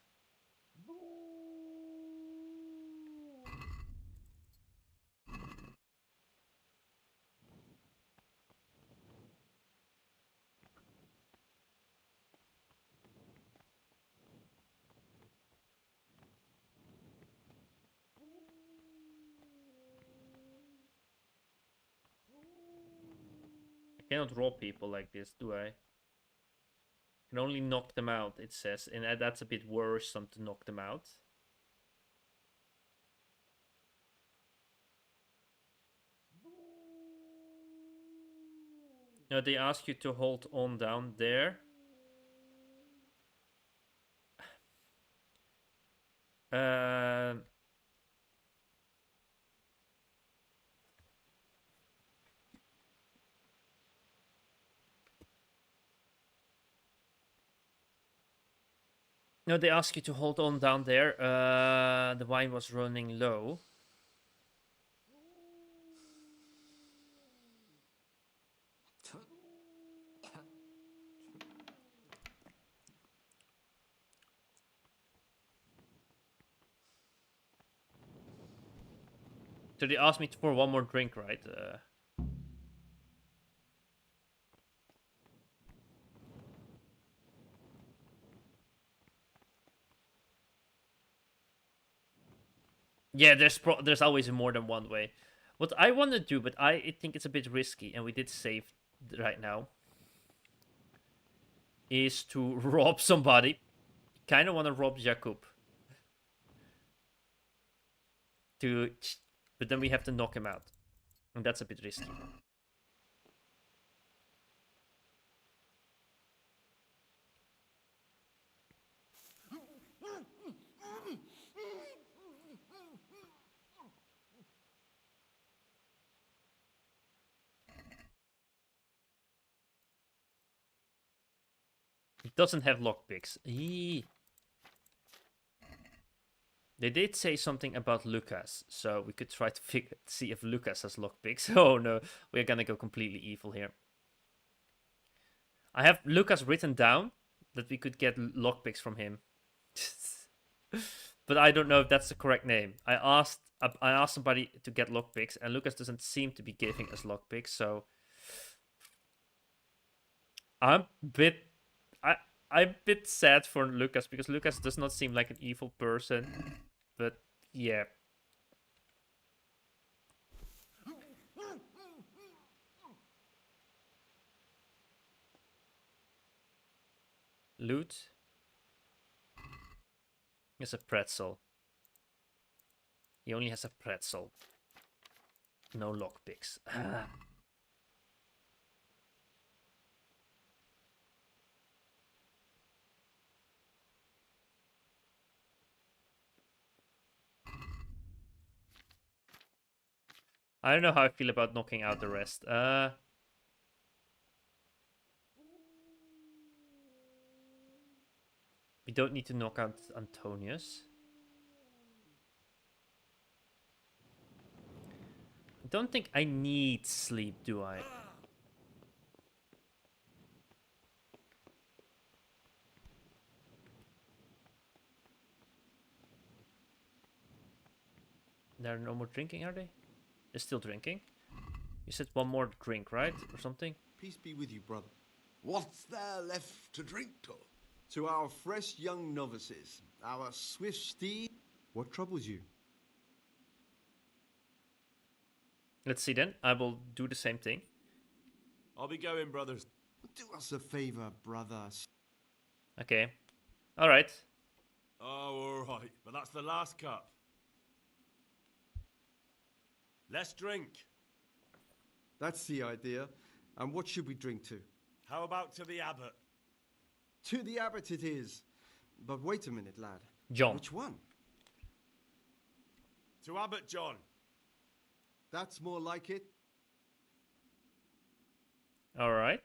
I cannot rob people like this, do I? Can only knock them out, it says, and that's a bit worrisome to knock them out. No, they ask you to hold on down there. No, they ask you to hold on down there. The wine was running low. So they asked me for one more drink, right? Yeah, there's always more than one way. What I want to do, but I think it's a bit risky, and we did save right now, is to rob somebody. Kind of want to rob Jakub. But then we have to knock him out, and that's a bit risky. It doesn't have lockpicks. Eee. They did say something about Lucas, so we could try to see if Lucas has lockpicks. Oh no, we're gonna go completely evil here. I have Lucas written down that we could get lockpicks from him, but I don't know if that's the correct name. I asked somebody to get lockpicks, and Lucas doesn't seem to be giving us lockpicks, so I'm bit I'm a bit sad for Lucas because Lucas does not seem like an evil person. But yeah. Loot. It's a pretzel. He only has a pretzel. No lockpicks. I don't know how I feel about knocking out the rest. We don't need to knock out Antonius. I don't think I need sleep, do I? There are no more drinking, are they? They're still drinking. You said one more drink, right? Or something? Peace be with you, brother. What's there left to drink to? To our fresh young novices, our swift steed. What troubles you? Let's see then. I will do the same thing. I'll be going, brothers. Do us a favor, brother. Okay. Alright. Oh, all right. But that's the last cup. Let's drink. That's the idea. And what should we drink to? How about to the abbot? To the abbot it is. But wait a minute, lad. John. Which one? To Abbot John. That's more like it. Alright.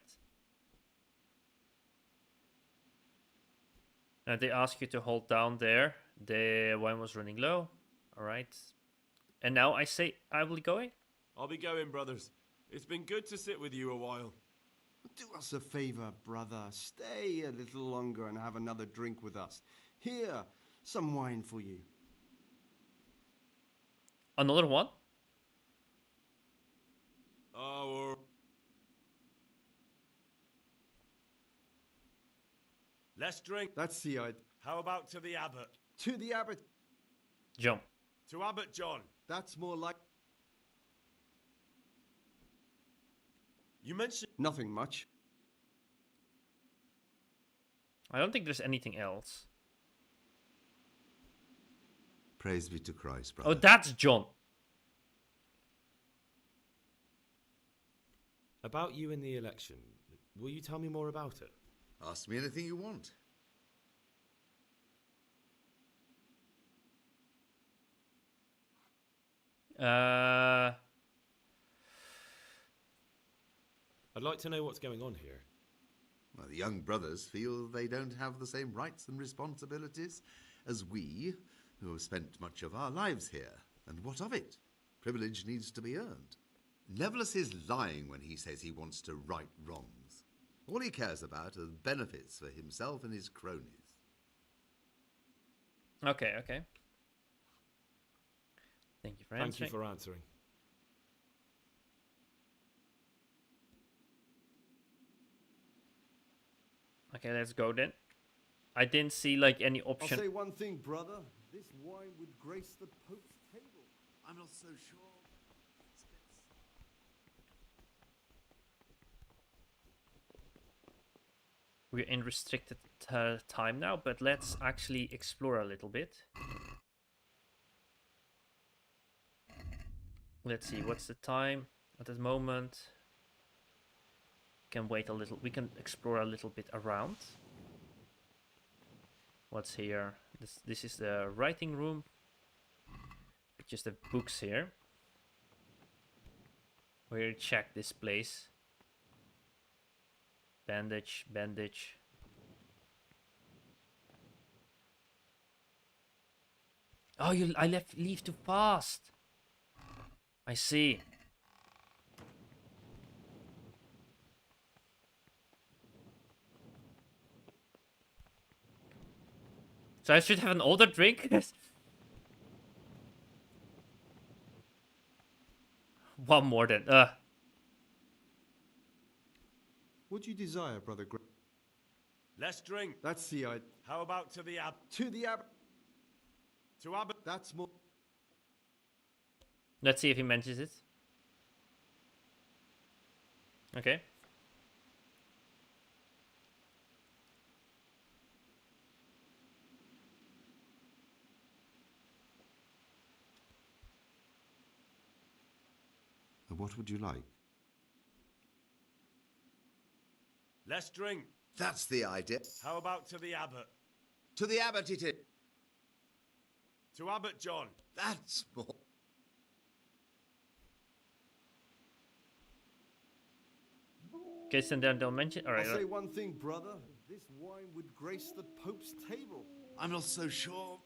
Now they ask you to hold down there. The wine was running low. Alright. And now I say I will be going. I'll be going, brothers. It's been good to sit with you a while. Do us a favor, brother. Stay a little longer and have another drink with us. Here, some wine for you. Another one? Oh, let's drink. That's the idea. How about to the abbot? To the abbot. John. To Abbot John. That's more like... You mentioned... Nothing much. I don't think there's anything else. Praise be to Christ, brother. Oh, that's John. About you in the election, will you tell me more about it? Ask me anything you want. I'd like to know what's going on here. Well, the young brothers feel they don't have the same rights and responsibilities as we, who have spent much of our lives here. And what of it? Privilege needs to be earned. Nevertheless is lying when he says he wants to right wrongs. All he cares about are benefits for himself and his cronies. Okay, okay. Thank you for answering. Thank you for answering. Okay, let's go then. I didn't see like any option. I'll say one thing, brother. This wine would grace the Pope's table. I'm not so sure. We're in restricted time now, but let's actually explore a little bit. Let's see, what's the time at this moment? Can wait a little. We can explore a little bit around. What's here? This is the writing room. Just the books here. We'll check this place. Bandage, bandage. Oh, I leave too fast. I see. So I should have an older drink? One more then. What do you desire, Brother Gray? Let's drink. That's the idea. How about to the To the abbot. To Abbot. That's more. Let's see if he mentions it. Okay. What would you like? Let's drink. That's the idea. How about to the Abbot? To the abbot it is. To Abbot John. That's more. Okay, so then they'll mention. All right. I'll say one thing, brother. This wine would grace the Pope's table. I'm not so sure.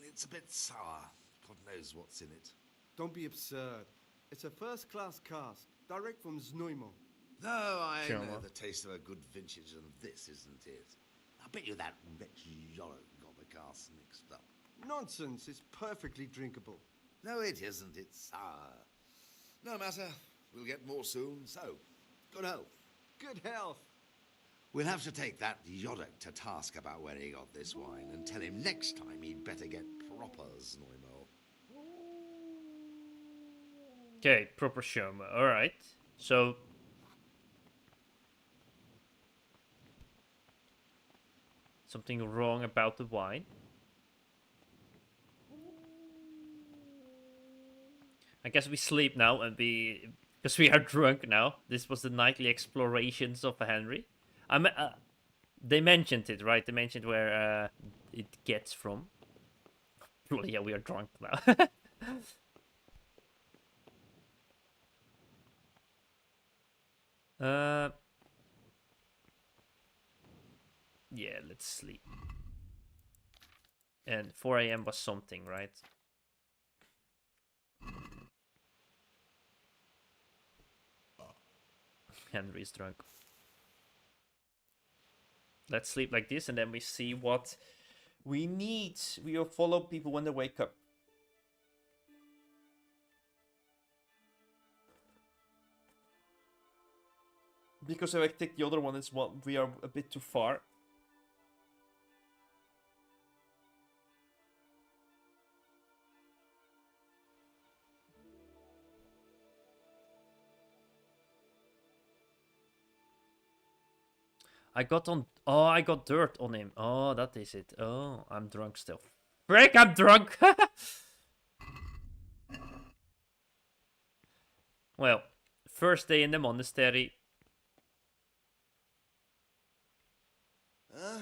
It's a bit sour. God knows what's in it. Don't be absurd. It's a first-class cask, direct from Znojmo. No, I Sure, know well. the taste of a good vintage, and this isn't it. I bet you that wretched Yorick got the casks mixed up. Nonsense. It's perfectly drinkable. No, it isn't. It's sour. No matter. We'll get more soon. So, good health. Good health. We'll have to take that Yorick to task about where he got this wine and tell him next time he'd better get proper Znojmo. Okay, proper Shoma. All right. So. Something wrong about the wine. I guess we sleep now and because we are drunk now. This was the nightly explorations of Henry. They mentioned it, right? They mentioned where it gets from. Well, yeah, we are drunk now. Yeah, let's sleep. And 4 a.m. was something, right? Henry's drunk. Let's sleep like this, and then we see what we need. We will follow people when they wake up. Because if I take the other one, it's what we are a bit too far. I got on. Oh, I got dirt on him. Oh, that is it. Oh, I'm drunk still. Frick, I'm drunk. Well, first day in the monastery. No.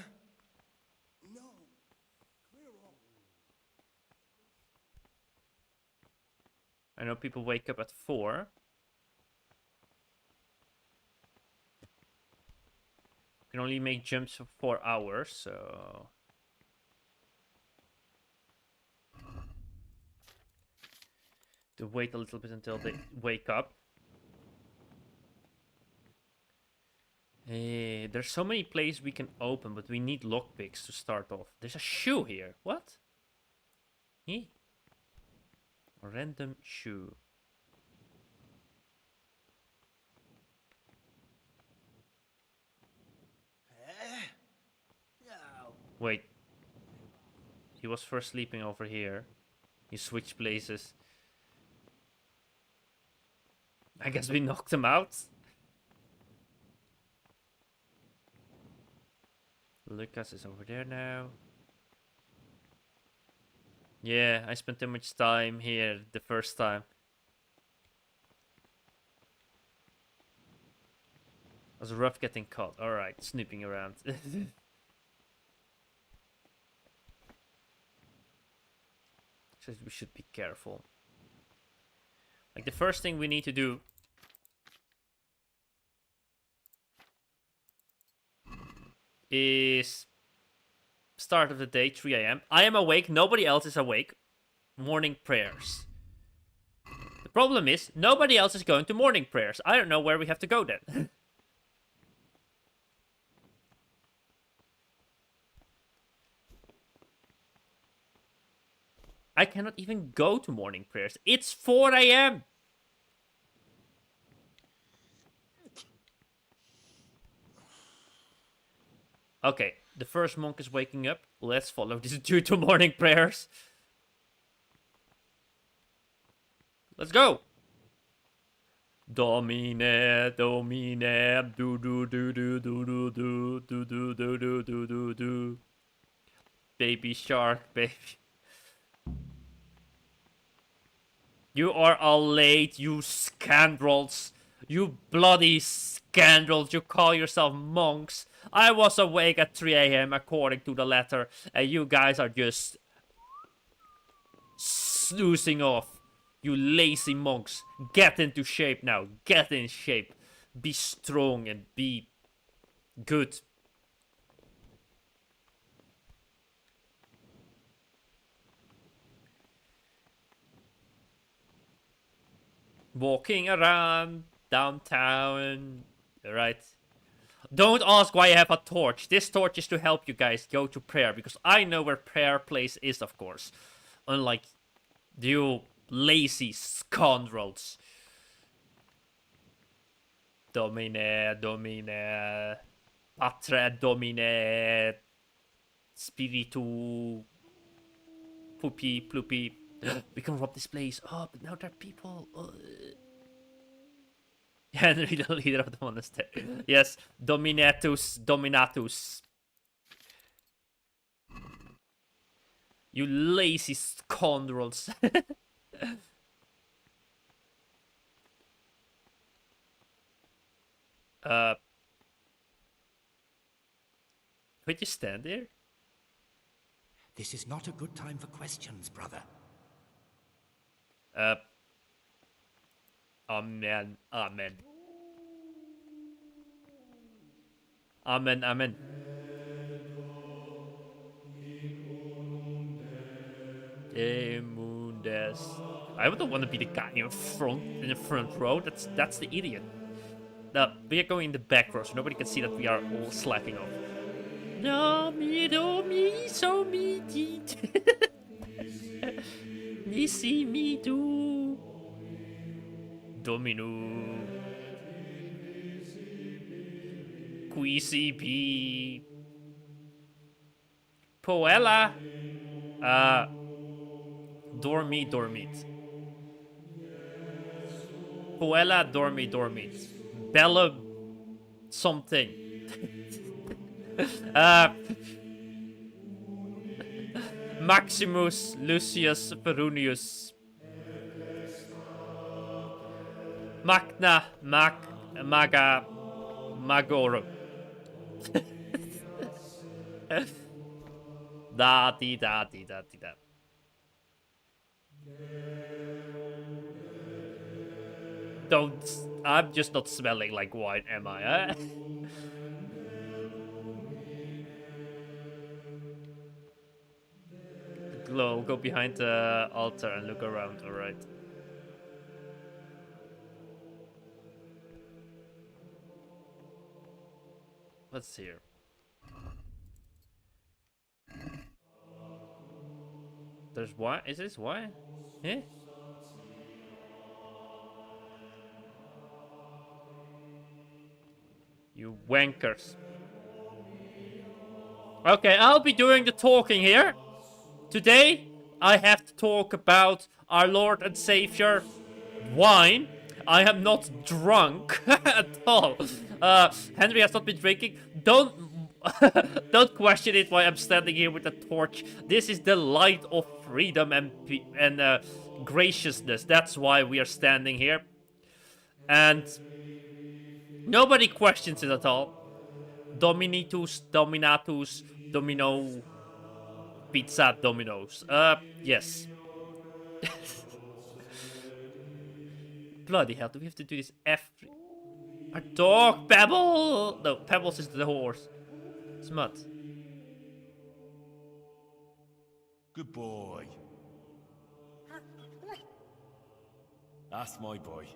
I know people wake up at 4. Can only make jumps for 4 hours, so. To wait a little bit until they wake up. Hey, there's so many places we can open, but we need lockpicks to start off. There's a shoe here. What? A random shoe. Wait. He was first sleeping over here. He switched places. I guess we knocked him out. Lucas is over there now. Yeah, I spent too much time here the first time. It was rough getting caught. Alright, snooping around. So we should be careful. Like the first thing we need to do is start of the day, 3 a.m. I am awake, nobody else is awake. Morning prayers. The problem is, nobody else is going to morning prayers. I don't know where we have to go then. I cannot even go to morning prayers. It's 4 a.m. Okay, the first monk is waking up. Let's follow this due to morning prayers. Let's go. Domine, domine, do do do do do do do do do do do do do do. Baby shark, baby. You are all late, you scoundrels. You bloody scoundrels. You call yourself monks. I was awake at 3 a.m. according to the letter, and you guys are just snoozing off. You lazy monks. Get into shape now. Get in shape. Be strong and be good. Walking around downtown. Right. Don't ask why I have a torch. This torch is to help you guys go to prayer, because I know where prayer place is, of course. Unlike you lazy scoundrels. Domine, domine, patre domine, spiritu, poopy, ploopy. We can rob this place. Oh, but now there are people. Henry, the leader of the monastery. Yes, Dominatus, Dominatus. You lazy scoundrels. Would you stand there? This is not a good time for questions, brother. Amen, amen. Amen, amen. Demundes. I don't want to be the guy in the front row. That's the idiot. We are going in the back row, so nobody can see that we are all slacking off. No, me, do me, so me, deed. Nisi, me, do. Domino. Quisi, be. Poella. Dormi, dormit. Poella, dormi, dormit. Bella, something. Maximus Lucius Ferunius. Magna, maga, magoro. Da, di, da, di, da, di, da. Don't. I'm just not smelling like wine, am I? Glow. Go behind the altar and look around. All right. What's here? There's wine. Is this wine? Eh? You wankers. Okay, I'll be doing the talking here. Today, I have to talk about our Lord and Savior, wine. I am not drunk at all. Henry has not been drinking. Don't don't question it why I'm standing here with a torch. This is the light of freedom and graciousness. That's why we are standing here. And nobody questions it at all. Dominitus, Dominatus, Domino, Pizza, Dominoes. Yes. Bloody hell, do we have to do this every... Our dog, Pebble! No, Pebbles is the horse. Smut. Good boy. That's my boy.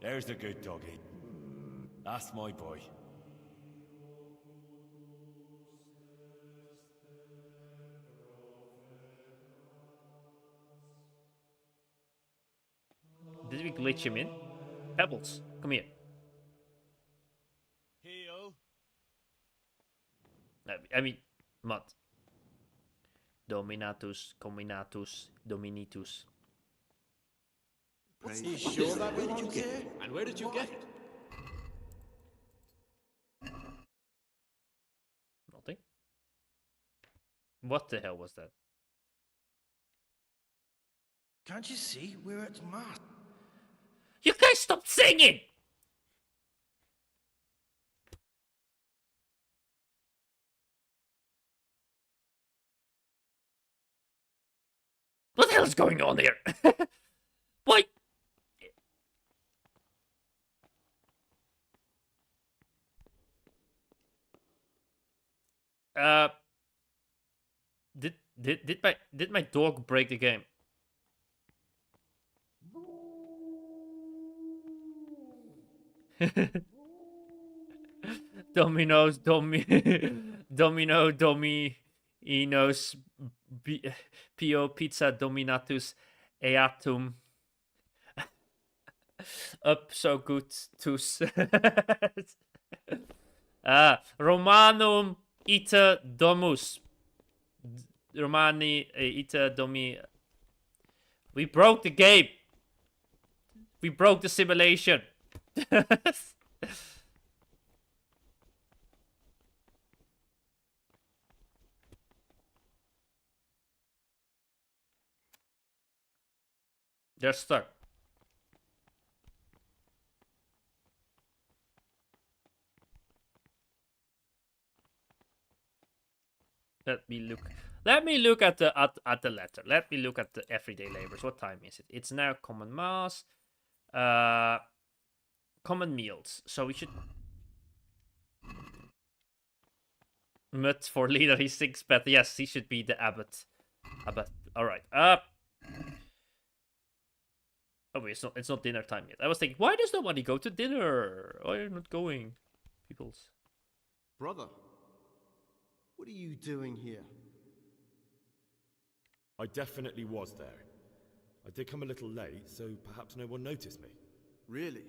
There's the good doggy. That's my boy. Did we glitch him in? Pebbles, come here. I mean, mod. Dominatus, combinatus, dominitus. Are you sure that belongs here? And where did you get it? Nothing. What the hell was that? Can't you see? We're at Mass. You guys stop singing! What the hell is going on here? Why? Did my dog break the game? Dominoes, Dominoes, Pio Pizza Dominatus Eatum. Up so good tus. Romanum ita domus. Romani ita domi. We broke the game. We broke the simulation. They're stuck. Let me look at the letter. Let me look at the everyday labors. What time is it? It's now common mass. Common meals. So we should Mutt for leader, he's 6 bet. Yes, he should be the abbot. Alright. Oh wait, it's not dinner time yet. I was thinking, why does nobody go to dinner? Why are you not going? Peoples. Brother, what are you doing here? I definitely was there. I did come a little late, so perhaps no one noticed me. Really?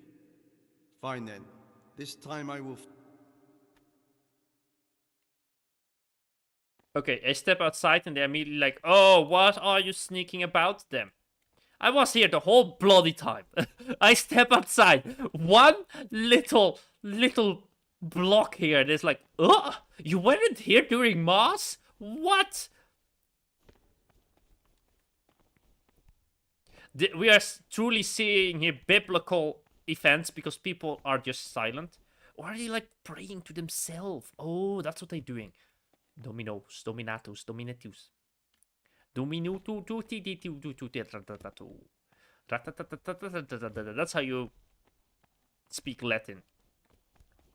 Fine then. This time I will... Okay, I step outside and they're immediately like, oh, what are you sneaking about them? I was here the whole bloody time. I step outside. One little block here. And it's like, oh, you weren't here during Mass? What? We are truly seeing here biblical events because people are just silent. Or are they like praying to themselves? Oh, that's what they're doing. Dominos, dominatus, dominatus. That's how you speak Latin.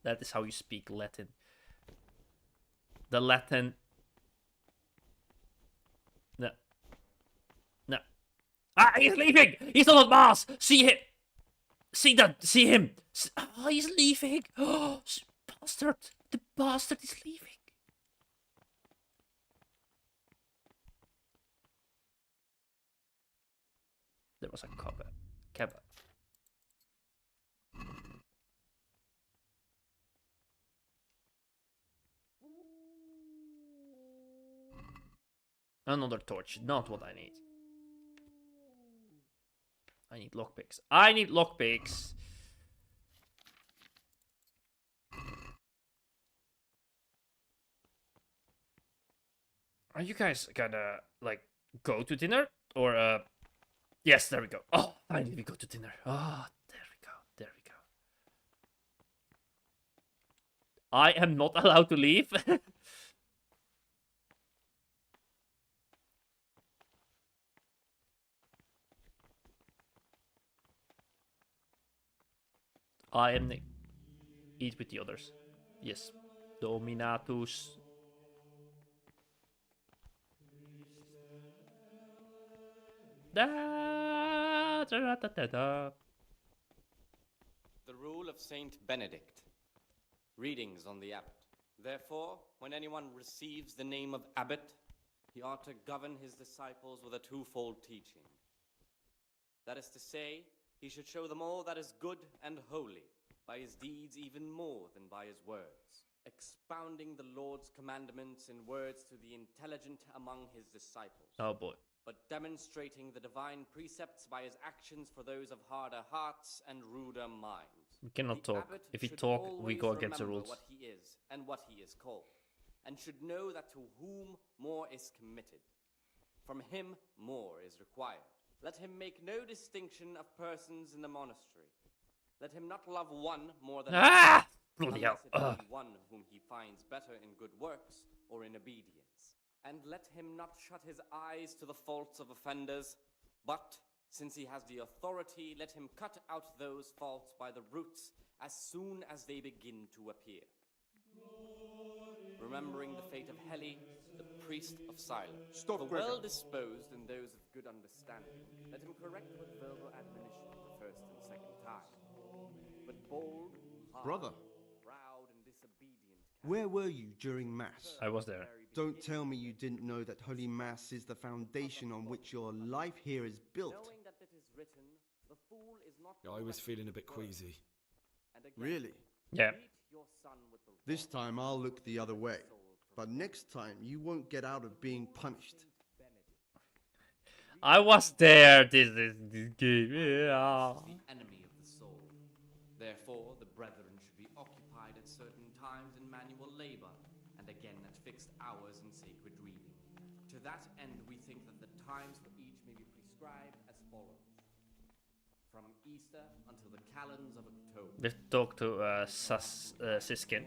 That is how you speak Latin. The Latin. No. No. Ah, he's leaving! He's not on Mars! See him! See him! Oh, he's leaving! Oh, bastard! The bastard is leaving! There was a cab. Another torch, not what I need. I need lockpicks. Are you guys gonna, like, go to dinner? Or, yes, there we go. Oh, finally we go to dinner. Oh, there we go. I am not allowed to leave. I am eat with the others. Yes. Dominatus. The rule of Saint Benedict. Readings on the abbot. Therefore, when anyone receives the name of abbot, he ought to govern his disciples with a twofold teaching. That is to say, he should show them all that is good and holy, by his deeds even more than by his words, expounding the Lord's commandments in words to the intelligent among his disciples. Oh boy. But demonstrating the divine precepts by his actions for those of harder hearts and ruder minds. We cannot The talk. abbot If we should talk, we always go against the remember rules. what he is and what he is called, and should know that to whom more is committed, from him more is required. Let him make no distinction of persons in the monastery. Let him not love one more than Ah! another, Bloody hell. unless it be one whom he finds better in good works or in obedience. And let him not shut his eyes to the faults of offenders, but, since he has the authority, let him cut out those faults by the roots as soon as they begin to appear. Remembering the fate of Heli, the priest of silence, the Gregor. well-disposed and those of good understanding, let him correct with verbal admonition the first and second time. But bold, hard, Brother. proud, and disobedient. Where were you during Mass? I was there. Don't tell me you didn't know that Holy Mass is the foundation on which your life here is built. Knowing that it is written, the fool is not I was feeling a bit queasy. and again, Really? Yeah. greet your son with the This time I'll look the other way. But next time you won't get out of being punished. I was there. This game. Yeah. is the enemy of the soul. Therefore, the brethren should be occupied at certain times in manual labor, and again at fixed hours in sacred reading. To that end, we think that the times for each may be prescribed as follows: from Easter until the calends of October. Let's talk to Siskin,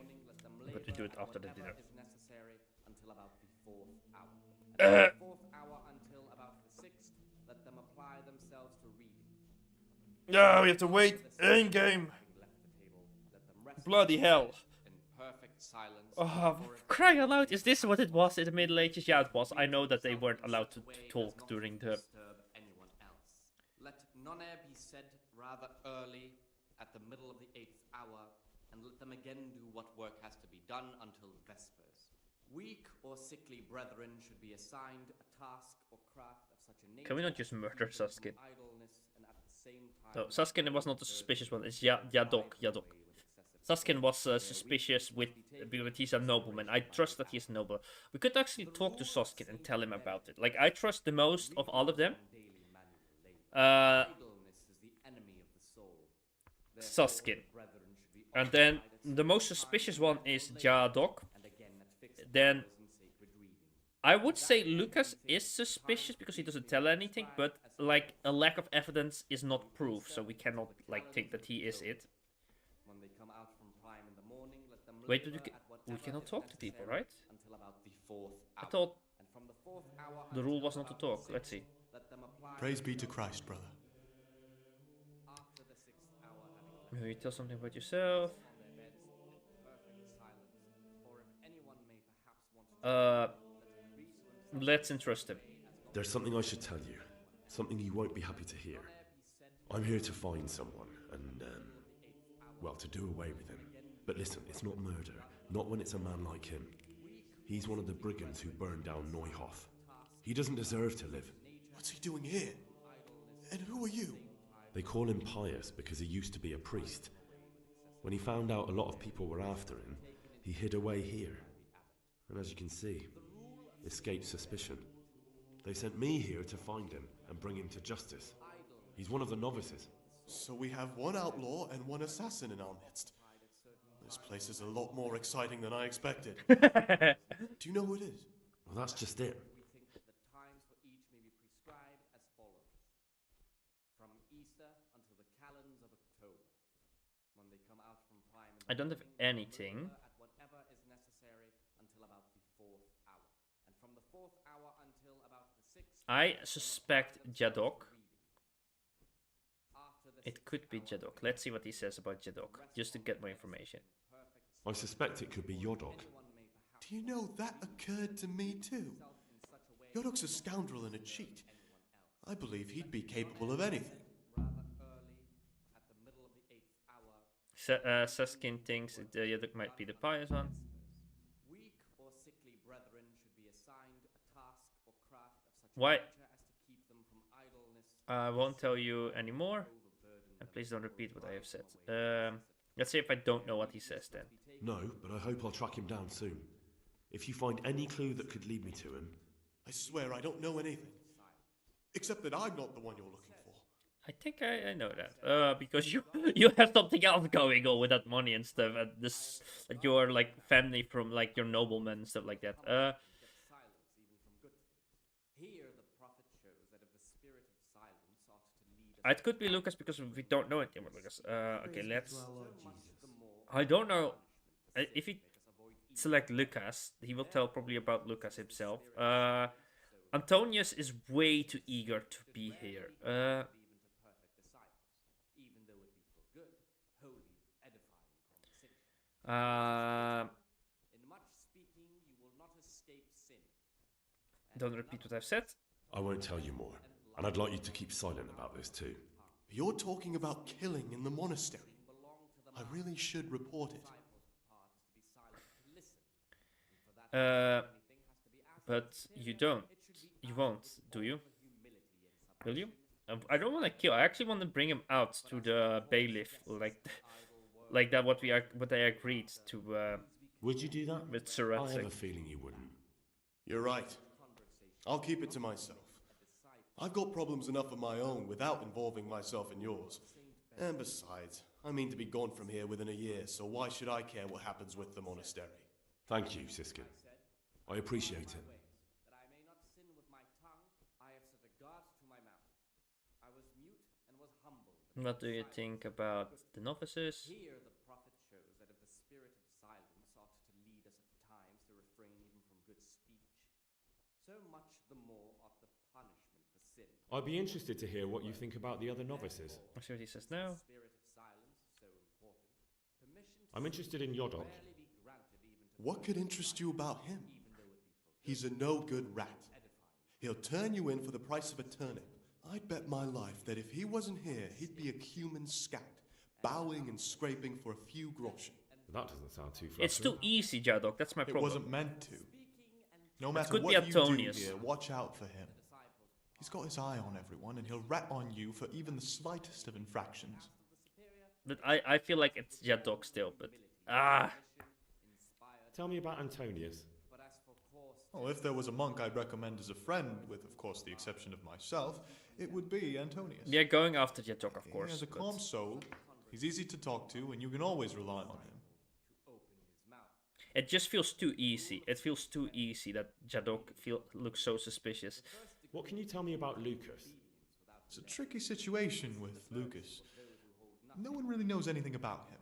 but we do it after the dinner. Is necessary until about the 4th hour. And from the 4th hour until about the 6th, let them apply themselves to reading. No, we have to wait in game. Bloody hell. In perfect silence. Oh, crying out loud. Is this what it was in the Middle Ages? Yeah, it was. I know that they weren't allowed to talk during the... Disturb anyone else. Let none be said rather early at the middle of the 8th hour, and let them again do what work has to be done until Vespers. Weak or sickly brethren should be assigned a task or craft of such a nature. Can we not just murder Saskin? Idleness, and at the same time No, Saskin was not the suspicious one. It's Yadok. Saskin was suspicious because he's a nobleman. I trust that he's a noble. We could actually talk to Saskin and tell him about it. Like, I trust the most of all of them. Saskin. And then the most suspicious one is Jadok. Then I would say Lucas is suspicious because he doesn't tell anything, but like a lack of evidence is not proof, so we cannot like think that he is it. When they come out from prime in the morning, let them Wait, but labor we at cannot whatever talk is to people, necessary right? Until about the 4th I hour. thought And from the 4th hour the rule until was not to about the talk. Let's 6th, see. let them apply Praise be to Christ, brother. after the 6th hour, having Maybe tell something about yourself. on their beds in perfect silence, or if anyone may perhaps want to Let's interest him. There's something I should tell you. Something you won't be happy to hear. I'm here to find someone and, well, to do away with him. But listen, it's not murder. Not when it's a man like him. He's one of the brigands who burned down Neuhof. He doesn't deserve to live. What's he doing here? And who are you? They call him pious because he used to be a priest. When he found out a lot of people were after him, he hid away here. And as you can see, escaped suspicion. They sent me here to find him and bring him to justice. He's one of the novices. So we have one outlaw and one assassin in our midst. This place is a lot more exciting than I expected. Do you know who it is? Well, that's just it. we think that the times for each may be prescribed as follows: from Easter until the calends of October, when they come out from prime in the I don't have morning, anything. labor at whatever is necessary until about the 4th hour, and from the 4th hour until about the 6th. I suspect Jadok. It could be Jadok. Let's see what he says about Jadok, just to get more information. I suspect it could be Yodok. Do you know that occurred to me too? Yodok's a scoundrel and a cheat. I believe he'd be capable of anything. Saskin thinks that Jadok might be the pious one. Weak or sickly brethren should be assigned a task or craft of such Why? nature as to keep them from idleness. I won't tell you anymore. And please don't repeat what I have said. Let's see if I don't know what he says then. No, but I hope I'll track him down soon. If you find any clue that could lead me to him... I swear I don't know anything. Except that I'm not the one you're looking for. I think I know that. Because you have something else going on with that money and stuff, and this your like family from like your noblemen and stuff like that. It could be Lucas because we don't know anything about Lucas. Okay, let's. I don't know if he select Lucas. He will tell probably about Lucas himself. Antonius is way too eager to be here. Don't repeat what I've said. I won't tell you more, and I'd like you to keep silent about this too. You're talking about killing in the monastery. I really should report it. But you don't. You won't, do you? Will you? I don't want to kill. I actually want to bring him out to the bailiff, like that. What I agreed to. Would you do that? With Sir I have a feeling you wouldn't. You're right. I'll keep it to myself. I've got problems enough of my own without involving myself in yours. And besides, I mean to be gone from here within a year, so why should I care what happens with the monastery? Thank you, Siskin. I appreciate it. What do you think about the novices? Here the prophet shows that if the spirit of silence ought to lead us at times to refrain even from good speech, so much the more ought the punishment for sin. I'd be interested to hear what you think about the other novices. I'll see what he says now. I'm interested in Yodok. What could interest you about him? He's a no-good rat. He'll turn you in for the price of a turnip. I'd bet my life that if he wasn't here, he'd be a human scat, bowing and scraping for a few groschen. That doesn't sound too flattering. It's too easy, Jadok. That's my problem. It wasn't meant to. No matter could what be you do Antonius. here, watch out for him. He's got his eye on everyone, and he'll rat on you for even the slightest of infractions. But I feel like it's Jadok still, but Tell me about Antonius. Well, if there was a monk I'd recommend as a friend, with of course the exception of myself, it would be Antonius. Yeah, going after Jadok, of course. He has a calm soul, he's easy to talk to, and you can always rely on him. It just feels too easy. It feels too easy that Jadok looks so suspicious. What can you tell me about Lucas? It's a tricky situation with Lucas. No one really knows anything about him.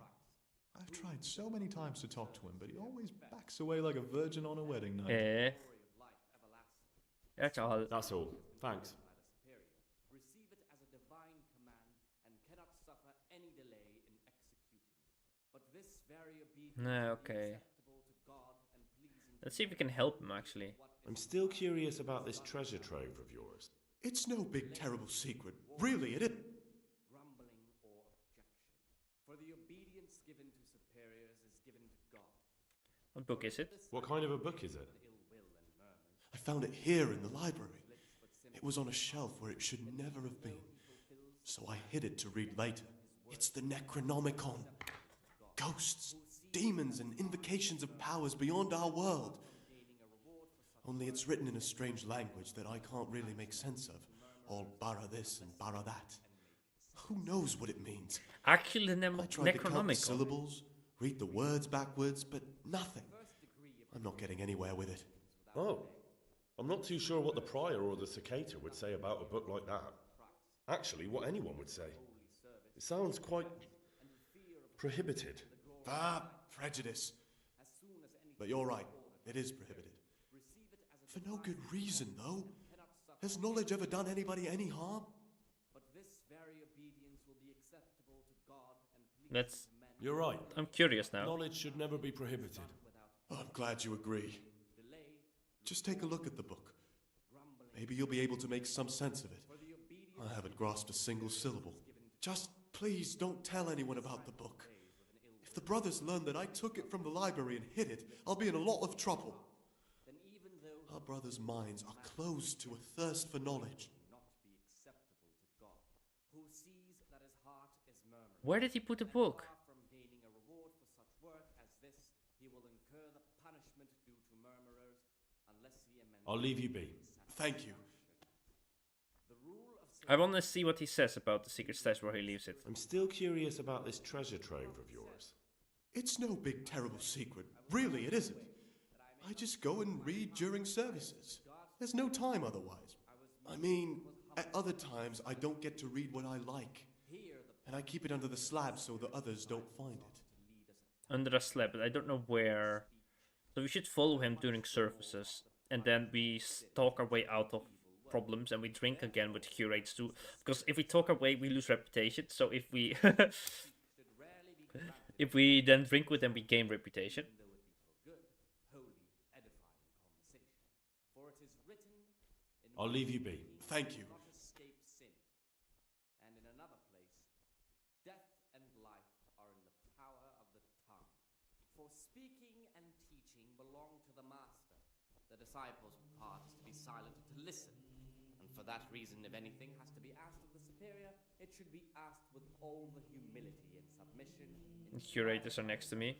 I've tried so many times to talk to him, but he always backs away like a virgin on a wedding night. That's all. That's all. Thanks. Receive it as a divine command and cannot suffer any delay in executing it. But this very obedience Okay. Let's see if we can help him, actually. I'm still curious about this treasure trove of yours. It's no big terrible secret. Really, it is. Grumbling or objection. For the obedience given to superiors is given to God. What book is it? What kind of a book is it? I found it here in the library. It was on a shelf where it should never have been. So I hid it to read later. It's the Necronomicon. Ghosts, demons, and invocations of powers beyond our world. Only it's written in a strange language that I can't really make sense of. All bara this and bara that. Who knows what it means? Actually, the I tried to count the Necronomicon. syllables, read the words backwards, but nothing. I'm not getting anywhere with it. Oh, I'm not too sure what the prior or the cicada would say about a book like that. Actually, what anyone would say. It sounds quite prohibited. Ah, prejudice. But you're right, it is prohibited. For no good reason, though. Has knowledge ever done anybody any harm? But this very obedience will be acceptable to God and pleasing Let's. to men. You're right. I'm curious now. Knowledge should never be prohibited. Oh, I'm glad you agree. Just take a look at the book. Maybe you'll be able to make some sense of it. I haven't grasped a single syllable. Just please don't tell anyone about the book. If the brothers learn that I took it from the library and hid it, I'll be in a lot of trouble. Our brothers' minds are closed to a thirst for knowledge. Not be acceptable to God, who sees that his heart is murmuring. Where did he put the book? Far from gaining a he will incur the punishment due to murmurers unless he amends. I'll leave you be. Thank you. The rule of I want to see what he says about the secret stash where he leaves it. I'm still curious about this treasure trove of yours. It's no big terrible secret. Really, it isn't. I just go and read during services. There's no time otherwise. I mean, at other times I don't get to read what I like. And I keep it under the slab so the others don't find it. Under a slab, but I don't know where. So we should follow him during services, and then we talk our way out of problems, and we drink again with curates too. Because if we talk our way, we lose reputation. So if we if we then drink with them, we gain reputation. I'll leave you be. Thank you. Not escape sin. And in another place, death and life are in the power of the tongue. For speaking and teaching belong to the master. The disciples' part is to be silent, to listen. And for that reason, if anything has to be asked of the superior, it should be asked with all the humility and submission. The curators are next to me.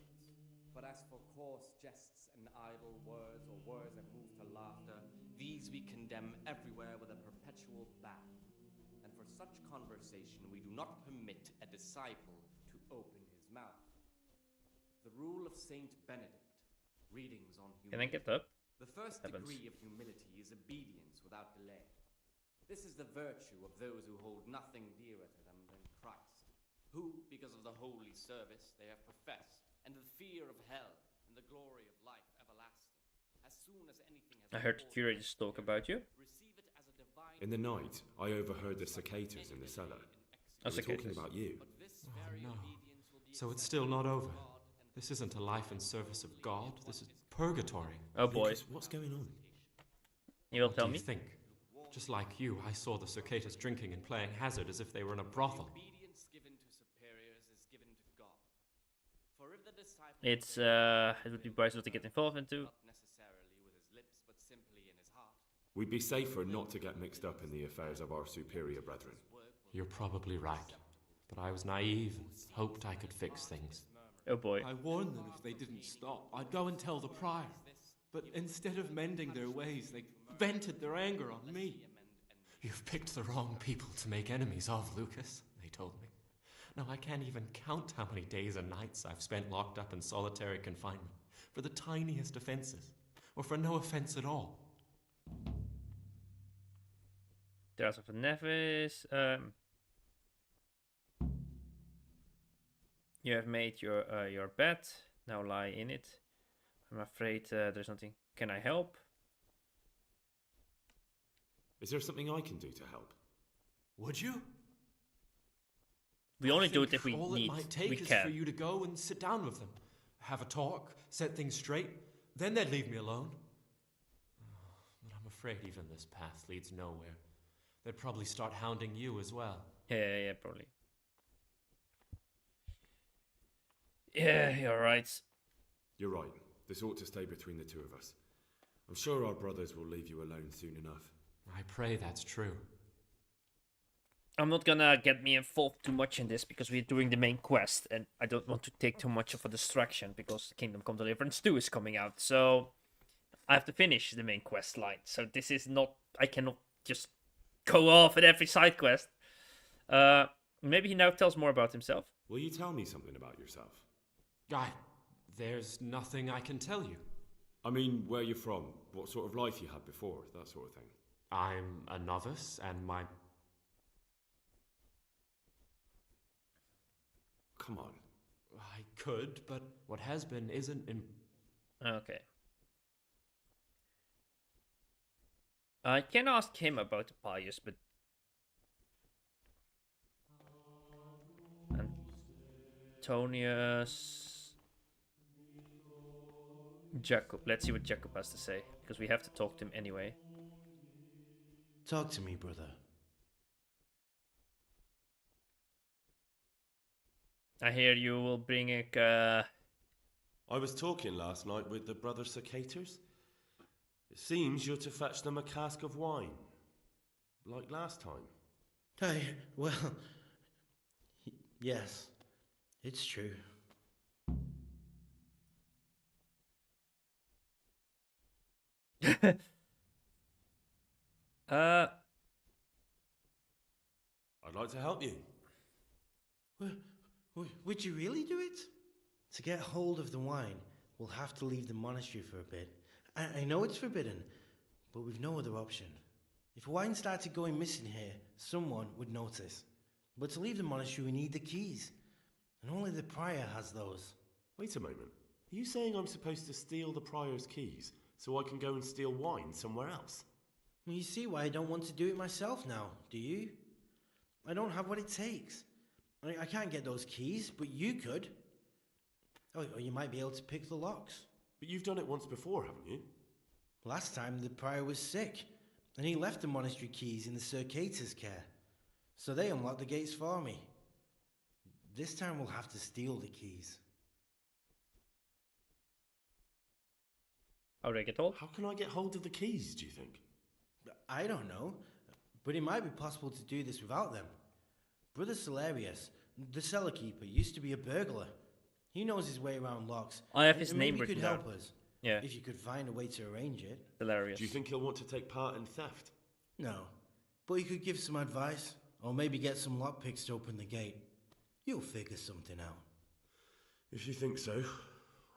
But as for coarse jests and idle words, or words that move to laughter, these we condemn everywhere with a perpetual ban. And for such conversation we do not permit a disciple to open his mouth. The rule of Saint Benedict, readings on humility. Can I get up? The first degree of humility is obedience without delay. This is the virtue of those who hold nothing dearer to them than Christ, who, because of the holy service they have professed, and the fear of hell, and the glory of life everlasting, as soon as anything has I heard the curators talk about you. In the night, I overheard the cicadas in the cellar. They were talking about you. Oh no. So it's still not over. This isn't a life in service of God. This is purgatory. Oh boy. Lucas, what's going on? You will What tell do me? you think? Just like you, I saw the cicadas drinking and playing hazard as if they were in a brothel. Obedience given to superiors is given to God. For if the disciple It's it would be wise not to get involved into. not necessarily with his lips, but simply in his heart, We'd be safer not to get mixed up in the affairs of our superior brethren. You're probably right. But I was naive and hoped I could fix things. Oh boy. I warned them if they didn't stop, I'd go and tell the prior. But instead of mending their ways, they vented their anger on me. You've picked the wrong people to make enemies of, Lucas, they told me. Now I can't even count how many days and nights I've spent locked up in solitary confinement for the tiniest offences, or for no offence at all. There's of the Nevis. You have made your bed. Now lie in it. I'm afraid there's nothing. Can I help? Is there something I can do to help? Would you? We only do it if we all need. it might take We is can. for you to go and sit down with them, have a talk, set things straight. Then they'd leave me alone. But I'm afraid even this path leads nowhere. They'd probably start hounding you as well. Yeah, probably. Yeah, you're right. You're right. This ought to stay between the two of us. I'm sure our brothers will leave you alone soon enough. I pray that's true. I'm not gonna get me involved too much in this because we're doing the main quest, and I don't want to take too much of a distraction because Kingdom Come Deliverance 2 is coming out. So I have to finish the main quest line. So this is not. I cannot just go off at every side quest. Maybe he now tells more about himself. Will you tell me something about yourself? There's nothing I can tell you. I mean, where you're from, what sort of life you had before, that sort of thing. I'm a novice, and my... Come on. I could, but what has been isn't in... Okay. I can ask him about the pious, but... Antonius... Jacob. Let's see what Jacob has to say, because we have to talk to him anyway. Talk to me, brother. I hear you will bring a... I was talking last night with the brother Cicatas. It seems you're to fetch them a cask of wine, like last time. Well... Yes, it's true. uh, I'd like to help you. Would you really do it? To get hold of the wine, we'll have to leave the monastery for a bit. I know it's forbidden, but we've no other option. If wine started going missing here, someone would notice. But to leave the monastery, we need the keys. And only the prior has those. Wait a moment. Are you saying I'm supposed to steal the prior's keys so I can go and steal wine somewhere else? Well, you see why I don't want to do it myself now, do you? I don't have what it takes. I can't get those keys, but you could. Oh, or you might be able to pick the locks. But you've done it once before, haven't you? Last time the prior was sick, and he left the monastery keys in the Circator's care. So they unlocked the gates for me. This time we'll have to steal the keys. How do I get hold? How can I get hold of the keys, do you think? I don't know, but it might be possible to do this without them. Brother Celarius, the cellar keeper, used to be a burglar. He knows his way around locks. I have his name maybe written could down. help us. Yeah. If you could find a way to arrange it. Hilarious. Do you think he'll want to take part in theft? No, but you could give some advice, or maybe get some lockpicks to open the gate. You'll figure something out. If you think so,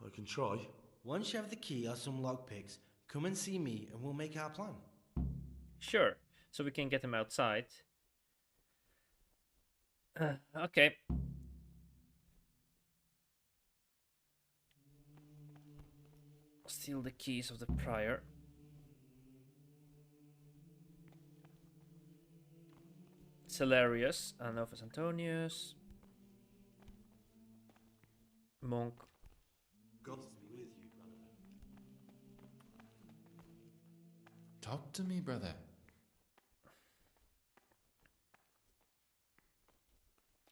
I can try. Once you have the key or some lockpicks, come and see me and we'll make our plan. Sure. So we can get him outside. Okay. Steal the keys of the prior. Celarius, Novus Antonius. Monk. God be with you, brother. Talk to me, brother.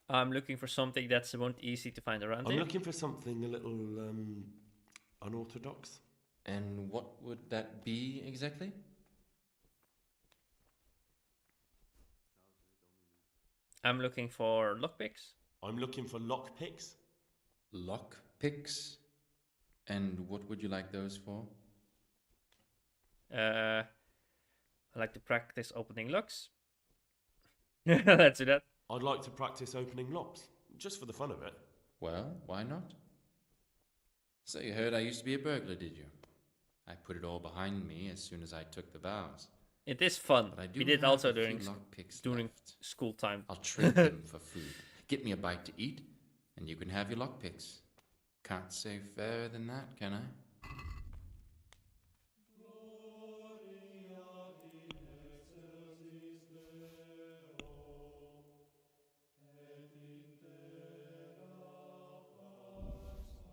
I'm looking for something that's won't easy to find around I'm here. looking for something a little unorthodox. And what would that be exactly? I'm looking for lockpicks. I'm looking for lockpicks. Lockpicks? And what would you like those for? I like to practice opening locks. Let's do that. I'd like to practice opening locks, just for the fun of it. Well, why not? So you heard I used to be a burglar, did you? I put it all behind me as soon as I took the vows. It is fun. But I do We did have also a few during lockpicks during left. school time. I'll trade them for food. Get me a bite to eat, and you can have your lockpicks. Can't say fairer than that, can I?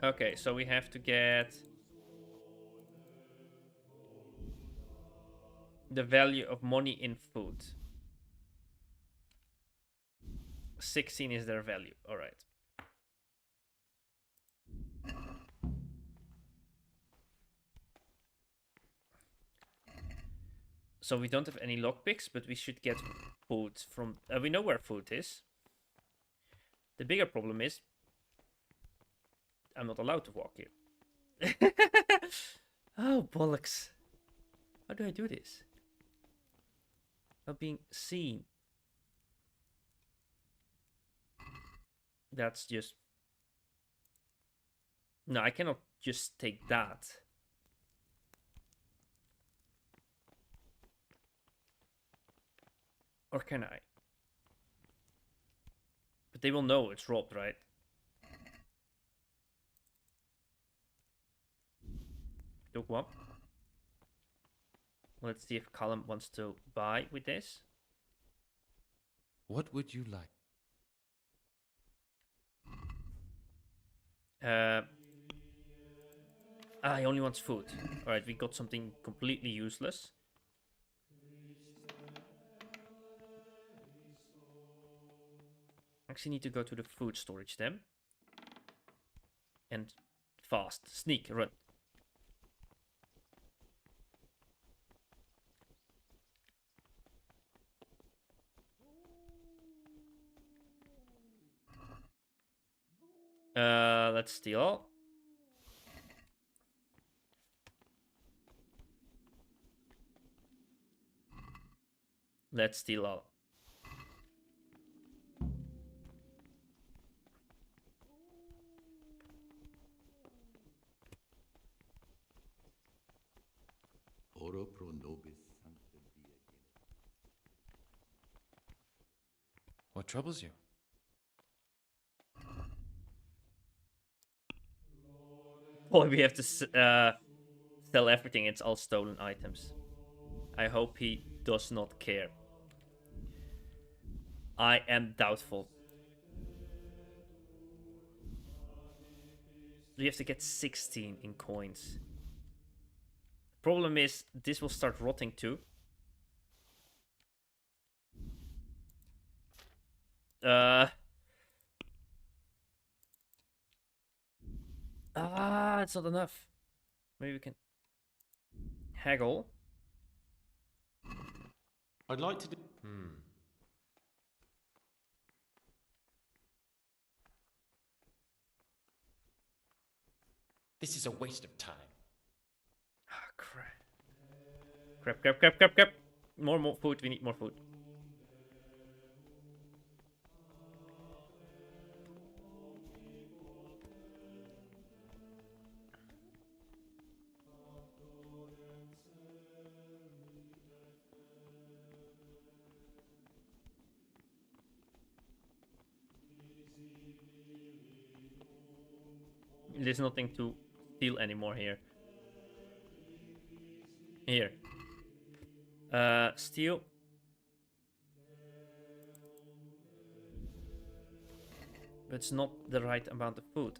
Okay, so we have to get the value of money in food. 16 is their value. All right. So we don't have any lockpicks, but we should get food from... we know where food is. The bigger problem is I'm not allowed to walk here. Oh, bollocks. How do I do this? Not being seen. That's just... No, I cannot just take that. Or can I? But they will know it's robbed, right? Took one. Let's see if Callum wants to buy with this. What would you like? He only wants food. Alright, we got something completely useless. Actually need to go to the food storage then. And fast. Sneak, run. Let's steal. Let's steal all. Oro pro nobis sancta dia What troubles you? Oh, we have to sell everything. It's all stolen items. I hope he does not care. I am doubtful. We have to get 16 in coins. Problem is, this will start rotting too. It's not enough. Maybe we can haggle. I'd like to do. This is a waste of time. Ah, crap. Crap. More food. We need more food. There's nothing to steal anymore here. Here. Steal. But it's not the right amount of food.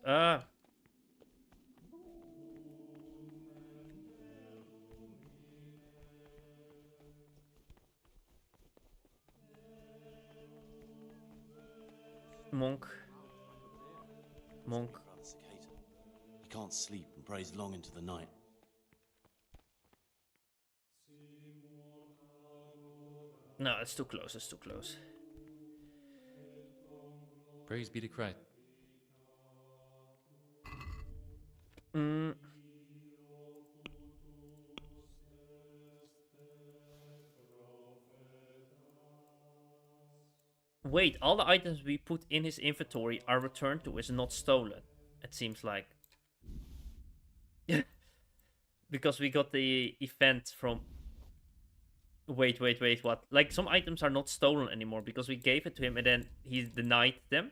Monk. He can't sleep and prays long into the night. No, it's too close. It's too close. Praise be to Christ. Wait, all the items we put in his inventory are returned to us, not stolen. It seems like. Because we got the event from... Wait, what? Like, some items are not stolen anymore because we gave it to him and then he denied them.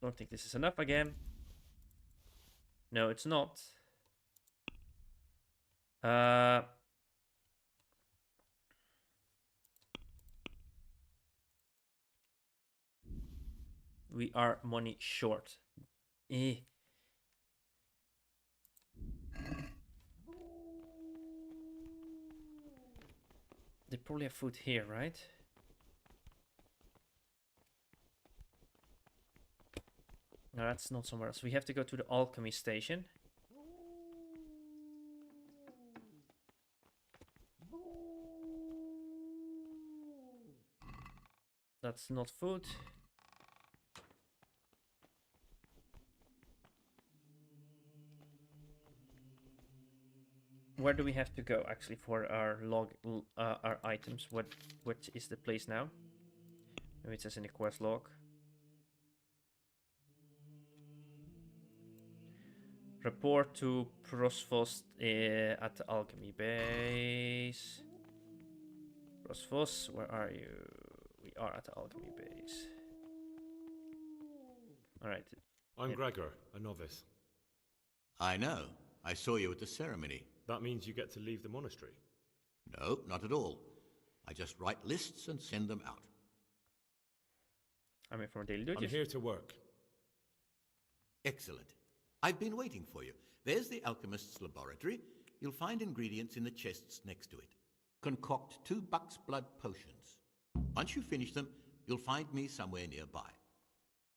Don't think this is enough again. No, it's not. We are money short. They probably have food here, right? No, that's not somewhere else. We have to go to the alchemy station. That's not food. Where do we have to go actually for our our items? What is the place now? Maybe it says in the quest log. Report to Prosvost at the alchemy base. Prosvost, where are you? We are at the alchemy base. Alright. I'm Gregor, a novice. I know. I saw you at the ceremony. That means you get to leave the monastery? No, not at all. I just write lists and send them out. I'm here for daily duties. I'm here to work. Excellent. I've been waiting for you. There's the alchemist's laboratory. You'll find ingredients in the chests next to it. Concoct 2 buck's blood potions. Once you finish them, you'll find me somewhere nearby.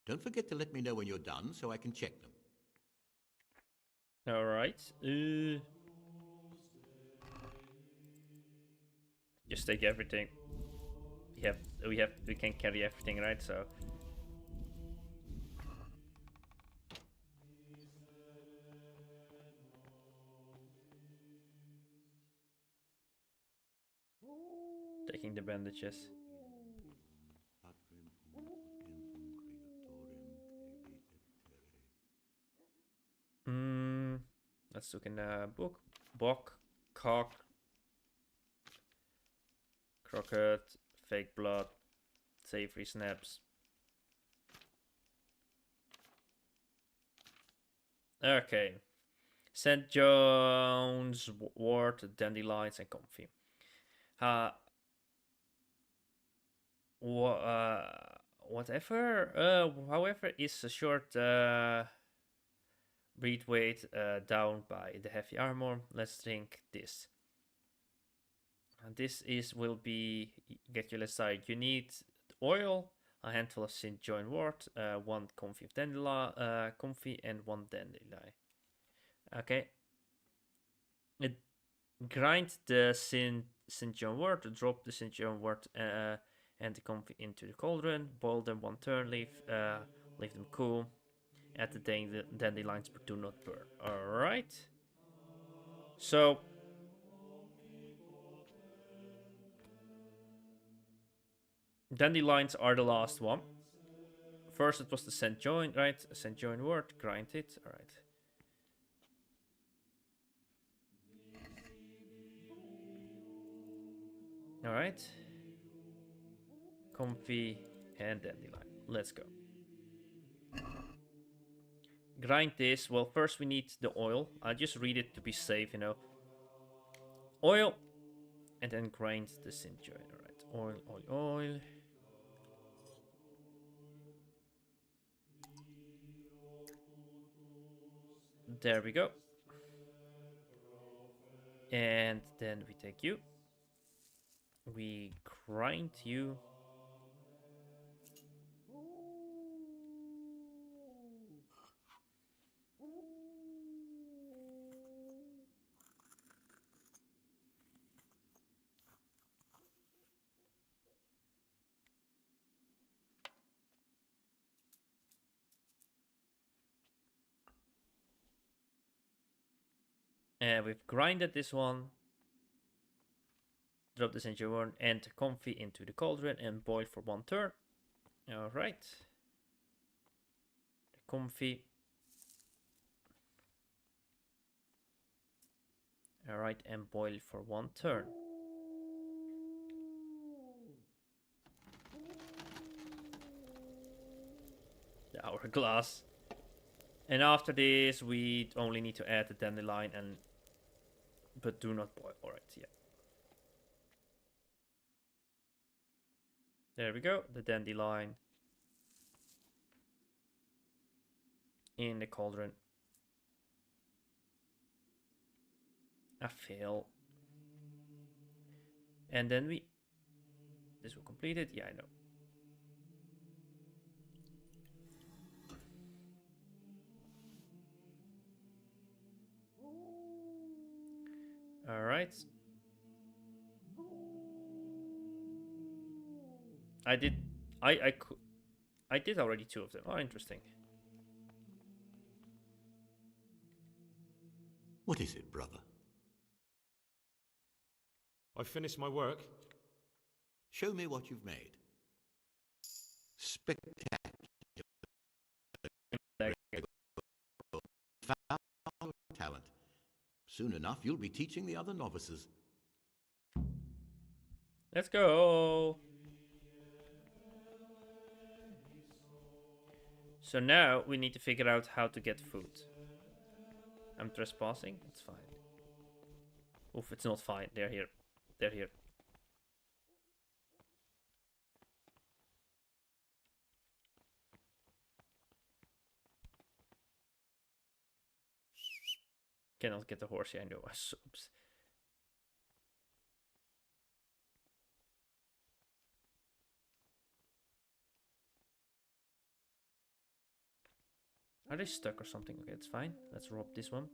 Don't forget to let me know when you're done so I can check them. Alright. Just take everything. We can carry everything, right? So Taking the bandages. Let's look in the book. Bok, cock, crockett, fake blood, savory snaps. Okay. St. John's Wort, dandelions, and comfy. Whatever. However, is a short breed weight down by the heavy armor. Let's drink this. And this will be get you less side. You need oil, a handful of St. John Wort, 1 comfy of dandelion, comfy, and 1 dandelion. Okay. Grind the St. John Wort, drop the St. John Wort and the comfy into the cauldron, boil them 1 turn, leave them cool. Add the dandelions, but do not burn. Alright. So dandelions are the last one. First it was the St. John, right? St. John Wort, grind it. Alright. Alright. Comfy and dandelion. Let's go. Grind this. Well, first we need the oil. I'll just read it to be safe, you know. Oil. And then grind the St. John. Alright. Oil. There we go. And then we take you. We grind you. And we've grinded this one. Drop the St. John and comfy into the cauldron and boil for 1 turn. Alright. The comfy. Alright, and boil for 1 turn. The hourglass. And after this, we only need to add the dandelion but do not boil. Alright, yeah. There we go, the dandelion in the cauldron. I fail. And then this will complete it. Yeah, I know. All right. I did already 2 of them. Oh, interesting. What is it, brother? I've finished my work. Show me what you've made. Spectacular. Found talent. Soon enough, you'll be teaching the other novices. Let's go. So now we need to figure out how to get food. I'm trespassing. It's fine. Oof, it's not fine. They're here. They're here. Cannot get the horse. Yeah, I know. Oops. Are they stuck or something? Okay, it's fine. Let's rob this one.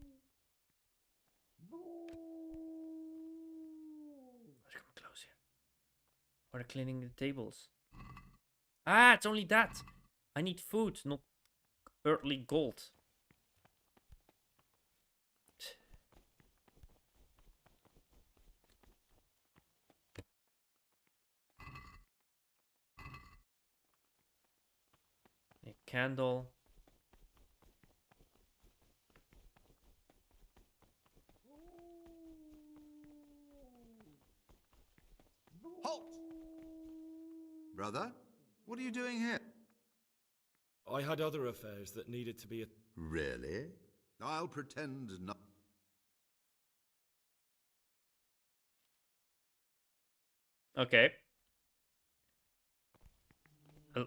Let's come close here. Are they cleaning the tables? Ah, it's only that. I need food, not earthly gold. candle. Halt! Brother, what are you doing here? I had other affairs that needed to be. Really? I'll pretend not. Okay.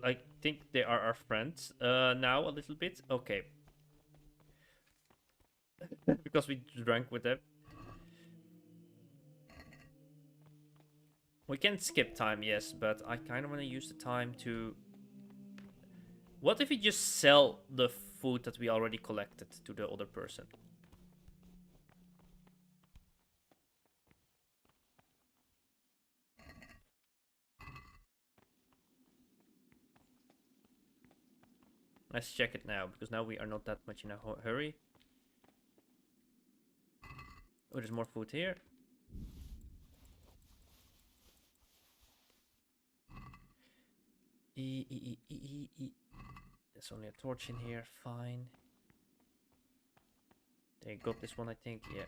I think they are our friends now a little bit. Okay. Because we drank with them. We can skip time, yes, but I kind of want to use the time to... What if we just sell the food that we already collected to the other person? Let's check it now, because now we are not that much in a hurry. Oh, there's more food here. There's only a torch in here, fine. They got this one, I think, yeah.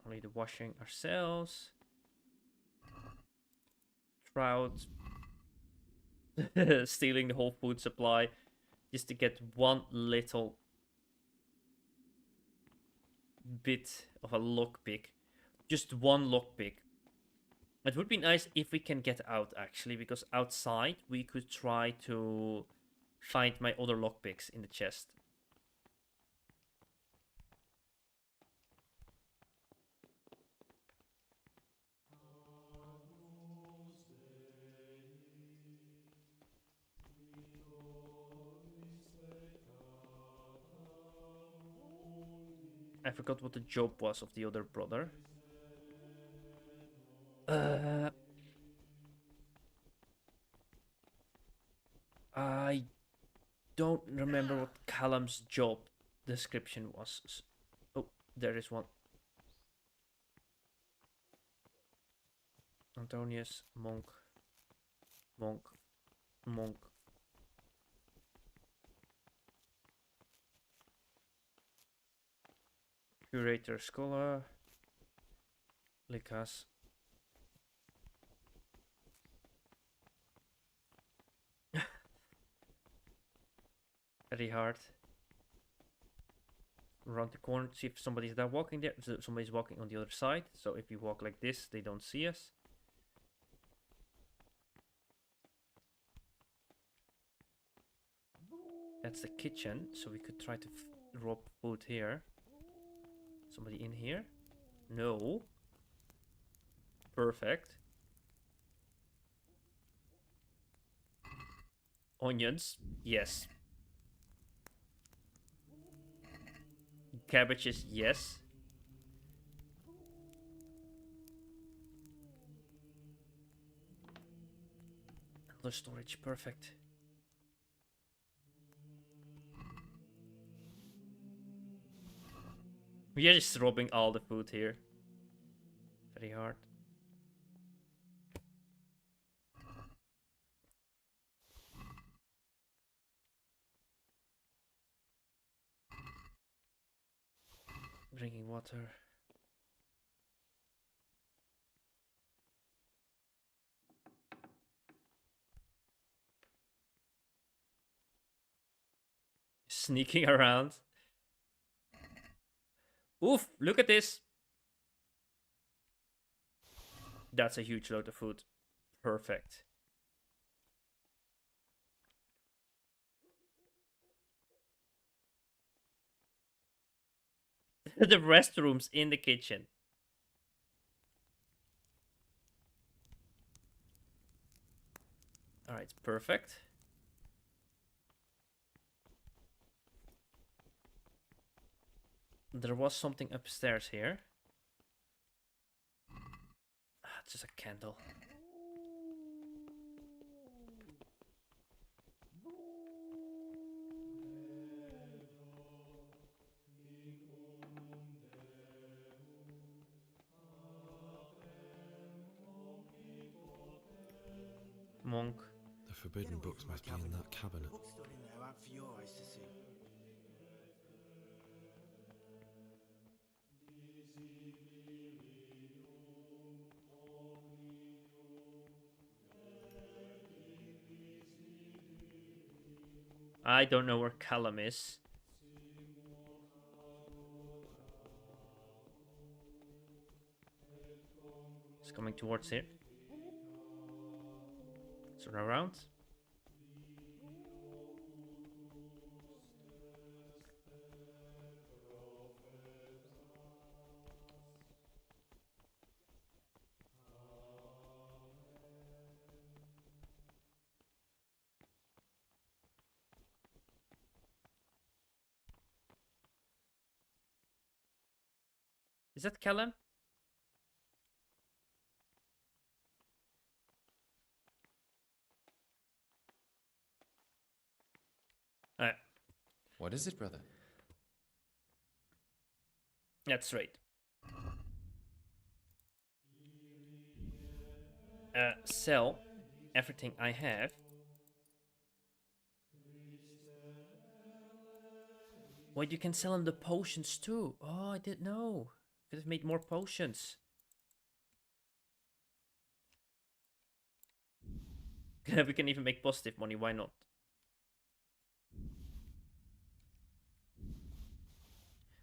Only the washing ourselves. Trout. Stealing the whole food supply just to get one little bit of a lockpick. Just one lockpick. It would be nice if we can get out, actually, because outside we could try to find my other lockpicks in the chest. I forgot what the job was of the other brother. I don't remember what Callum's job description was. Oh, there is one. Antonius, monk, monk, monk. Curator, scholar, Likas. Very hard. Around the corner, see if somebody's there walking there. So somebody's walking on the other side. So if we walk like this, they don't see us. That's the kitchen, so we could try to rob food here. Somebody in here? No. Perfect. Onions? Yes. Cabbages? Yes. Another storage, perfect. We are just robbing all the food here. Very hard. Drinking water. Sneaking around. Oof, look at this. That's a huge load of food. Perfect. The restrooms in the kitchen. Alright, perfect. There was something upstairs here. Ah, it's just a candle. Monk. The forbidden books must be in that cabinet. Books stood in there out for your eyes to see. I don't know where Callum is. It's coming towards here. Turn around. Is that Callum? Alright. What is it, brother? That's right. Sell everything I have. Wait, you can sell him the potions too. Oh, I didn't know. Could have made more potions. We can even make positive money, why not?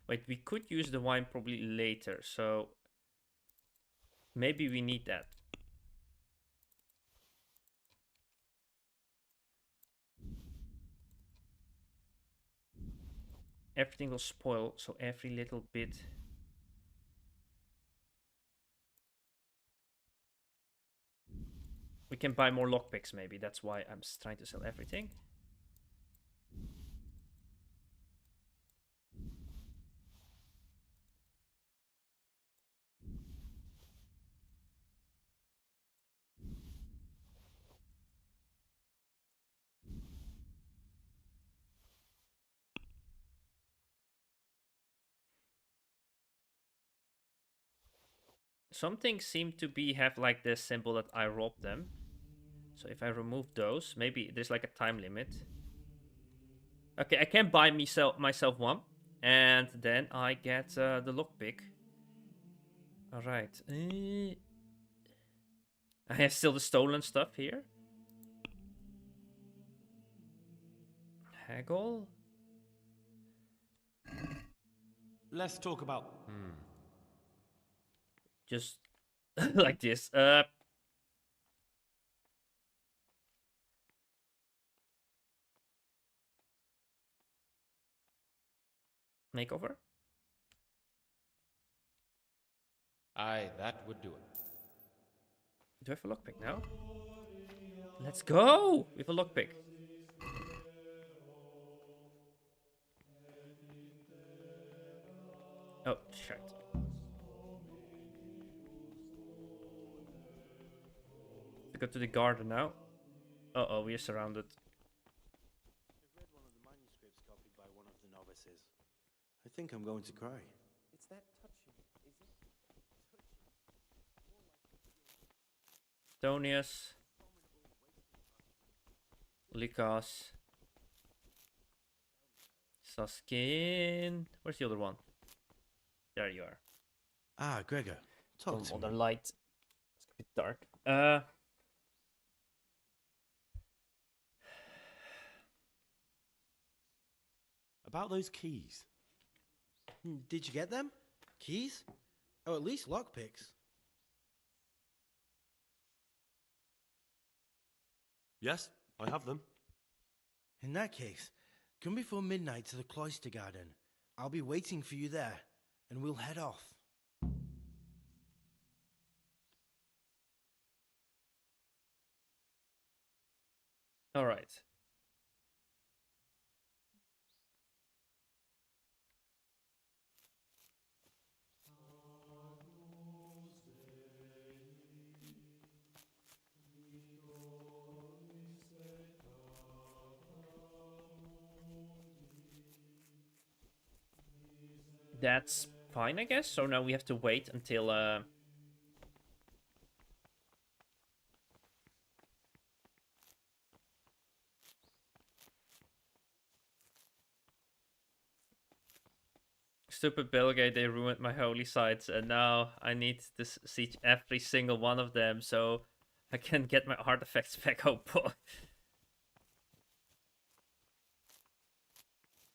Wait, we could use the wine probably later, so maybe we need that. Everything will spoil, so every little bit. We can buy more lockpicks maybe, that's why I'm trying to sell everything. Some things seem to be have like this symbol that I robbed them. So if I remove those, maybe there's like a time limit. Okay, I can buy myself one. And then I get the lockpick. Alright. I have still the stolen stuff here. Haggle. Let's talk about... Just like this. Makeover? Aye, that would do it. Do I have a lockpick now? Let's go! We have a lockpick. Oh, shit. To go to the garden now. Uh-oh, we are surrounded. I've read one of the manuscripts copied by one of the novices. I think I'm going to cry. It's that touching, is it? Tonius. Likas. Saskin. Where's the other one? There you are. Ah, Gregor. Talk to me. Other light. It's a bit dark. About those keys. Did you get them? Keys? Oh, at least lockpicks. Yes, I have them. In that case, come before midnight to the cloister garden. I'll be waiting for you there, and we'll head off. All right. That's fine, I guess. So now we have to wait until stupid Belgate, they ruined my holy sites, and now I need to siege every single one of them so I can get my artifacts back. Oh boy.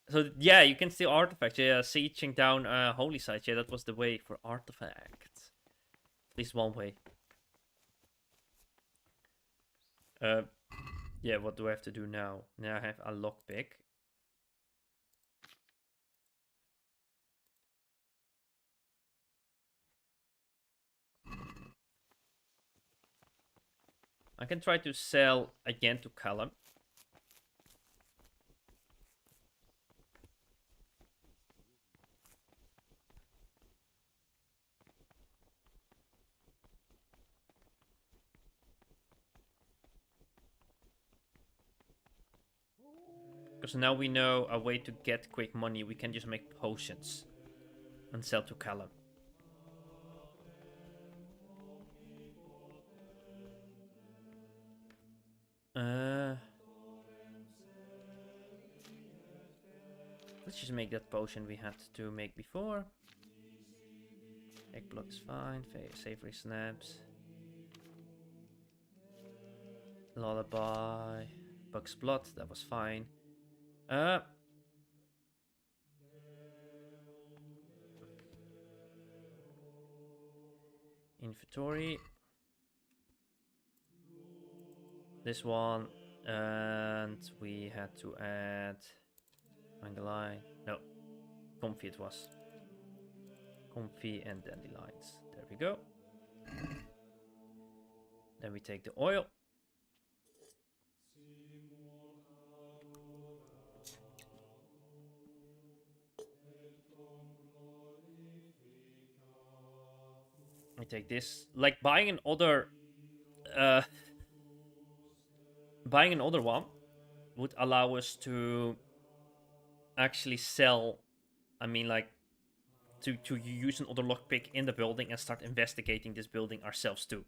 So yeah, you can steal artifacts. Yeah, sieging down holy sites. Yeah, that was the way for artifacts. At least one way. Yeah, what do I have to do now? Now I have a lockpick. I can try to sell again to Callum. Because now we know a way to get quick money. We can just make potions and sell to Callum. Let's just make that potion we had to make before. Egg block is fine. Savory snaps. Lullaby. Bug's blood. That was fine. Inventory. This one. And we had to add Mangaline. No. Comfy it was. Comfy and dandelions. There we go. Then we take the oil. We take this. Like buying another one would allow us to actually sell, I mean, like to use another lockpick in the building and start investigating this building ourselves too.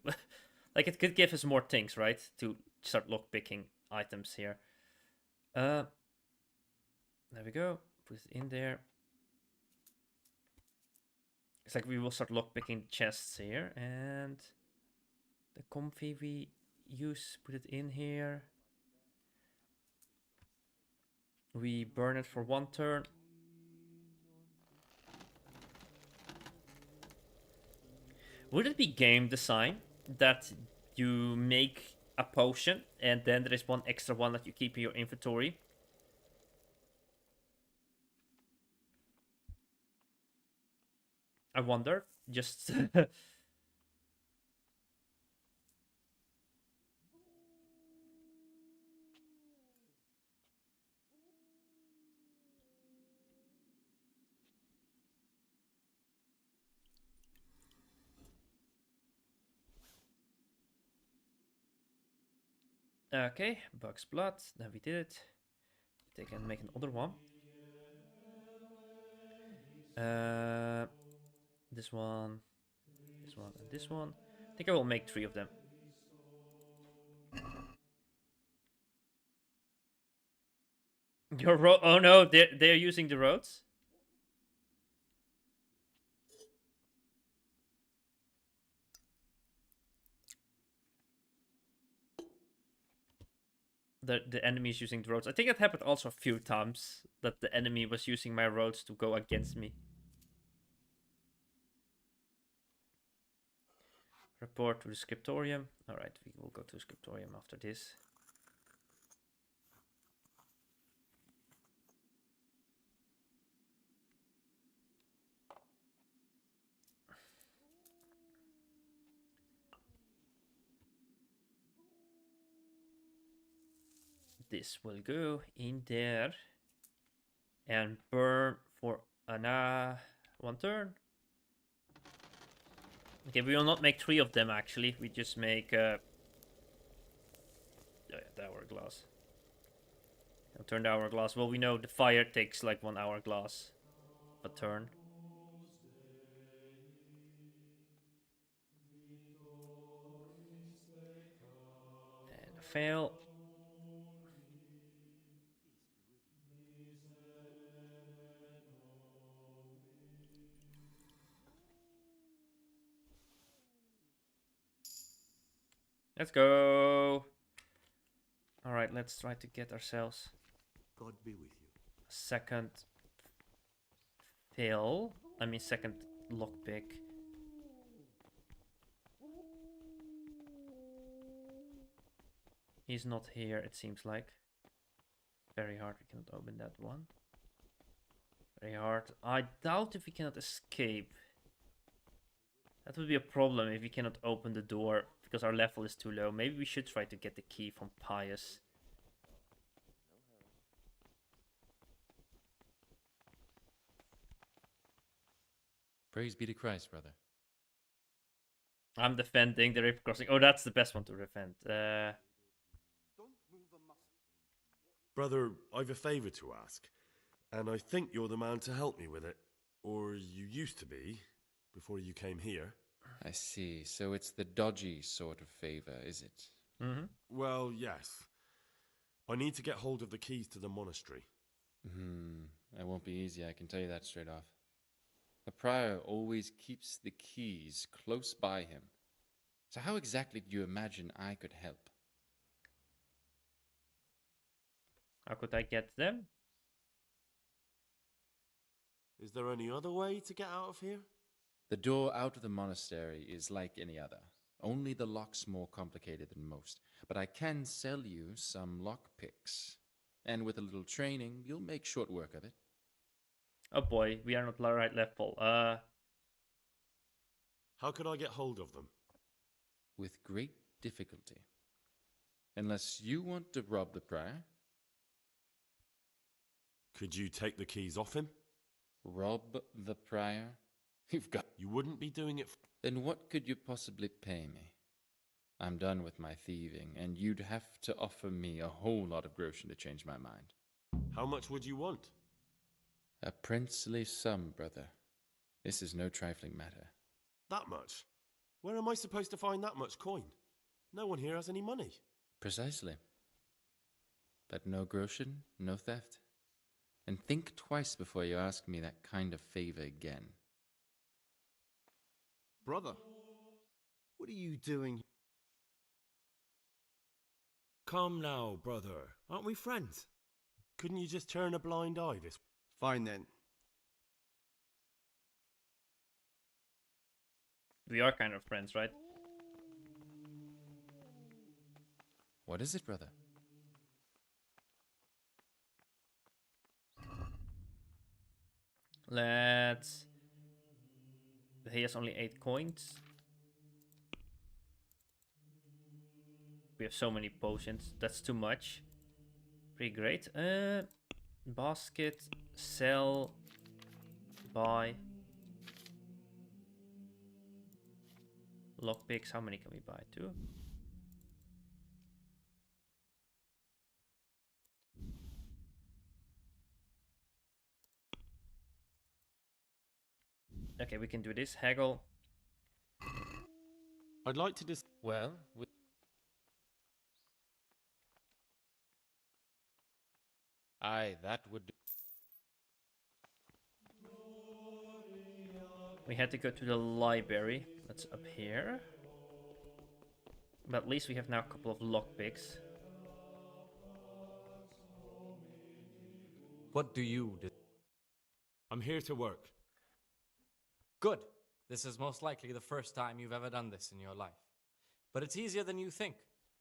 Like it could give us more things, right? To start lockpicking items here. There we go. Put it in there. It's like we will start lockpicking chests here, and the comfy we use, put it in here. We burn it for 1 turn. Would it be game design that you make a potion and then there is one extra one that you keep in your inventory? I wonder. Just okay, Bug's blood. Then we did it. They can make another one. This one, and this one. I think I will make 3 of them. Oh no, they're using the roads. The enemy is using the roads. I think it happened also a few times that the enemy was using my roads to go against me. Report to the scriptorium. Alright, we will go to the scriptorium after this. This will go in there and burn for an 1 turn. Okay, we will not make 3 of them actually. We just make the hourglass. I'll turn the hourglass. Well, we know the fire takes like 1 hourglass a turn. And a fail. Let's go. All right, let's try to get ourselves God be with you. a second fill. I mean, second lockpick. He's not here, it seems like. Very hard, we cannot open that one. Very hard. I doubt if we cannot escape. That would be a problem if we cannot open the door because our level is too low. Maybe we should try to get the key from Pius. Praise be to Christ, brother. I'm defending the river crossing. Oh, that's the best one to defend. Brother, I've a favour to ask, and I think you're the man to help me with it. Or you used to be, before you came here. I see. So it's the dodgy sort of favour, is it? Mm-hmm. Well, yes. I need to get hold of the keys to the monastery. That won't be easy, I can tell you that straight off. The prior always keeps the keys close by him. So how exactly do you imagine I could help? How could I get them? Is there any other way to get out of here? The door out of the monastery is like any other. Only the lock's more complicated than most. But I can sell you some lock picks. And with a little training, you'll make short work of it. Oh boy, we are not right level. How could I get hold of them? With great difficulty. Unless you want to rob the prior. Could you take the keys off him? Rob the prior? You've got... You wouldn't be doing it... Then what could you possibly pay me? I'm done with my thieving, and you'd have to offer me a whole lot of groschen to change my mind. How much would you want? A princely sum, brother. This is no trifling matter. That much? Where am I supposed to find that much coin? No one here has any money. Precisely. But no groschen, no theft. And think twice before you ask me that kind of favor again. Brother, what are you doing? Come now, brother. Aren't we friends? Couldn't you just turn a blind eye this... Fine then. We are kind of friends, right? What is it, brother? Let's... He has only 8 coins. We have so many potions. That's too much. Pretty great. Basket, sell, buy. Lockpicks, how many can we buy? 2? Okay, we can do this. Haggle. I'd like to just... Well, aye, that would do. We had to go to the library. That's up here. But at least we have now a couple of lockpicks. What do you do? I'm here to work. Good. This is most likely the first time you've ever done this in your life. But it's easier than you think.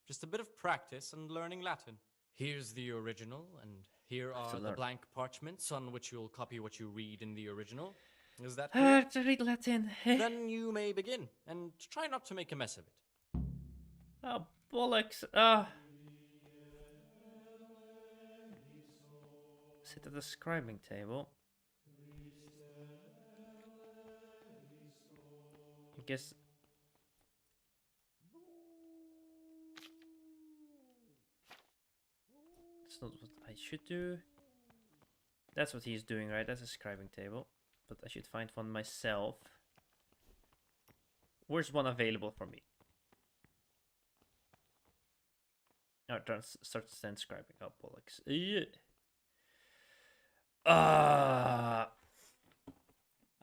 Just a bit of practice and learning Latin. Here's the original, and here are the blank parchments on which you'll copy what you read in the original. Is that clear? To read Latin. Then you may begin, and try not to make a mess of it. Oh, bollocks. Sit at the scribing table. I guess... That's not what I should do. That's what he's doing, right? That's a scribing table. But I should find one myself. Where's one available for me? Oh, start scribing. Oh, bollocks.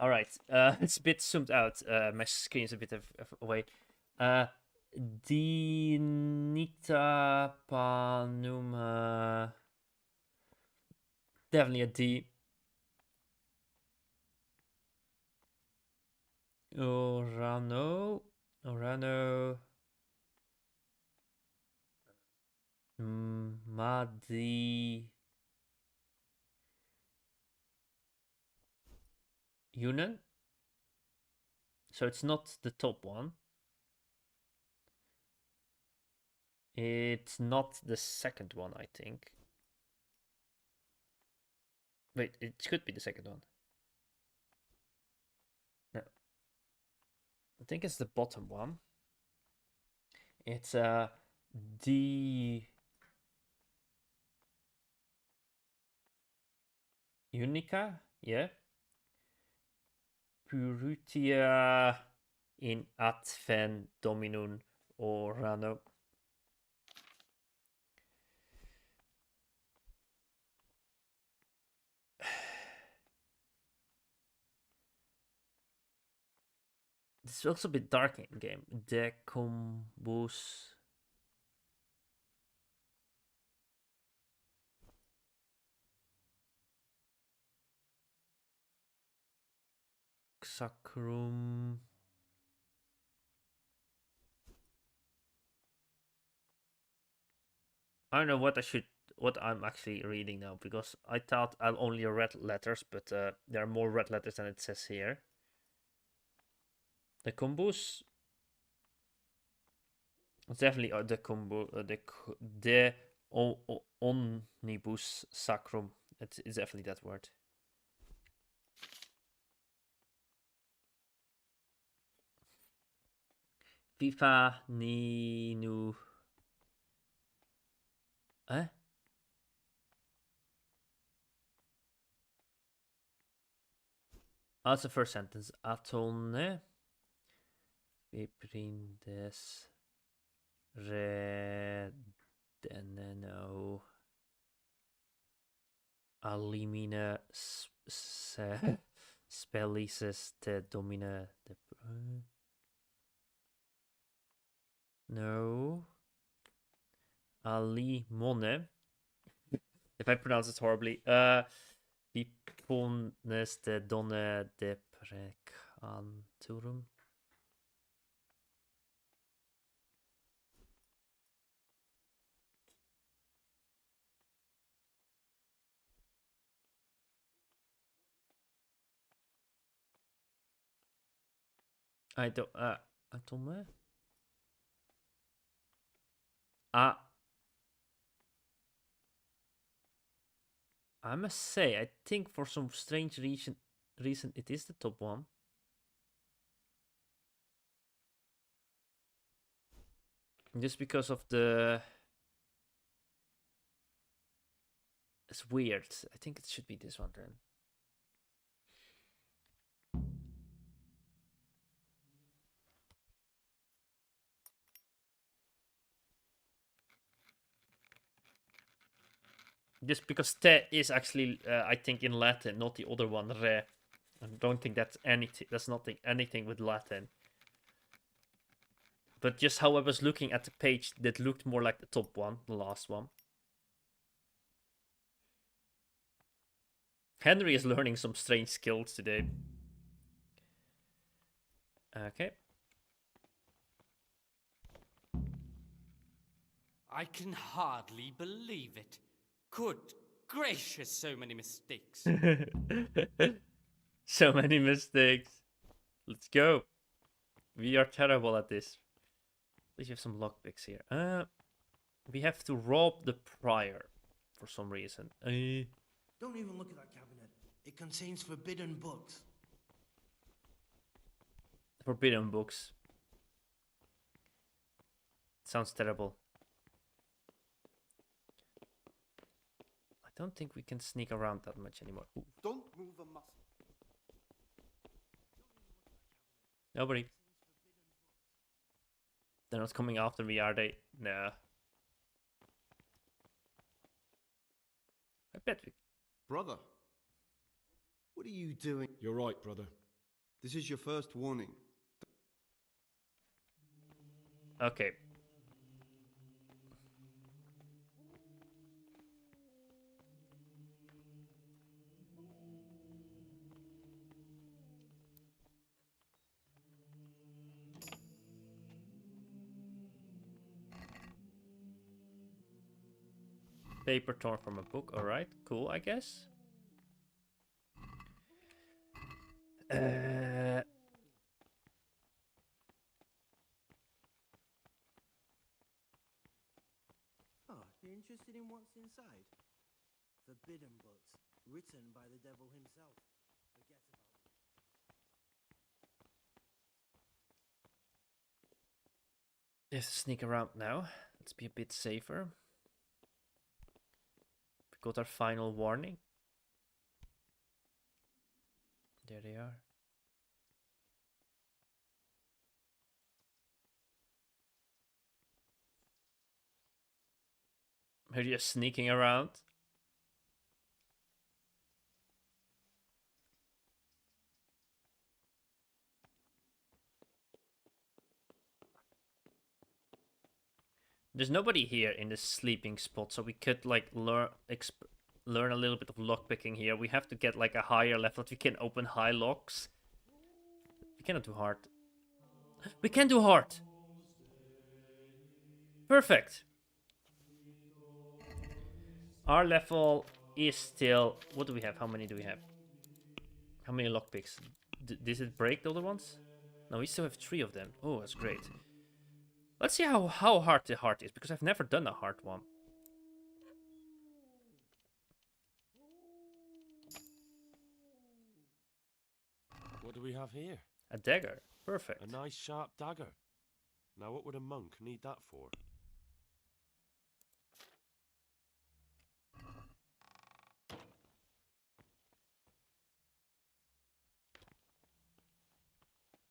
Alright, it's a bit zoomed out. My screen's a bit away. Dinita Panuma. Definitely a D. Orano. Madi. Yunan. So it's not the top one. It's not the second one, I think. Wait, it could be the second one. No. I think it's the bottom one. It's D. Unica, yeah. Purutia in Adven Dominum Orano. It's also a bit dark in game. Decombus. Sacrum. I don't know what I'm actually reading now, because I thought I only read letters, but there are more red letters than it says here. The combus. It's definitely the combo. The omnibus sacrum. It's definitely that word. FIFA Ninu. Eh? That's the first sentence. Atone vibrindes redeneno alimina spellices te domina de. No. Alimone. If I pronounce it horribly. Vipones de donne de precanturum. I don't. Atome? I must say, I think for some strange reason it is the top one. Just because of the. It's weird. I think it should be this one then. Just because te is actually, I think, in Latin, not the other one, re. I don't think that's anything. That's nothing anything with Latin. But just how I was looking at the page, that looked more like the top one, the last one. Henry is learning some strange skills today. Okay. I can hardly believe it. Good gracious, so many mistakes. So many mistakes. Let's go. We are terrible at this. Let's have some lockpicks here. We have to rob the prior for some reason. Don't even look at that cabinet. It contains forbidden books. Forbidden books. Sounds terrible. I don't think we can sneak around that much anymore. Ooh. Don't move a muscle. Nobody. They're not coming after me, are they? Nah. I bet we. Brother, what are you doing? You're right, brother. This is your first warning. Okay. Paper torn from a book. Alright, cool, I guess. Oh, they're interested in what's inside? Forbidden books, written by the devil himself. Forget about them. Let's sneak around now. Let's be a bit safer. We got our final warning. There they are. Are you just sneaking around? There's nobody here in the sleeping spot, so we could like learn a little bit of lockpicking here. We have to get like a higher level that we can open high locks. We cannot do hard. We can do hard. Perfect. Our level is still... What do we have? How many do we have? How many lockpicks? Does it break the other ones? No, we still have 3 of them. Oh, that's great. Let's see how hard the hard is, because I've never done a hard one. What do we have here? A dagger. Perfect. A nice sharp dagger. Now what would a monk need that for?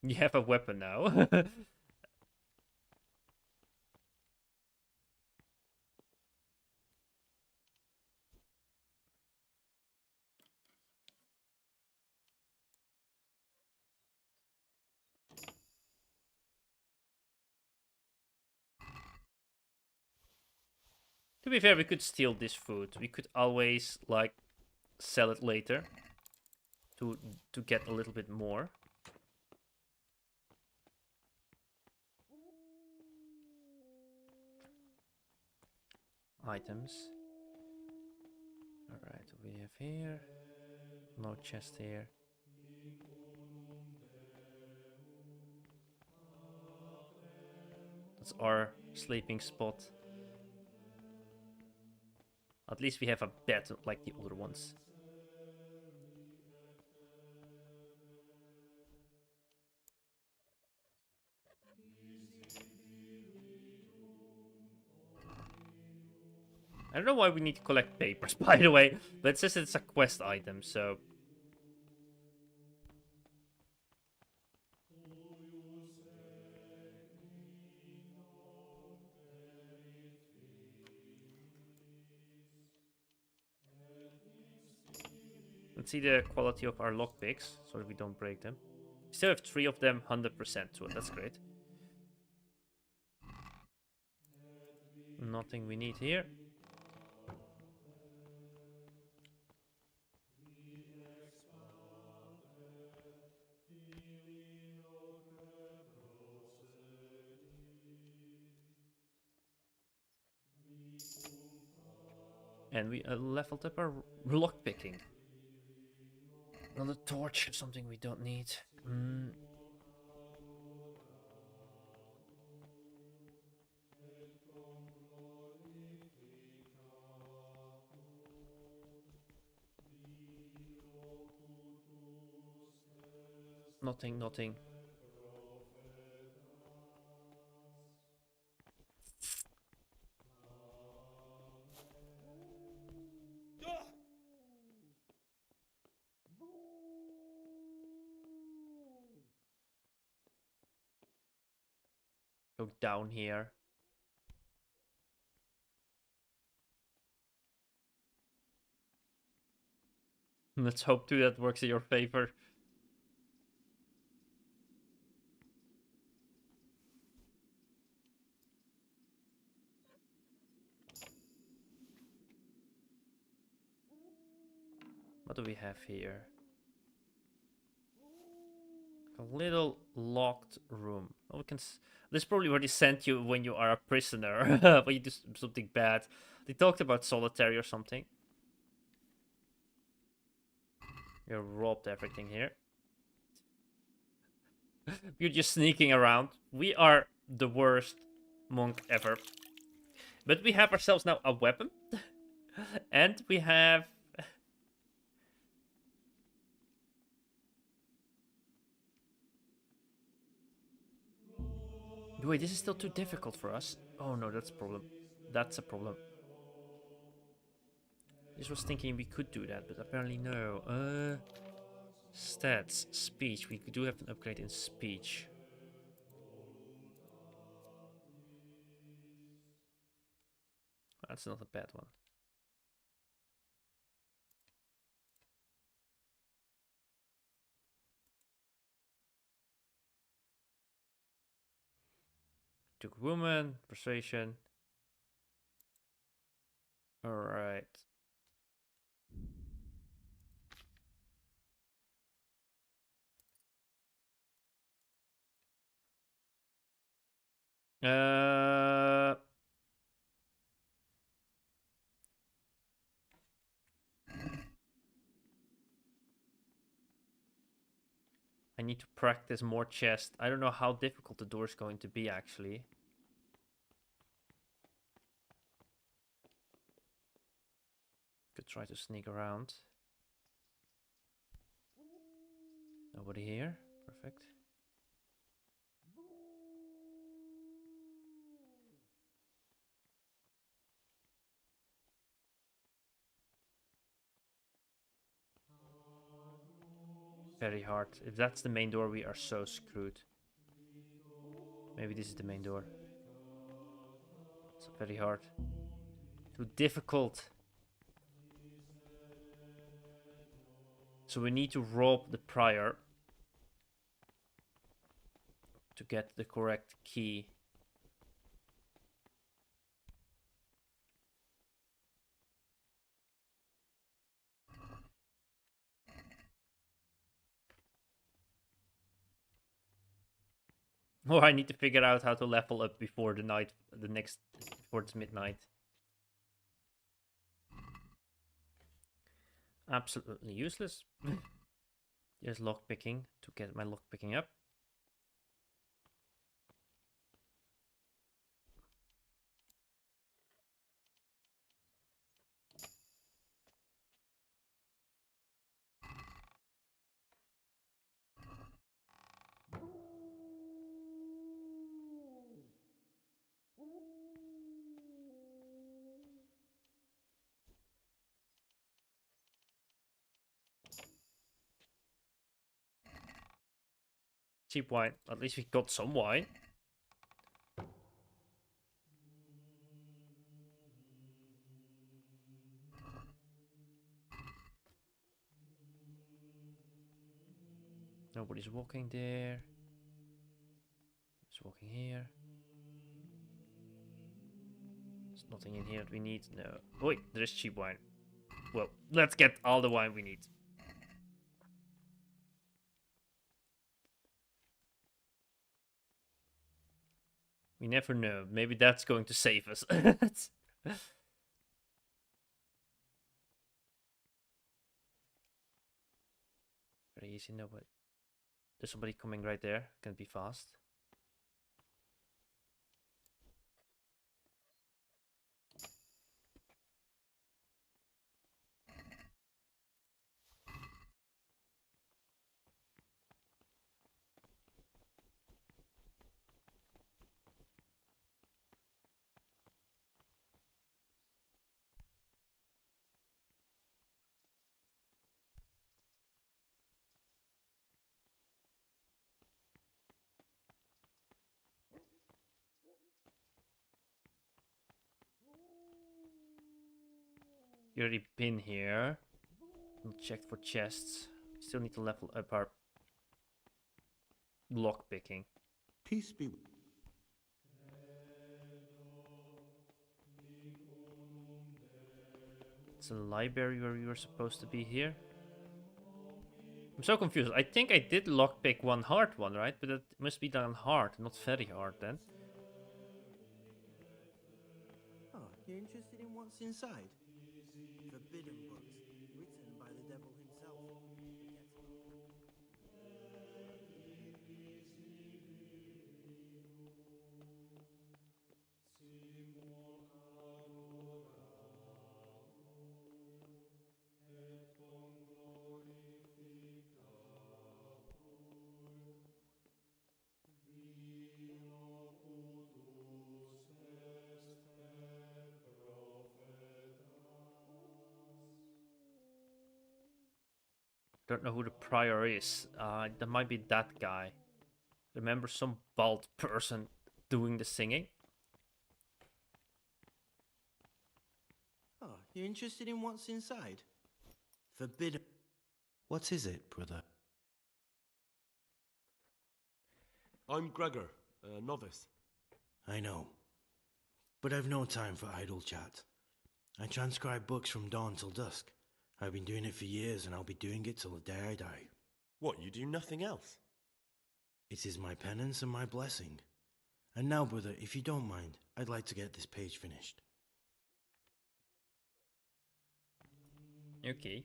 You have a weapon now. To be fair, we could steal this food. We could always, like, sell it later to get a little bit more. Items. Alright, what we have here. No chest here. That's our sleeping spot. At least we have a bed like the other ones. I don't know why we need to collect papers, by the way, but it says it's a quest item, so... Let's see the quality of our lockpicks, so that we don't break them. We still have 3 of them, 100%, so that's great. Nothing we need here. And we leveled up our lockpicking. Another torch, something we don't need. Nothing, nothing. Go down here. Let's hope too that works in your favor. What do we have here? A little locked room. Oh, we can. This probably already sent you when you are a prisoner, when you do something bad. They talked about solitary or something. You robbed everything here. You're just sneaking around. We are the worst monk ever. But we have ourselves now a weapon. And we have... Wait, this is still too difficult for us. Oh no, that's a problem. That's a problem. This was thinking we could do that, but apparently no. Stats, speech. We do have an upgrade in speech. That's not a bad one. Took woman, persuasion. Alright. I need to practice more chest. I don't know how difficult the door is going to be, actually. Could try to sneak around. Nobody here. Perfect. Very hard. If that's the main door, we are so screwed. Maybe this is the main door. It's very hard. Too difficult. So we need to rob the prior to get the correct key. Or I need to figure out how to level up before the night, before it's midnight. Absolutely useless. There's lockpicking to get my lockpicking up. Cheap wine. At least we got some wine. Nobody's walking there. Who's walking here? There's nothing in here that we need. No. Wait, there's cheap wine. Well, let's get all the wine we need. We never know. Maybe that's going to save us. Very easy, no, but there's somebody coming right there. Can be fast. You already been here. And checked for chests. Still need to level up our lock picking. Peace be with It's a library where we were supposed to be here. I'm so confused. I think I did lockpick one hard one, right? But it must be done hard, not very hard then. Oh, you're interested in what's inside? Forbidden books, written by the devil himself. Don't know who the prior is. That might be that guy. Remember some bald person doing the singing? Oh, you're interested in what's inside? Forbidden. What is it, brother? I'm Gregor, a novice. I know. But I've no time for idle chat. I transcribe books from dawn till dusk. I've been doing it for years and I'll be doing it till the day I die. What, you do nothing else? It is my penance and my blessing. And now, brother, if you don't mind, I'd like to get this page finished. Okay.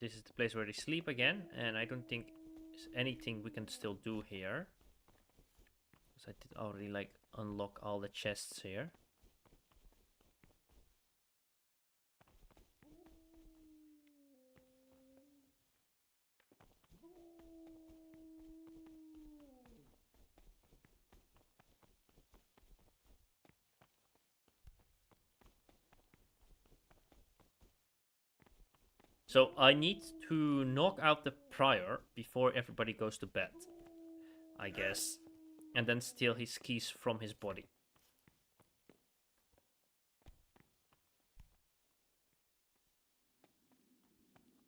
This is the place where they sleep again, and I don't think there's anything we can still do here. Because I did already like unlock all the chests here. So I need to knock out the prior before everybody goes to bed, I guess, and then steal his keys from his body.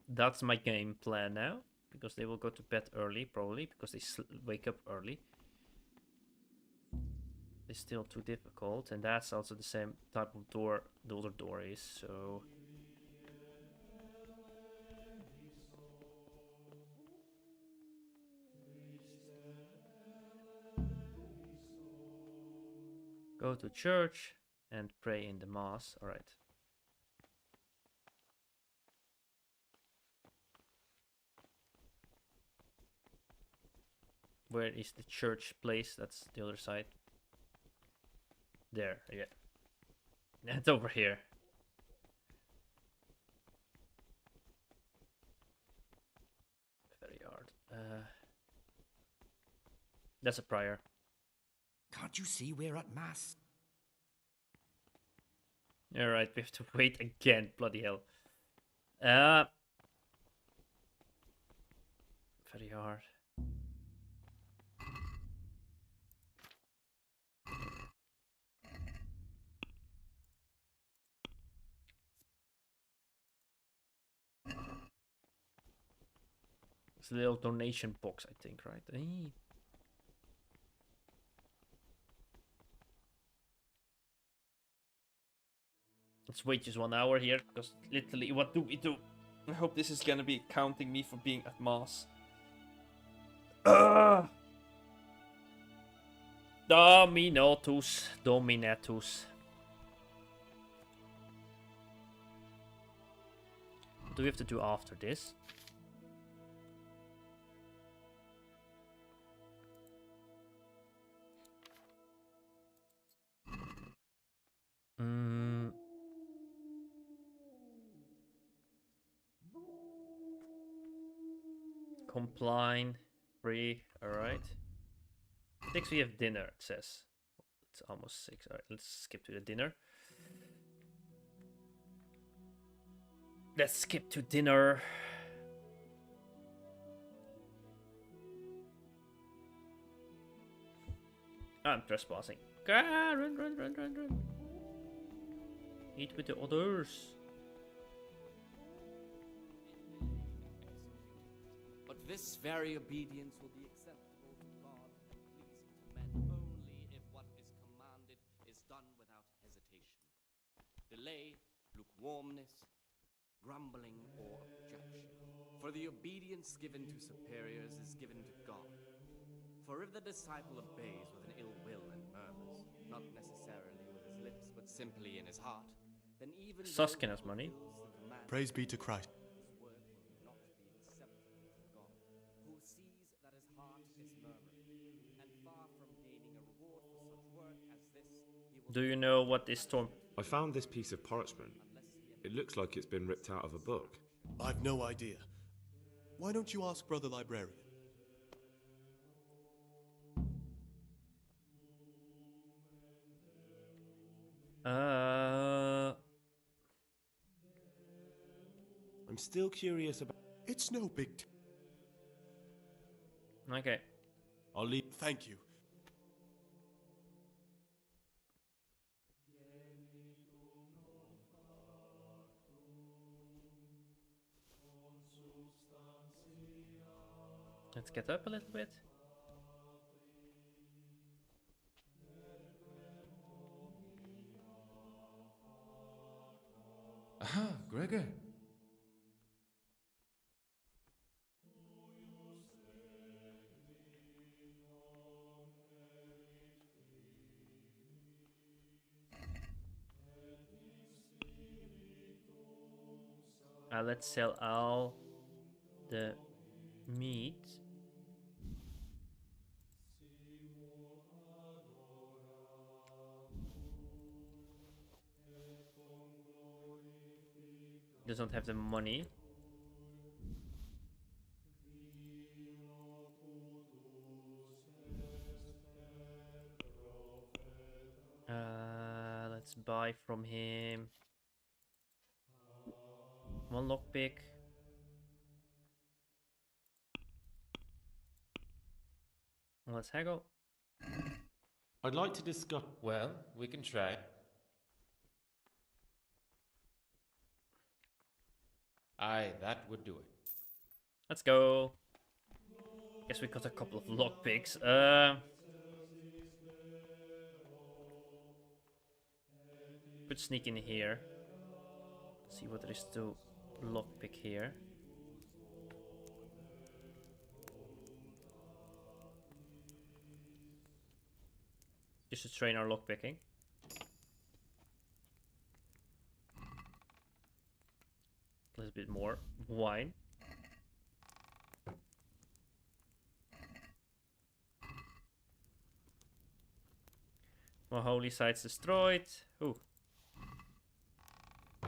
That's my game plan now, because they will go to bed early, probably, because they wake up early. It's still too difficult, and that's also the same type of door the other door is, so... Go to church and pray in the mass. Alright. Where is the church place? That's the other side. There, yeah. It's over here. Very hard. That's a prior. Can't you see we're at mass? Alright, we have to wait again. Bloody hell. Very hard. It's a little donation box, I think, right? Hey. Let's wait just 1 hour here, because literally, what do we do? I hope this is gonna be counting me for being at mass. Dominatus, Dominatus. What do we have to do after this? Compline, free, alright. 6 we have dinner, it says. It's almost 6. Alright, let's skip to the dinner. Let's skip to dinner. I'm trespassing. Run, run, run, run, run. Eat with the others. But this very obedience will be acceptable to God and pleasing to men only if what is commanded is done without hesitation. Delay, lukewarmness, grumbling, or objection. For the obedience given to superiors is given to God. For if the disciple obeys with an ill will and murmurs, not necessarily with his lips, but simply in his heart, then even Suskin has money. Praise be to Christ. his work will not be acceptable to God, who sees that his heart is murmuring, and far from gaining a reward for such work as this, he will... Do you know what this storm... I found this piece of parchment. It looks like it's been ripped out of a book. I've no idea. Why don't you ask Brother Librarian? I'm still curious about... It's no big... Okay. I'll leave... Thank you. Let's get up a little bit. Aha, Gregor. Let's sell all the meat. Doesn't have the money. Let's buy from him. One lockpick. Let's haggle. I'd like to discuss... Well, we can try. Aye, that would do it. Let's go. Guess we got a couple of lockpicks. Could sneak in here. See what there is to lockpick here. Just to train our lockpicking. A little bit more wine. More holy sites destroyed. Ooh.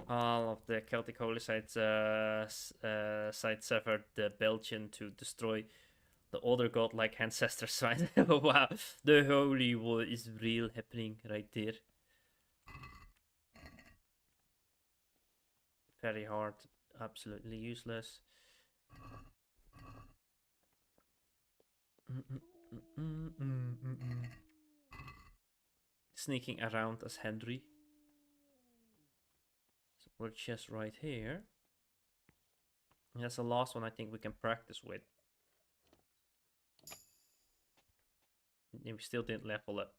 All of the Celtic holy sites sites severed the Belgian to destroy the other godlike ancestor site. Wow, the holy war is real happening right there. Very hard, absolutely useless. Sneaking around as Henry. So we're just right here. And that's the last one I think we can practice with. And we still didn't level up.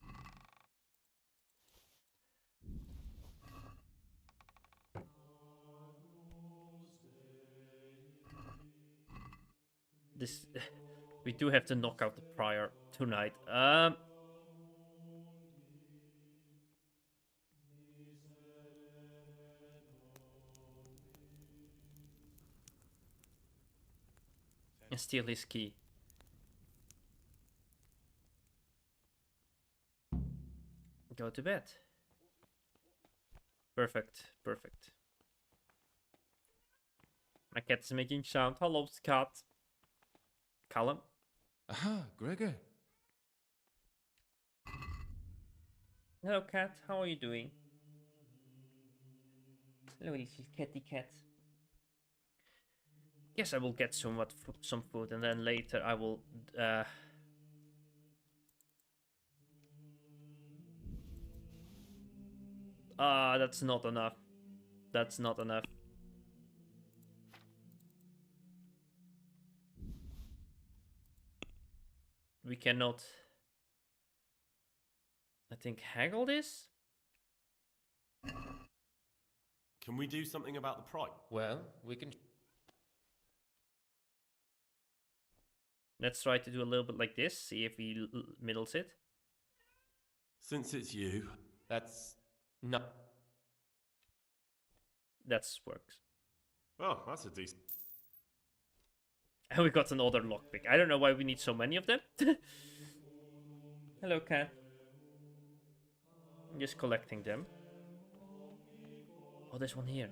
This we do have to knock out the prior tonight. And steal his key. Go to bed. Perfect, perfect. My cat is making sound. Hello, cat. Callum. Aha, Gregor. Hello, cat. How are you doing? Hello, little catty cat. Guess I will get some food, and then later I will. That's not enough. That's not enough. We cannot. I think haggle this. Can we do something about the price? Well, we can. Let's try to do a little bit like this. See if he middles it. Since it's you. That's no. That works. Oh, that's a decent. And we got another lockpick. I don't know why we need so many of them. Hello, cat. I'm just collecting them. Oh, there's one here.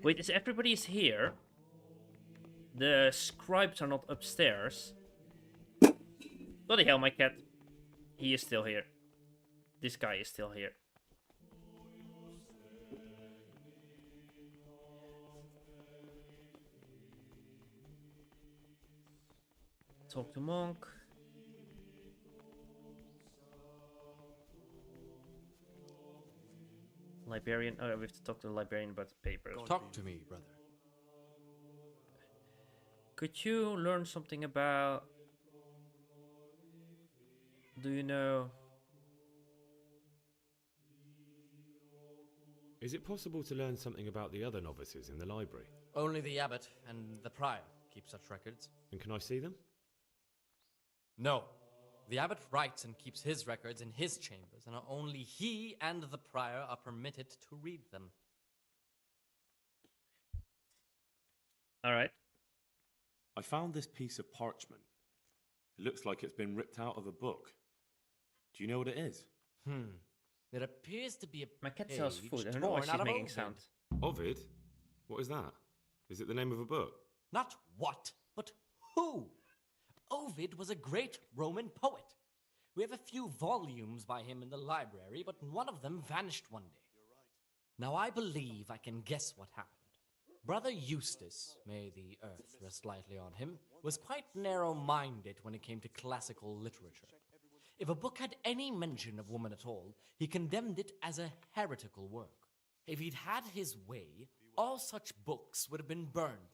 Wait, is everybody's here? The scribes are not upstairs. Bloody hell, my cat. He is still here. This guy is still here. Talk to monk. Librarian. Oh, we have to talk to the librarian about the papers. Talk to me, brother. Could you learn something about... Do you know... Is it possible to learn something about the other novices in the library? Only the abbot and the prior keep such records. And can I see them? No. The abbot writes and keeps his records in his chambers, and only he and the prior are permitted to read them. Alright. I found this piece of parchment. It looks like it's been ripped out of a book. Do you know what it is? It appears to be a My cat page sells food. I don't know why torn out she's of making Ovid. sound. Ovid? What is that? Is it the name of a book? Not what, but who. Ovid was a great Roman poet. We have a few volumes by him in the library, but one of them vanished one day. Now I believe I can guess what happened. Brother Eustace, may the earth rest lightly on him, was quite narrow-minded when it came to classical literature. If a book had any mention of woman at all, he condemned it as a heretical work. If he'd had his way, all such books would have been burned.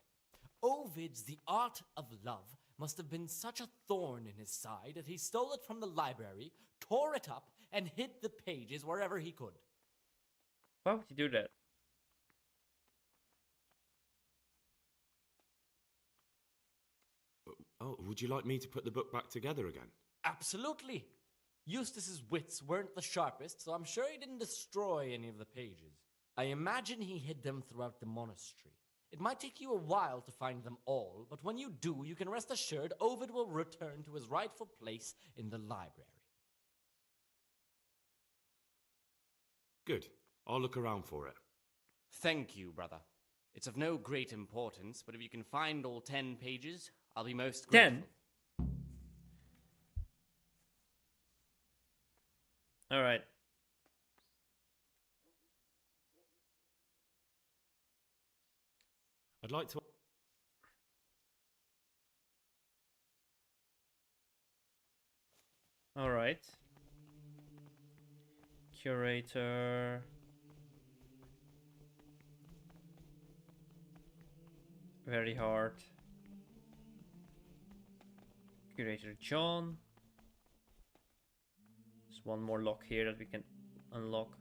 Ovid's The Art of Love must have been such a thorn in his side that he stole it from the library, tore it up, and hid the pages wherever he could. Why would you do that? Oh, would you like me to put the book back together again? Absolutely. Eustace's wits weren't the sharpest, so I'm sure he didn't destroy any of the pages. I imagine he hid them throughout the monastery. It might take you a while to find them all, but when you do, you can rest assured Ovid will return to his rightful place in the library. Good. I'll look around for it. Thank you, brother. It's of no great importance, but if you can find all 10 pages, I'll be most grateful. 10? Alright. I'd like to... Alright. Curator. Very hard. Curator John. There's one more lock here that we can unlock.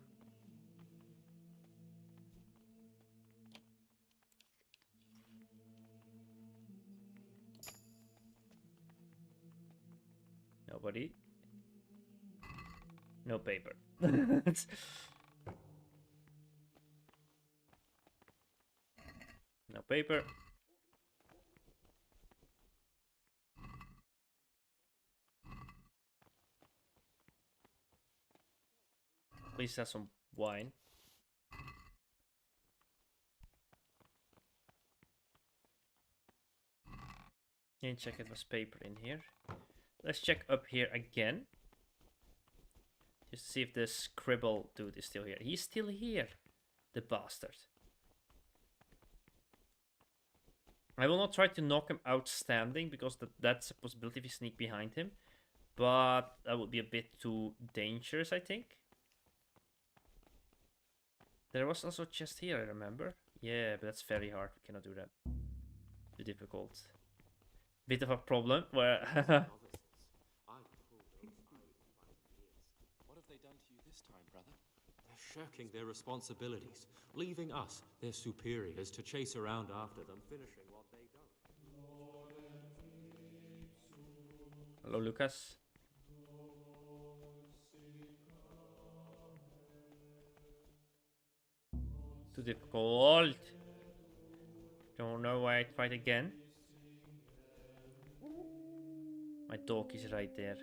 Nobody. No paper. No paper. Please have some wine. Didn't check if there was paper in here. Let's check up here again. Just see if the scribble dude is still here. He's still here, the bastard. I will not try to knock him out standing because that's a possibility if you sneak behind him. But that would be a bit too dangerous, I think. There was also a chest here, I remember. Yeah, but that's very hard. We cannot do that. Too difficult. Bit of a problem where... What have they done to you this time, brother? They're shirking their responsibilities, leaving us, their superiors, to chase around after them, finishing what they don't. Hello, Lucas. Too difficult. Don't know why I tried again. My dog is right there.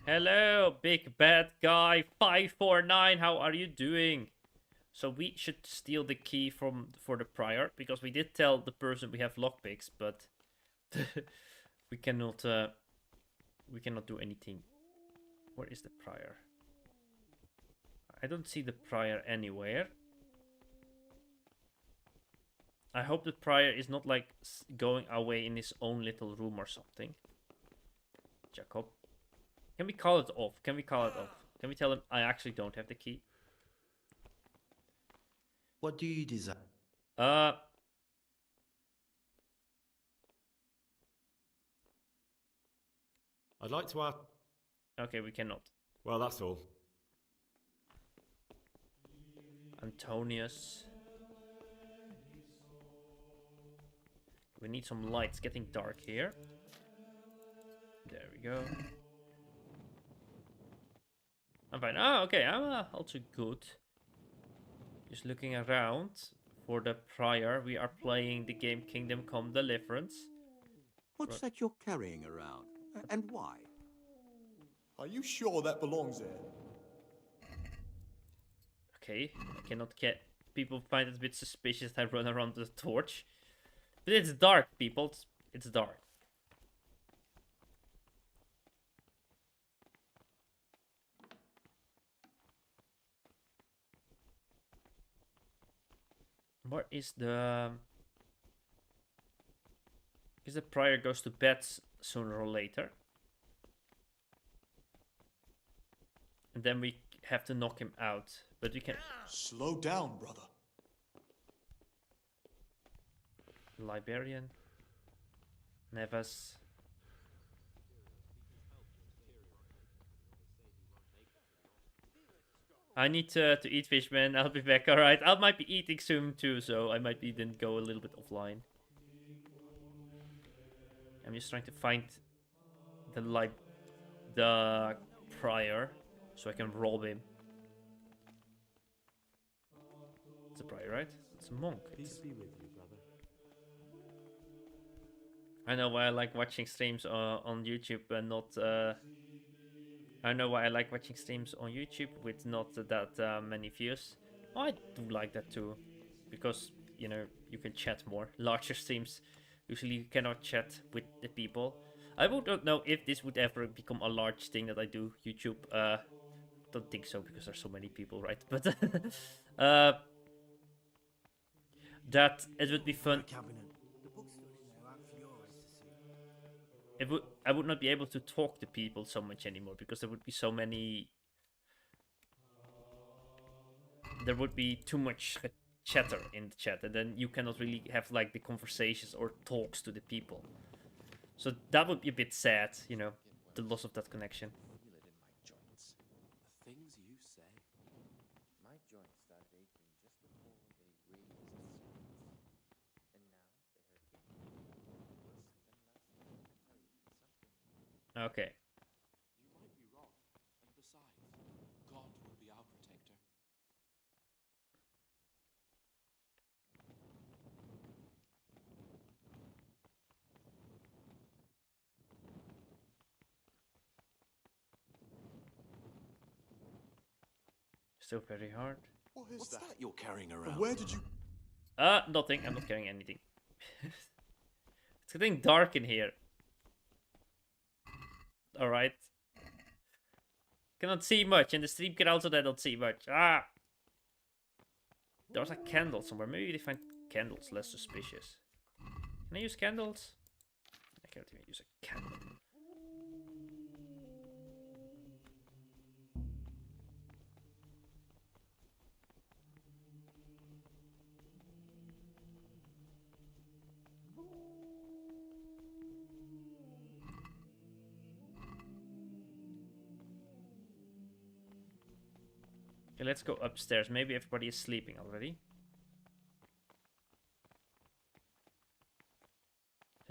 Hello, big bad guy 549. How are you doing? So we should steal the key for the prior because we did tell the person we have lockpicks, but we cannot do anything. Where is the prior? I don't see the prior anywhere. I hope the prior is not like going away in his own little room or something. Jacob. Can we call it off? Can we call it off? Can we tell him I actually don't have the key? What do you desire? I'd like to add... Okay, we cannot. Well, that's all. Antonius. We need some light. It's getting dark here. There we go. I'm fine. Ah, okay. I'm also good. Just looking around for the prior. We are playing the game Kingdom Come Deliverance. What's that you're carrying around? And why? Are you sure that belongs there? Okay, I cannot get... People find it a bit suspicious that I run around with a torch. But it's dark, people. It's dark. Where is the... Because the prior goes to bed sooner or later. And then we have to knock him out. But we can... Slow down, brother. Librarian. Nevas. I need to eat fish, man. I'll be back. Alright, I might be eating soon too, so I might be then go a little bit offline. I'm just trying to find the prior so I can rob him. It's a prior, right? It's a monk. Peace be with you, brother. I know why I like watching streams on YouTube and not... I know why I like watching streams on YouTube with not that many views. I do like that too. Because, you know, you can chat more. Larger streams, usually you cannot chat with the people. I would not know if this would ever become a large thing that I do. YouTube, don't think so because there's so many people, right? But that it would be fun. I would not be able to talk to people so much anymore because there would be so many. There would be too much chatter in the chat, and then you cannot really have like the conversations or talks to the people. So that would be a bit sad, you know, the loss of that connection. The things you say. My joints started aching just before they raised the spirits. And now they hurt me worse than last time. I tell you, something. Okay. You might be wrong. And besides, God would be our protector. So very hard. What's that you're carrying around? And where did you... Nothing. I'm not carrying anything. It's getting dark in here. Alright. Cannot see much. In the stream can also not see much. Ah! There's a candle somewhere. Maybe they find candles less suspicious. Can I use candles? I can't even use a candle. Okay, let's go upstairs. Maybe everybody is sleeping already.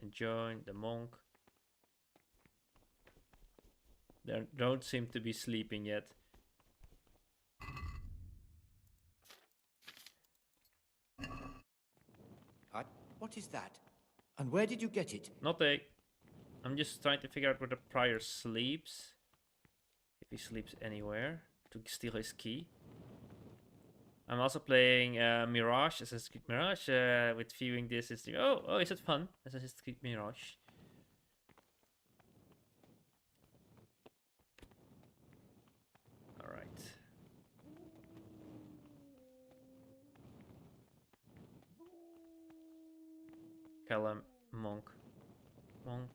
And join the monk. They don't seem to be sleeping yet. What is that? And where did you get it? Nothing. I'm just trying to figure out where the prior sleeps. If he sleeps anywhere. To steal his key. I'm also playing Mirage, Assassin's Creed Mirage, with viewing this. Oh, is it fun? Assassin's Creed Mirage. Alright. Callum, monk. Monk.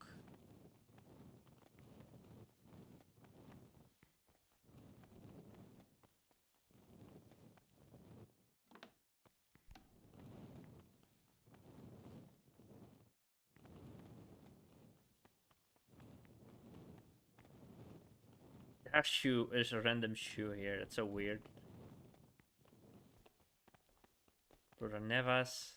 That shoe is a random shoe here. That's so weird. Brother Nevas.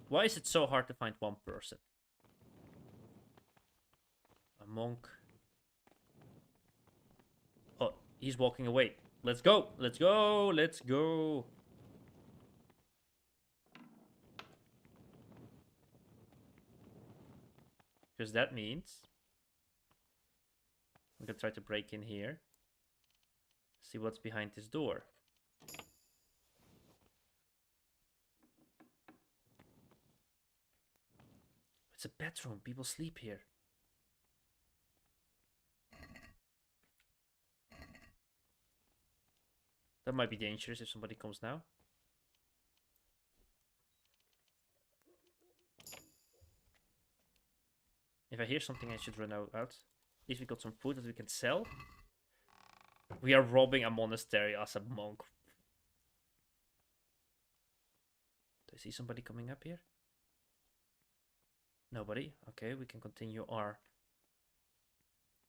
Why is it so hard to find one person? A monk. Oh, he's walking away. Let's go! Let's go! Let's go! Because that means we can try to break in here. See what's behind this door. It's a bedroom. People sleep here. That might be dangerous if somebody comes now. If I hear something, I should run out. At least we got some food that we can sell. We are robbing a monastery as a monk. Do I see somebody coming up here? Nobody. Okay, we can continue our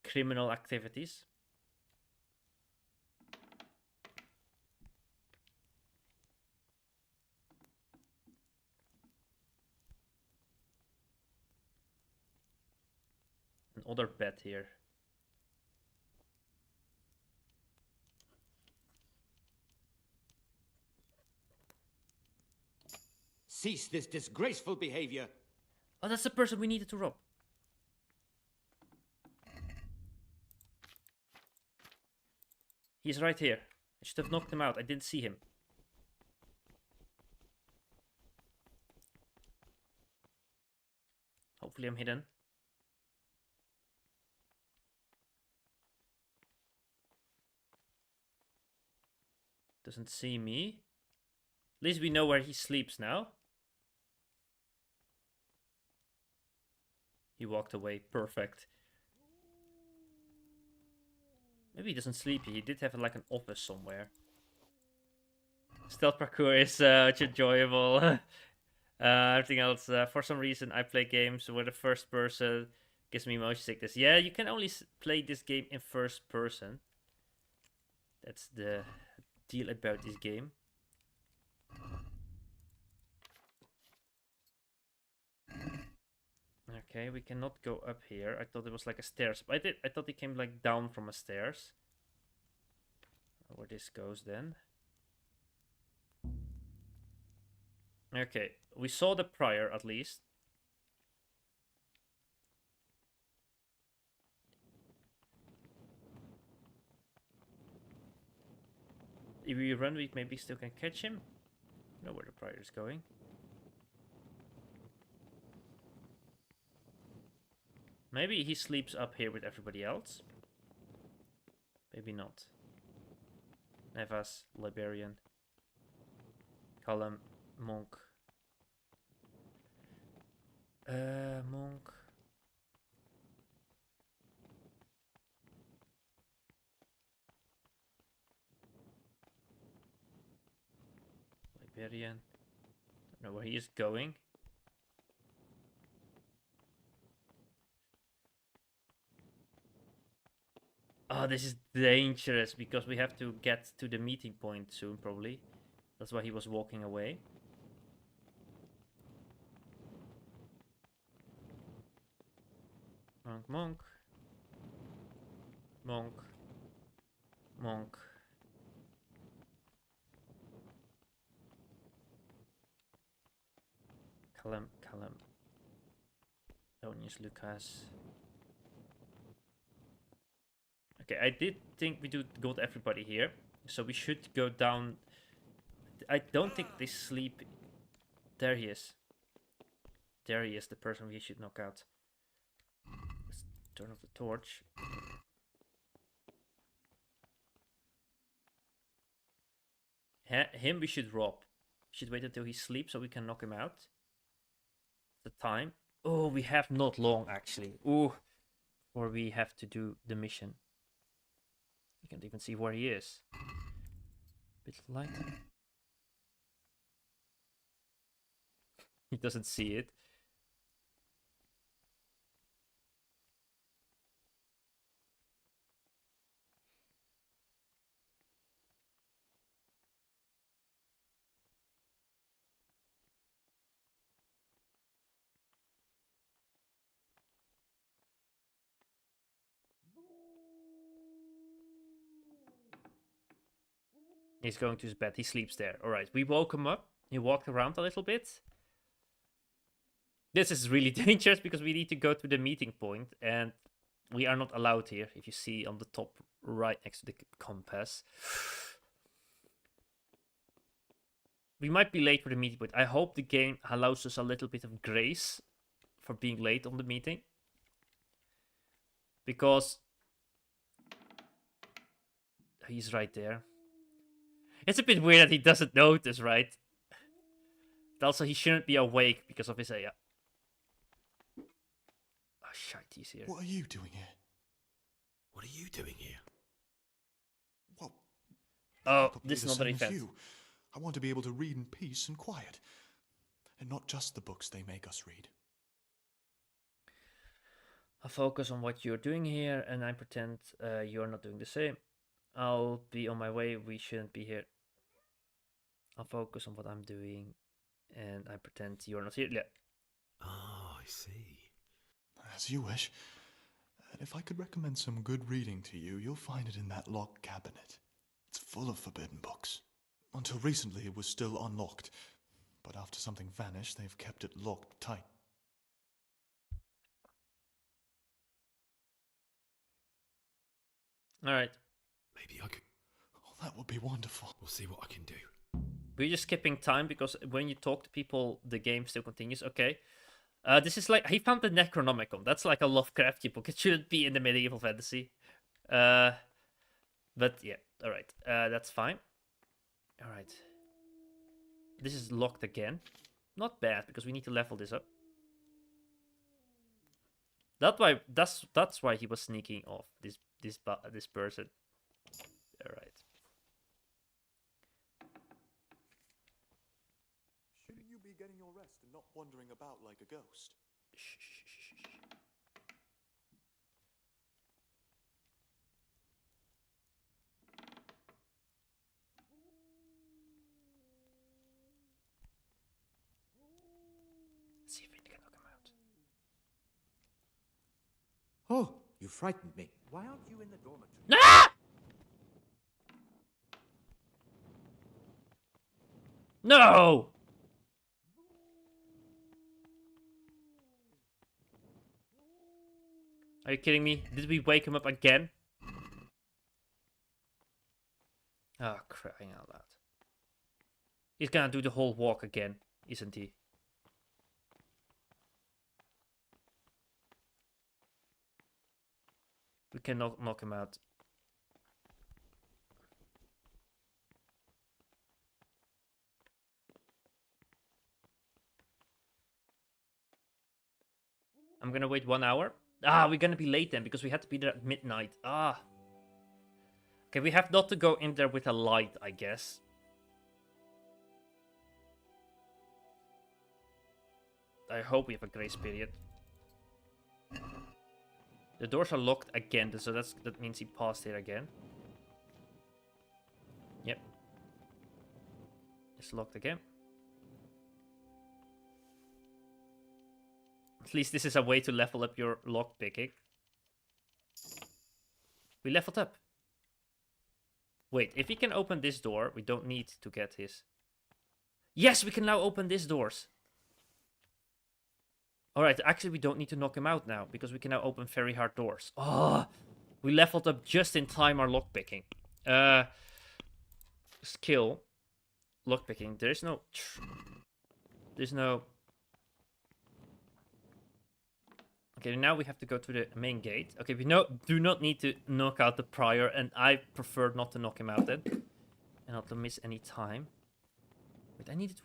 criminal activities. Another bed here. Cease this disgraceful behavior. Oh, that's the person we needed to rob. He's right here. I should have knocked him out. I didn't see him. Hopefully I'm hidden. Doesn't see me. At least we know where he sleeps now. He walked away. Perfect. Maybe he doesn't sleep here. He did have like an office somewhere. Stealth parkour is much enjoyable. Everything else, for some reason, I play games where the first person gives me motion sickness. Yeah, you can only play this game in first person. That's the deal about this game. Okay, we cannot go up here. I thought it was like a stairs. But I thought it came like down from a stairs. Where this goes then. Okay, we saw the prior at least. if we run, we maybe still can catch him. Know where the prior is going. Maybe he sleeps up here with everybody else. Maybe not. Nevas, Liberian, Callum, Monk. Monk. Liberian. Don't know where he is going. Oh, this is dangerous because we have to get to the meeting point soon, probably. That's why he was walking away. Monk, monk. Monk. Monk. Callum. Donius Lucas. Okay, I did think we got everybody here, so we should go down. I don't think they sleep. There he is. There he is, the person we should knock out. Let's turn off the torch. Him we should rob. We should wait until he sleeps so we can knock him out. The time. Oh, we have not long actually. Ooh, or we have to do the mission. You can't even see where he is. Bit light. He doesn't see it. He's going to his bed. He sleeps there. All right. We woke him up. He walked around a little bit. This is really dangerous because we need to go to the meeting point and we are not allowed here. If you see on the top right next to the compass. We might be late for the meeting point. I hope the game allows us a little bit of grace for being late on the meeting. Because he's right there. It's a bit weird that he doesn't notice, right? But also, he shouldn't be awake because of his... Oh, shite, he's here. What are you doing here? What are you doing here? Well, oh, this is not an event. You. I want to be able to read in peace and quiet. And not just the books they make us read. I'll focus on what you're doing here, and I pretend you're not doing the same. I'll be on my way. We shouldn't be here. I'll focus on what I'm doing, and I pretend you're not here. Yeah. Oh, I see. As you wish. And if I could recommend some good reading to you, you'll find it in that locked cabinet. It's full of forbidden books. Until recently, it was still unlocked. But after something vanished, they've kept it locked tight. All right. Maybe I could... Oh, that would be wonderful. We'll see what I can do. We're just skipping time because when you talk to people, the game still continues. Okay. This is like... He found the Necronomicon. That's like a Lovecraftian book. It shouldn't be in the medieval fantasy. But yeah. All right. That's fine. All right. This is locked again. Not bad because we need to level this up. That's why he was sneaking off this person. All right. Shouldn't you be getting your rest and not wandering about like a ghost? See if we can knock him out. Oh, you frightened me. Why aren't you in the dormitory? Ah! No! Are you kidding me? Did we wake him up again? Oh, crap. Crying out loud. He's gonna do the whole walk again, isn't he? We can knock him out. I'm gonna wait 1 hour. Ah, we're gonna be late then because we had to be there at midnight. Ah. Okay, we have not to go in there with a light, I guess. I hope we have a grace period. The doors are locked again, so that means he passed here again. Yep. It's locked again. At least this is a way to level up your lock picking. We leveled up. Wait, if we can open this door, we don't need to get his. Yes, we can now open these doors. Alright, actually we don't need to knock him out now, because we can now open very hard doors. Oh, we leveled up just in time our lockpicking. Skill. Lockpicking. There's no... Okay, now we have to go to the main gate. Okay, we do not need to knock out the prior, and I prefer not to knock him out then. And not to miss any time. Wait, I need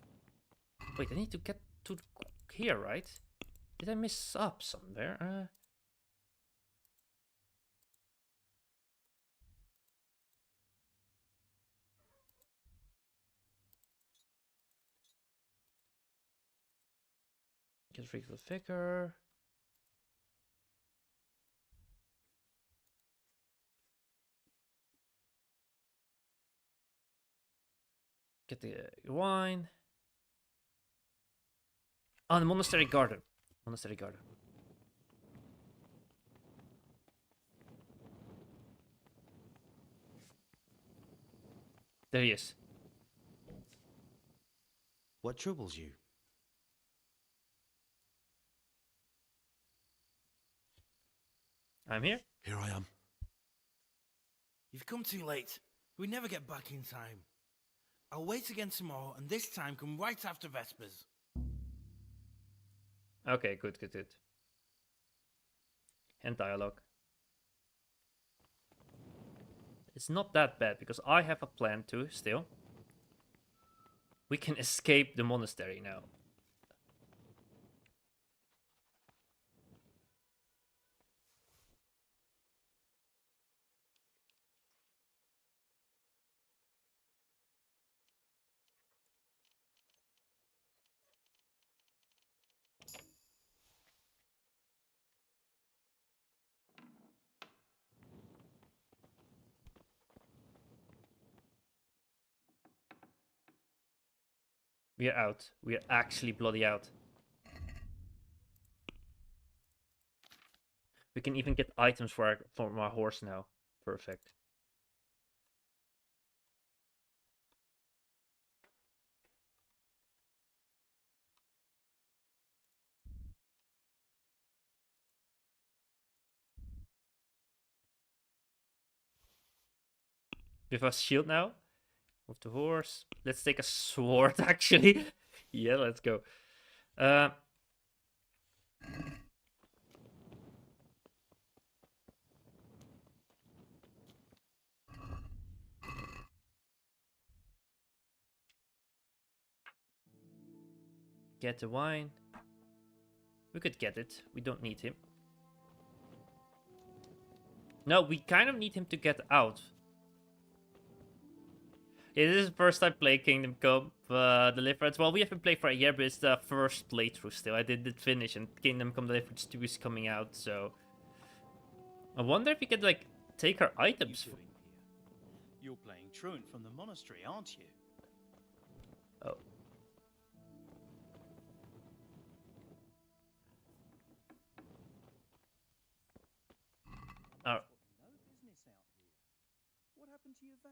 to get to here, right? Did I miss up somewhere? Get rid of the figure. Get the wine. Oh, the monastery garden. Monastery garden. There he is. What troubles you? I'm here. Here I am. You've come too late. We never get back in time. I'll wait again tomorrow, and this time come right after Vespers. Okay, good. And dialogue. It's not that bad, because I have a plan too, still. We can escape the monastery now. We are out. We are actually bloody out. We can even get items for our horse now. Perfect. We have a shield now. Move the horse. Let's take a sword, actually. Yeah, let's go. Get the wine. We could get it. We don't need him. No, we kind of need him to get out. Yeah, this is the first time playing Kingdom Come Deliverance. Well, we haven't played for a year, but it's the first playthrough still. I did finish, and Kingdom Come Deliverance 2 is coming out, so... I wonder if we could, like, take our items. You're playing truant from the monastery, aren't you? Oh. Oh. No business out here. What happened to your vows?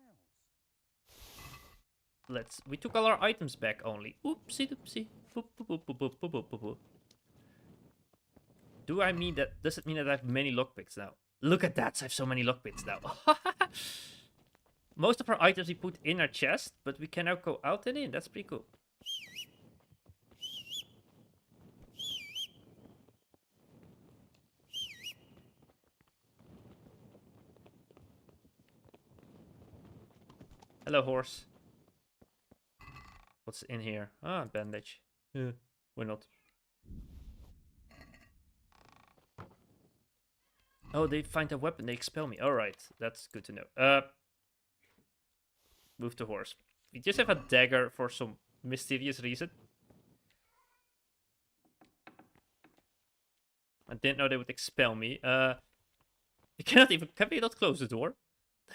We took all our items back only. Oopsie doopsie. Boop, boop, boop, boop, boop, boop, boop, boop. Does it mean that I have many lockpicks now? Look at that, I have so many lockpicks now. Most of our items we put in our chest, but we can now go out and in. That's pretty cool. Hello, horse. What's in here? Ah, bandage. Yeah, why not? Oh, they find a weapon. They expel me. All right, that's good to know. Move the horse. We just have a dagger for some mysterious reason. I didn't know they would expel me. We cannot even. Can we not close the door?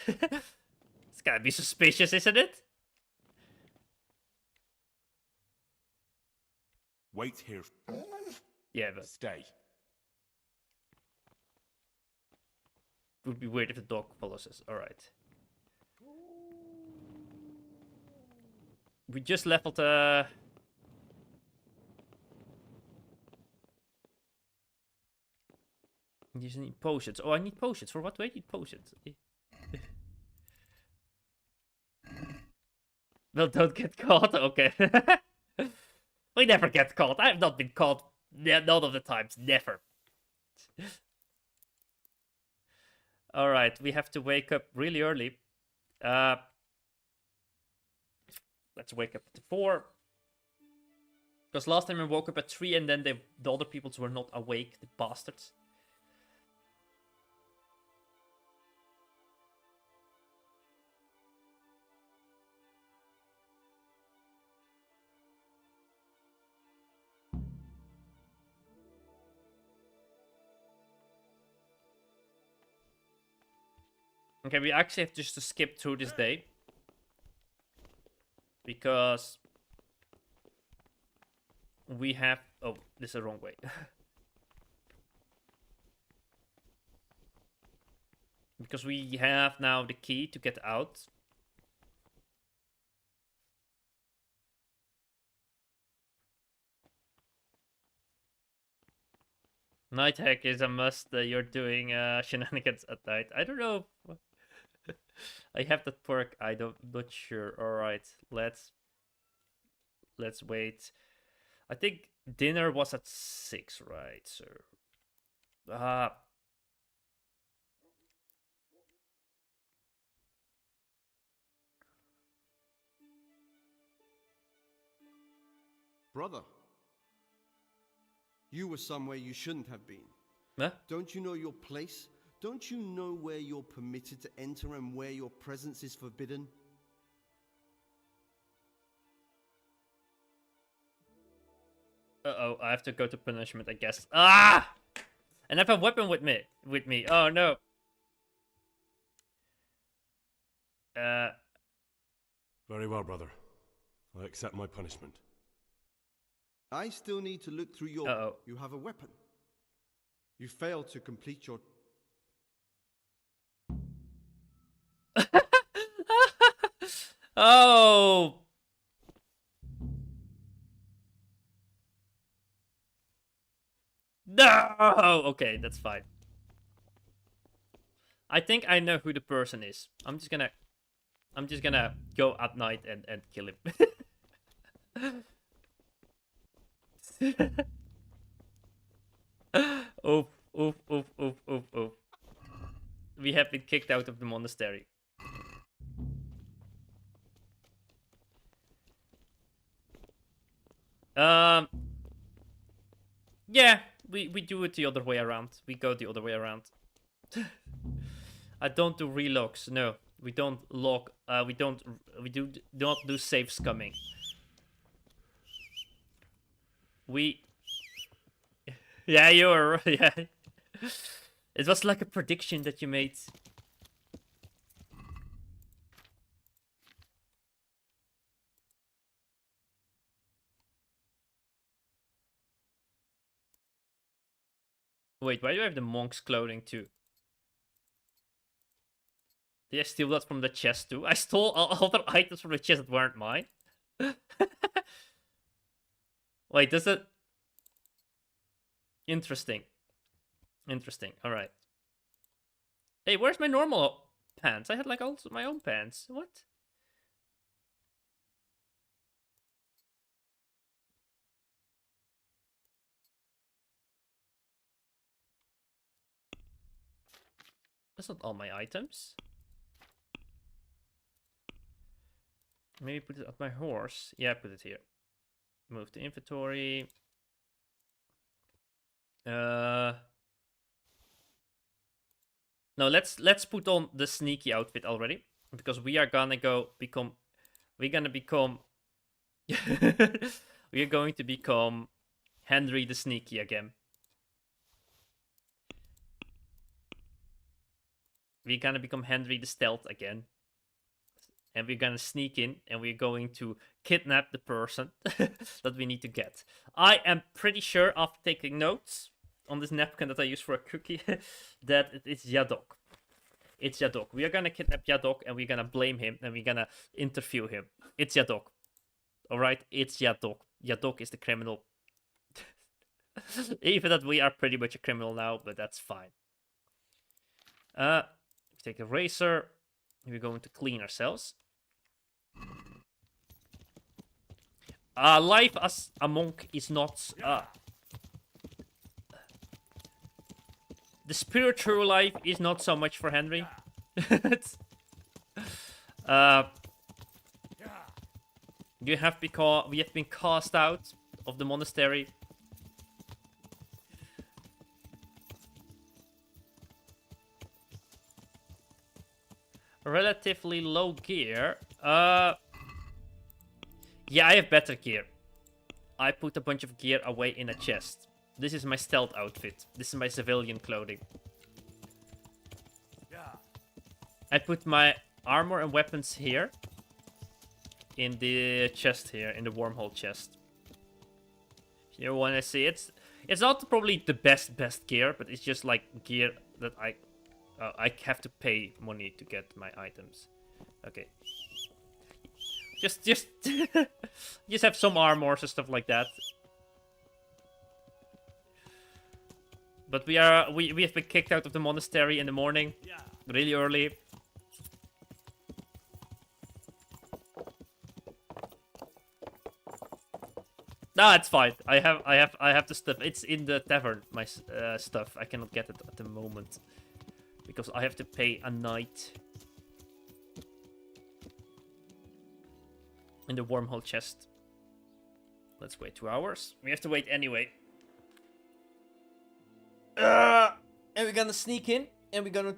It's gotta be suspicious, isn't it? Wait here. Yeah, but stay. It would be weird if the dog follows us. Alright. We just leveled You need potions. Oh, I need potions. For what do I need potions? Well, don't get caught. Okay. We never get caught. I've not been caught none of the times. Never. Alright, we have to wake up really early. Let's wake up at 4. Because last time I woke up at 3 and then the other peoples were not awake, the bastards. Okay, we actually have just to skip through this day. Because we have... Oh, this is the wrong way. Because we have now the key to get out. Night hack is a must. You're doing shenanigans at night. I don't know. I have that perk. Not sure. All right, let's wait. I think dinner was at 6, right? So, Brother, you were somewhere you shouldn't have been. Huh? Don't you know your place? Don't you know where you're permitted to enter and where your presence is forbidden? Uh-oh, I have to go to punishment, I guess. Ah! And I have a weapon with me. Oh, no. Very well, brother. I accept my punishment. I still need to look through your... Uh-oh. You have a weapon. You failed to complete your... Oh! No! Okay, that's fine. I think I know who the person is. I'm just gonna go at night and kill him. Oof, oof, oof, oof, oof, oof. We have been kicked out of the monastery. Yeah, we do it the other way around. We go the other way around. I don't do relogs. No, we don't log. We do not do save scumming. We. Yeah, you were. Yeah. It was like a prediction that you made. Wait, why do I have the monk's clothing too? Did I steal that from the chest too? I stole other items from the chest that weren't mine. Wait, does it? Interesting. Interesting. All right. Hey, where's my normal? pants. I had like also my own pants. What? That's not all my items. Maybe put it at my horse. Yeah, put it here. Move to inventory. No, let's put on the sneaky outfit already, because we are gonna become we are going to become Henry the Sneaky again. We're gonna become Henry the Stealth again. And we're gonna sneak in and we're going to kidnap the person that we need to get. I am pretty sure, after taking notes on this napkin that I use for a cookie, that it's Yadok. It's Yadok. We are gonna kidnap Yadok and we're gonna blame him and we're gonna interview him. It's Yadok. Alright, it's Yadok. Yadok is the criminal. Even that we are pretty much a criminal now, but that's fine. Take a razor. We're going to clean ourselves. Life as a monk is not... the spiritual life is not so much for Henry. We have been cast out of the monastery. Relatively low gear. Yeah, I have better gear. I put a bunch of gear away in a chest. This is my stealth outfit. This is my civilian clothing. I put my armor and weapons here. In the chest here, in the wormhole chest. If you want to see it, it's not probably the best gear, but it's just like gear that I have to pay money to get my items. Okay. Just just have some armors and stuff like that. But we have been kicked out of the monastery in the morning, really early. No, it's fine. I have the stuff. It's in the tavern. My stuff. I cannot get it at the moment because I have to pay a night in the wormhole chest. Let's wait 2 hours. We have to wait anyway. And we're gonna sneak in, and we're gonna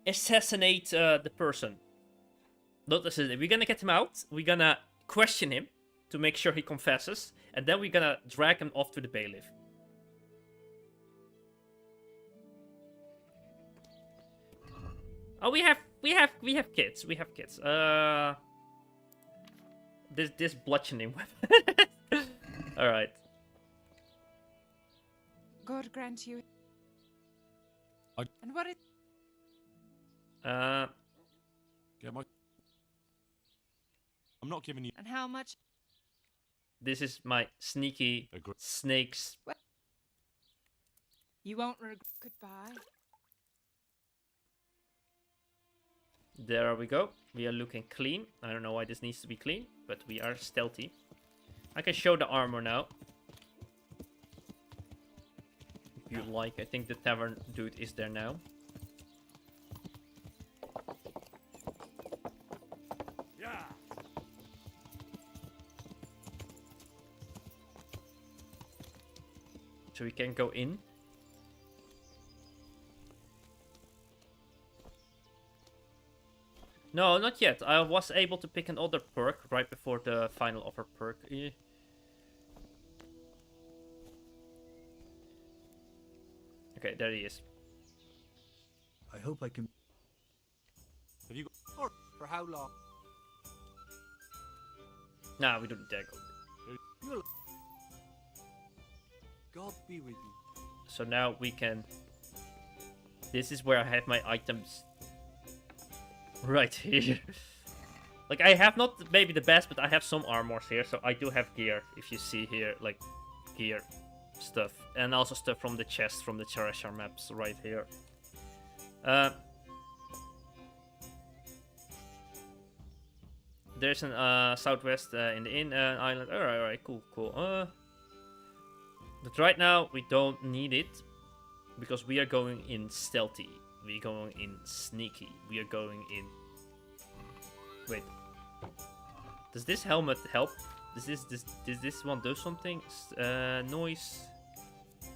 assassinate the person. Not assassinate. We're gonna get him out. We're gonna question him to make sure he confesses, and then we're gonna drag him off to the bailiff. Oh, we have kids. We have kids. This bludgeoning weapon. All right. God grant you. And what is? Get my. I'm not giving you. And how much? This is my sneaky snakes. Well, you won't regret. Goodbye. There we go. We are looking clean. I don't know why this needs to be clean, but we are stealthy. I can show the armor now. If you like. I think the tavern dude is there now. Yeah. So we can go in. No, not yet. I was able to pick another perk right before the final offer perk. Okay, there he is. I hope I can. Have you got... For how long? Nah, we don't dare go. God be with you. So now we can... This is where I have my items. Right here. Like, I have not maybe the best, but I have some armors here. So I do have gear, if you see here. Like, gear stuff. And also stuff from the chest, from the treasure maps right here. there's an southwest in the island. Alright, cool. But right now we don't need it because we are going in stealthy. We are going in sneaky. We are going in. Wait. Does this helmet help? Does this one do something? Noise.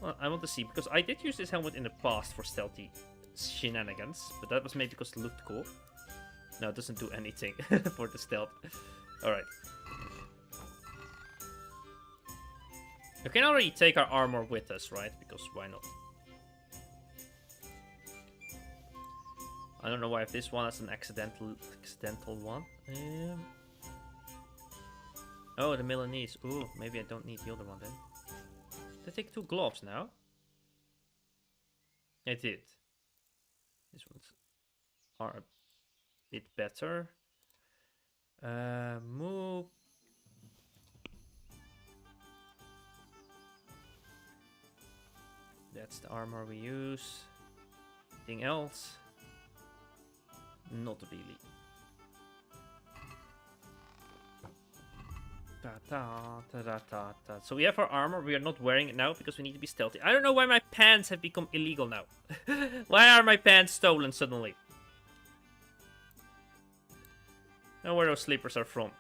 Well, I want to see because I did use this helmet in the past for stealthy shenanigans, but that was maybe because it looked cool. No, it doesn't do anything for the stealth. Alright. We can already take our armor with us, right? Because why not? I don't know why if this one is an accidental one. Oh, the Milanese. Ooh, maybe I don't need the other one then. Did I take 2 gloves now? I did. These ones are a bit better. Move. That's the armor we use. Anything else? Not really. So we have our armor. We are not wearing it now because we need to be stealthy. I don't know why my pants have become illegal now. Why are my pants stolen suddenly? I don't know where those slippers are from.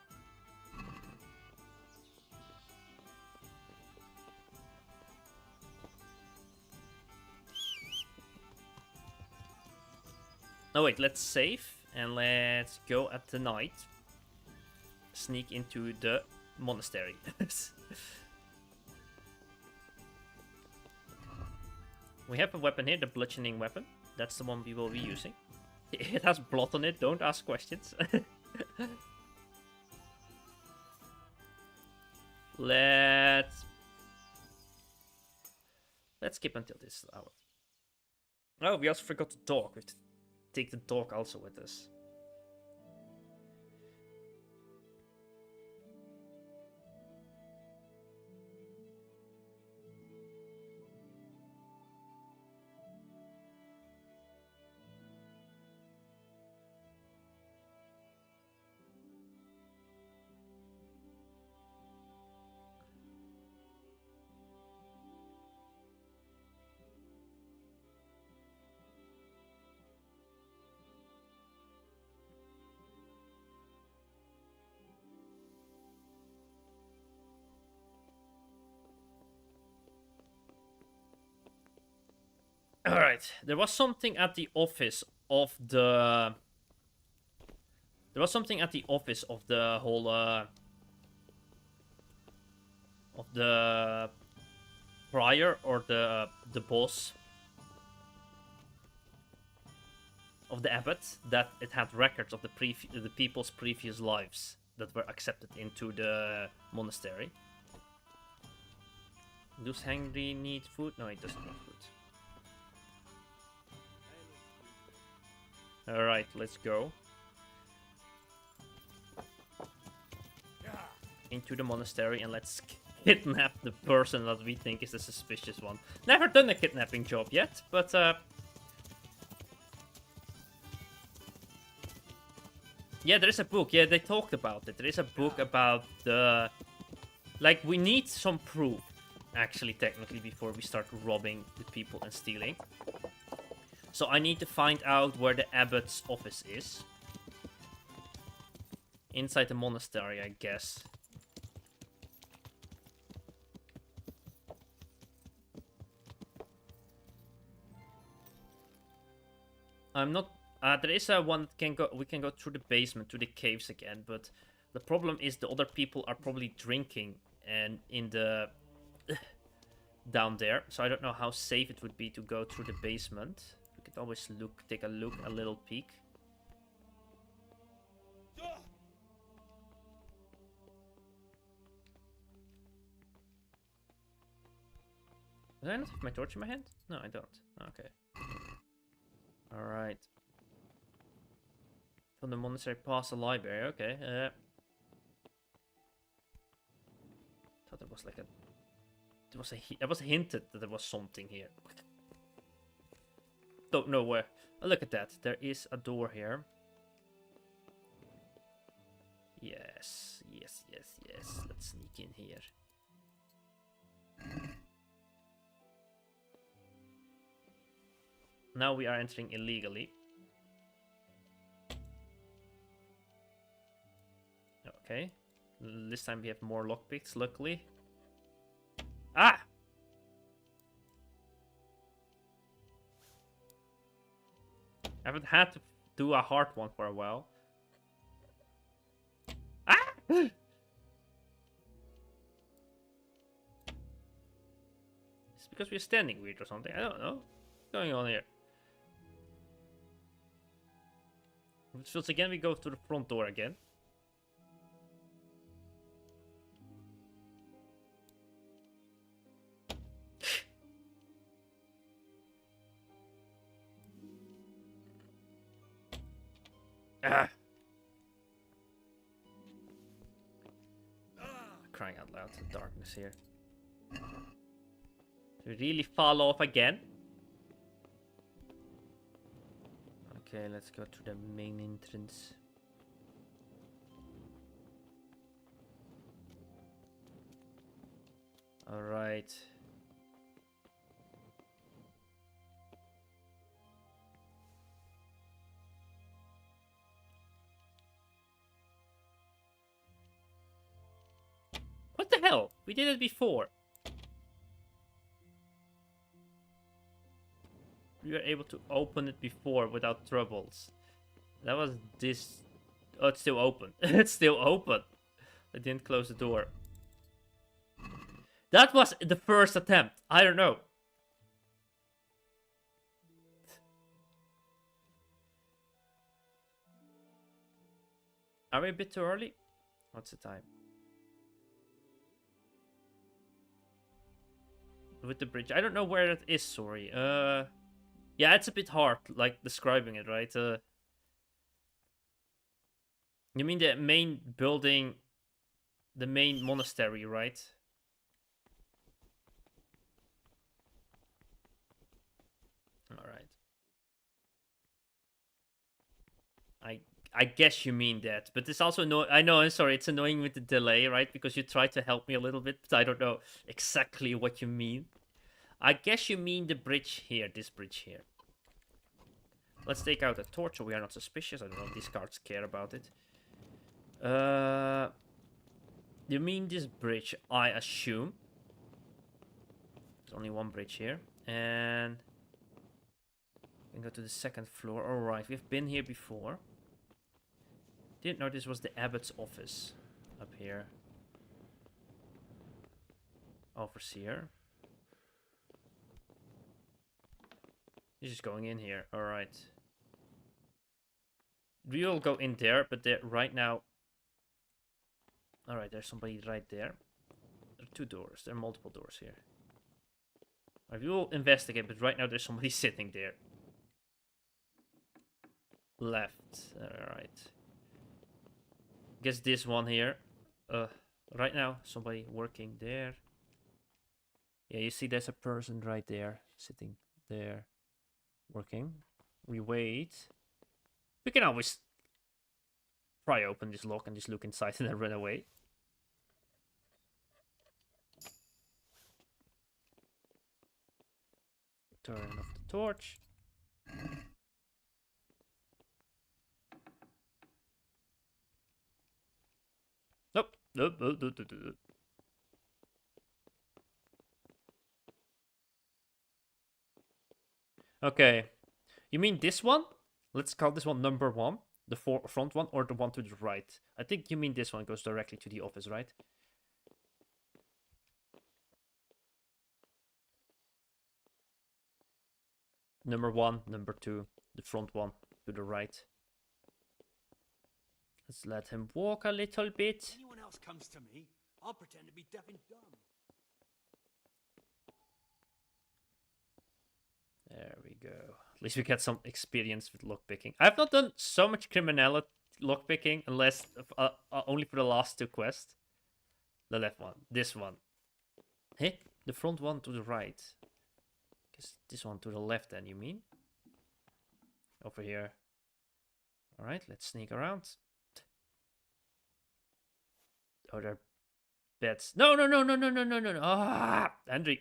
Oh wait, let's save and let's go at the night. Sneak into the monastery. We have a weapon here, the bludgeoning weapon. That's the one we will be using. It has blood on it, don't ask questions. Let's skip until this hour. Oh, we also forgot the dog. We have to take the dog also with us. Alright, there was something at the office of the... There was something at the office of the whole, of the prior or the boss of the abbot, that it had records of the people's previous lives that were accepted into the monastery. Does Henry need food? No, he doesn't need food. Alright, let's go. Into the monastery and let's kidnap the person that we think is the suspicious one. Never done a kidnapping job yet, but yeah, there is a book. Yeah, they talked about it. There is a book about the... Like, we need some proof, actually, technically, before we start robbing the people and stealing. So I need to find out where the abbot's office is. Inside the monastery, I guess. I'm not... there is a one that can go... We can go through the basement, to the caves again, but the problem is the other people are probably drinking and in the... down there. So I don't know how safe it would be to go through the basement. We could always take a look, a little peek. Do I not have my torch in my hand? No, I don't. Okay. Alright. From the monastery past the library, okay. Thought there was like a... It was hinted that there was something here. Don't know where. Oh, look at that. There is a door here. Yes, yes, yes, yes. Let's sneak in here. Now we are entering illegally. Okay. This time we have more lockpicks, luckily. Ah! I haven't had to do a hard one for a while. Ah! It's because we're standing weird or something. I don't know. What's going on here? So again, we go to the front door again. Ah! Crying out loud, the darkness here. We really fall off again. Okay, let's go to the main entrance. All right. What the hell? We did it before. We were able to open it before without troubles. That was this... Oh, it's still open. It's still open. I didn't close the door. That was the first attempt. I don't know. Are we a bit too early? What's the time? With the bridge. I don't know where it is, sorry. Yeah, it's a bit hard, like, describing it, right? You mean the main building, the main monastery, right? Alright. I guess you mean that, but it's also I know, I'm sorry, it's annoying with the delay, right? Because you try to help me a little bit, but I don't know exactly what you mean. I guess you mean the bridge here, this bridge here. Let's take out a torch so we are not suspicious. I don't know if these cards care about it. You mean this bridge, I assume. There's only one bridge here. And we can go to the second floor. Alright, we've been here before. Didn't know this was the abbot's office up here. Overseer. He's just going in here. Alright. We'll go in there, but right now... Alright, there's somebody right there. There are two doors. There are multiple doors here. Alright, we will investigate, but right now there's somebody sitting there. Left. Alright. Guess this one here. Right now, somebody working there. Yeah, you see there's a person right there, sitting there, working. We wait. We can always pry open this lock and just look inside and then run away. Turn off the torch. Nope. Nope. Nope. Nope. Nope. Nope. Okay. You mean this one? Let's call this one number 1. The front one, or the one to the right? I think you mean this one goes directly to the office, right? Number 1, number 2, the front one to the right. Let's let him walk a little bit. If anyone else comes to me, I'll pretend to be deaf and dumb. There we go. At least we get some experience with lockpicking. I've not done so much criminality lockpicking, unless only for the last 2 quests. The left one, this one. Hey, the front one to the right. Guess this one to the left then, you mean? Over here. Alright, let's sneak around. Oh, there are beds. No, no, no, no, no, no, no, no, no. Ah, Andrew.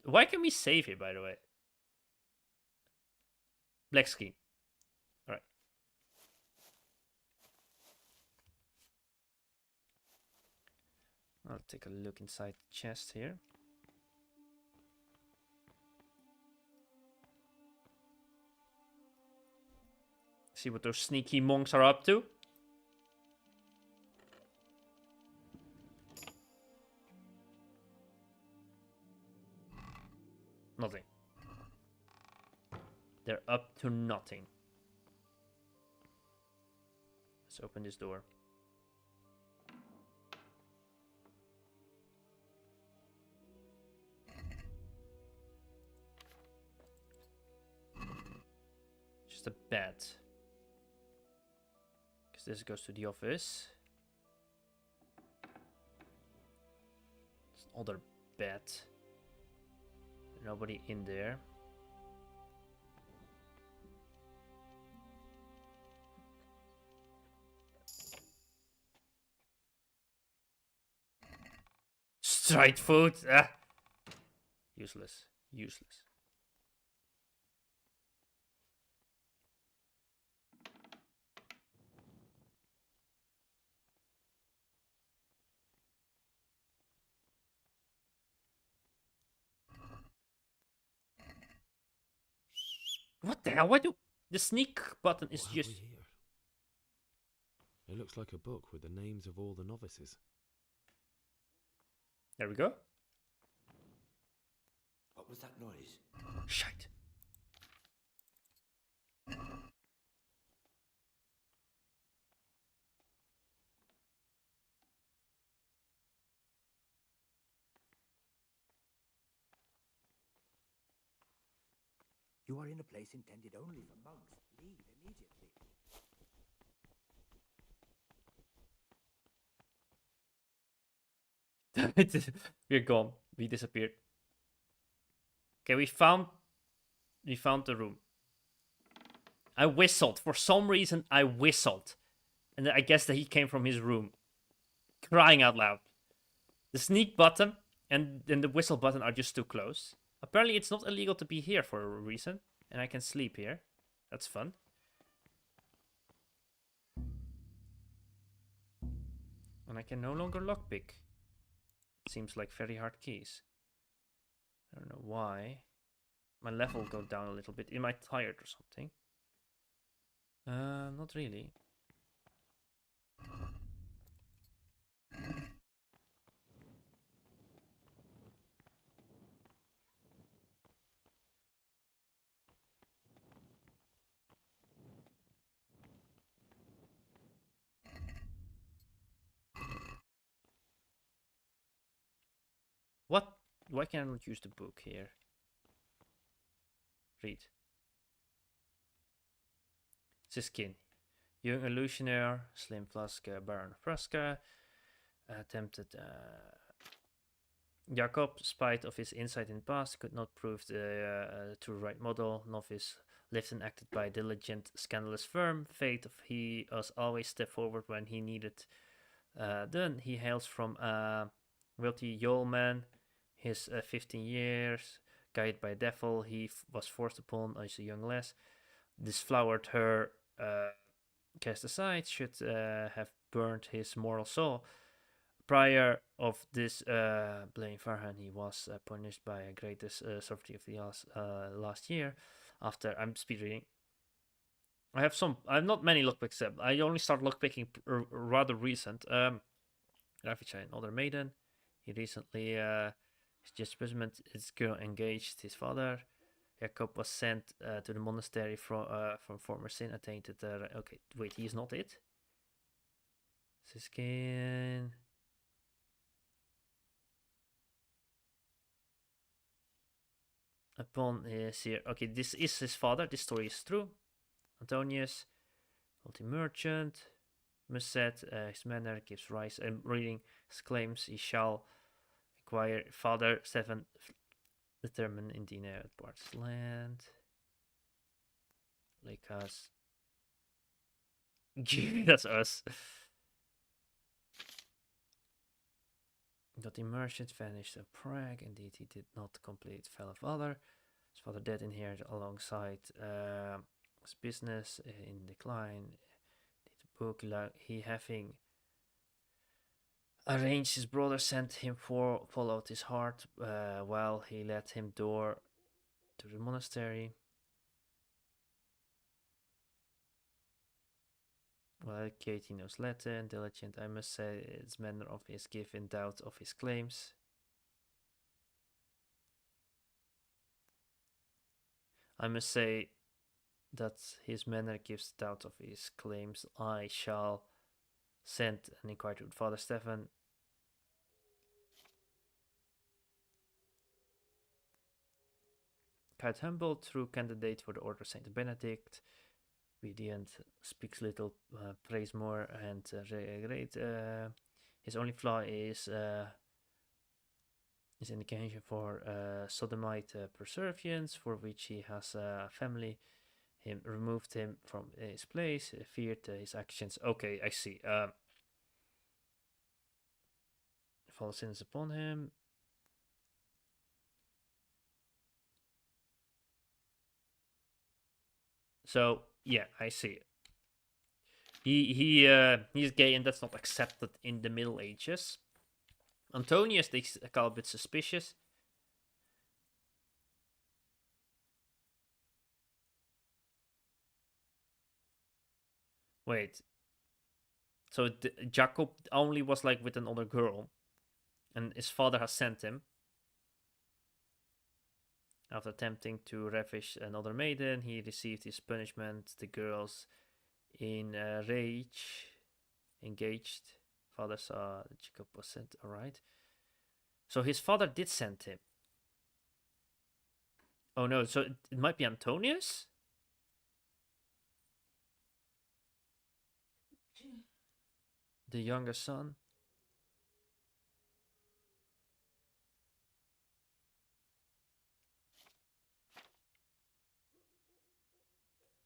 Why can we save here, by the way? Black screen. Alright. I'll take a look inside the chest here. See what those sneaky monks are up to. Nothing. They're up to nothing. Let's open this door. Just a bed. Because this goes to the office. It's another bed. Nobody in there. Straight food. Ah. Useless. Useless. What the hell? Why do the sneak button is What have just we here? It looks like a book with the names of all the novices. There we go. What was that noise? Shite. You are in a place intended only for monks. Leave immediately. We're gone. We disappeared. Okay, we found the room. I whistled. For some reason, I whistled. And I guess that he came from his room. Crying out loud. The sneak button and the whistle button are just too close. Apparently, it's not illegal to be here for a reason. And I can sleep here. That's fun. And I can no longer lockpick. It seems like very hard keys. I don't know why. My level go down a little bit. Am I tired or something? Not really. What? Why can I not use the book here? Read. Siskin. Young illusionaire, Slim Flask, Baron of Praska, attempted Jacob, spite of his insight in the past, could not prove the true right model. Novice lived and acted by a diligent, scandalous firm. Fate of he was always step forward when he needed done. He hails from wealthy yeoman. His 15 years, guided by devil, he was forced upon as a young lass. This flowered her cast aside, should have burned his moral soul. Prior of this blame Farhan, he was punished by a greatest sovereignty of the last year. After I'm speed reading, I have not many lockpicks. I only start lockpicking rather recent. Raficha, another maiden. He recently his just imprisonment. His girl engaged his father. Jacob was sent to the monastery from former sin attainted. Okay, wait, he's not it. Siskin. Upon his here, okay, this is his father. This story is true. Antonius, multi-merchant, Musset, his manner gives rise. I'm reading his claims. He shall acquire father 7 determined in Dina at Bart's land. Lakers. That's us. Got the merchant vanished of Prague. Indeed, he did not complete fell of valor. His father dead inherited alongside his business in decline. The book, he having arranged his brother, sent him for followed his heart. While he led him door to the monastery. Well, Katie knows Latin, diligent, I must say, his manner of his give in doubt of his claims. I must say that his manner gives doubt of his claims. I shall send an inquiry to Father Stephen. Quite humble, true candidate for the Order of Saint Benedict. Obedient, speaks little, prays more, and great. His only flaw is his indication for sodomite perseverance, for which he has a family. Him removed him from his place, feared his actions. Okay, I see. Fall sins upon him. So yeah, I see. He's gay, and that's not accepted in the Middle Ages. Antonius takes a little bit suspicious. Wait. So Jacob only was like with another girl, and his father has sent him. After attempting to ravish another maiden, he received his punishment. The girls, in rage, engaged. Father saw that Jacob was sent. All right. So his father did send him. Oh no! So it might be Antonius. The younger son.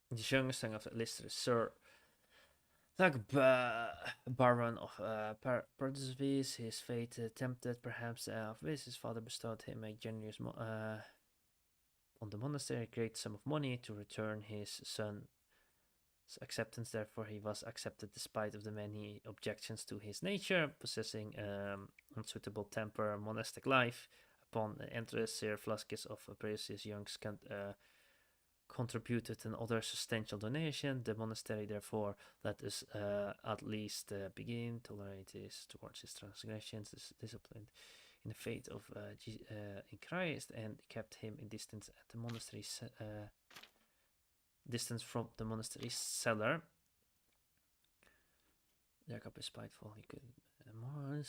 The youngest son of the lister is Sir Baron of Pardesvis. His fate tempted, perhaps, of this. His father bestowed him a generous on the monastery, a great sum of money to return his son's acceptance. Therefore, he was accepted despite of the many objections to his nature, possessing unsuitable temper, monastic life. Upon entering, Sir Flaskis of Precious Young's contributed another substantial donation. The monastery, therefore, let us at least begin tolerate his towards his transgressions, disciplined in the faith of in Christ, and kept him in distance at the monastery distance from the monastery cellar. Jacob is spiteful. He could more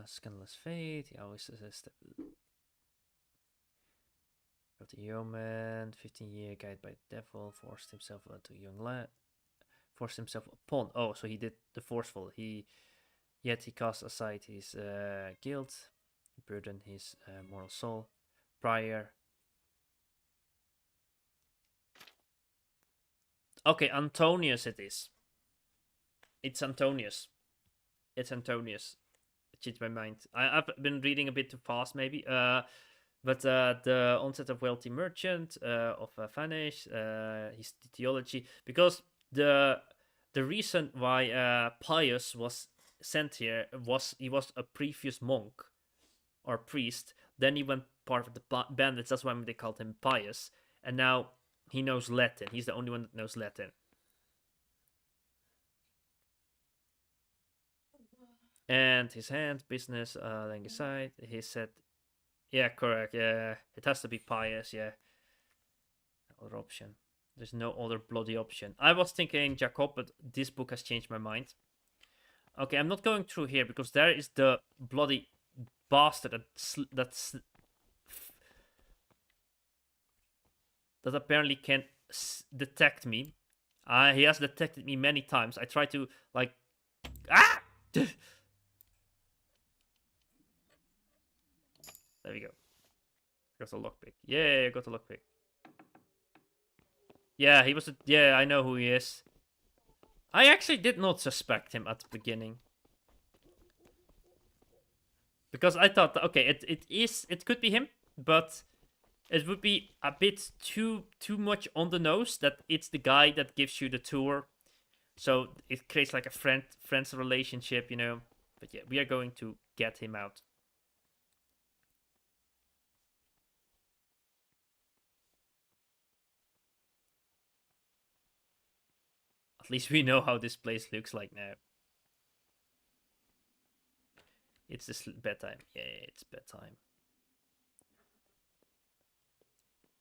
scandalous fate. He always step. Of the yeoman, 15-year guided by the devil, forced himself to young lad, forced himself upon. Oh, so he did the forceful. Yet he cast aside his guilt, burdened his moral soul. Prior. Okay, Antonius it is. It's Antonius. It's Antonius. It changed my mind. I've been reading a bit too fast, maybe. But the onset of wealthy merchant of Vanish, his theology, because the reason why Pius was sent here was he was a previous monk or priest. Then he went part of the bandits. That's why they called him Pius. And now he knows Latin. He's the only one that knows Latin. And his hand, business, laying aside, he said, yeah, correct, yeah, it has to be Pious, yeah. Other option. There's no other bloody option. I was thinking Jacob, but this book has changed my mind. Okay, I'm not going through here, because there is the bloody bastard that apparently can detect me. He has detected me many times. I try to, like... Ah! There we go. Got a lockpick. Yeah, got a lockpick. Yeah, he was a... Yeah, I know who he is. I actually did not suspect him at the beginning. Because I thought, okay, it could be him, but it would be a bit too much on the nose that it's the guy that gives you the tour. So it creates like a friend's relationship, you know. But yeah, we are going to get him out. At least we know how this place looks like now. It's just bedtime. Yeah, it's bedtime.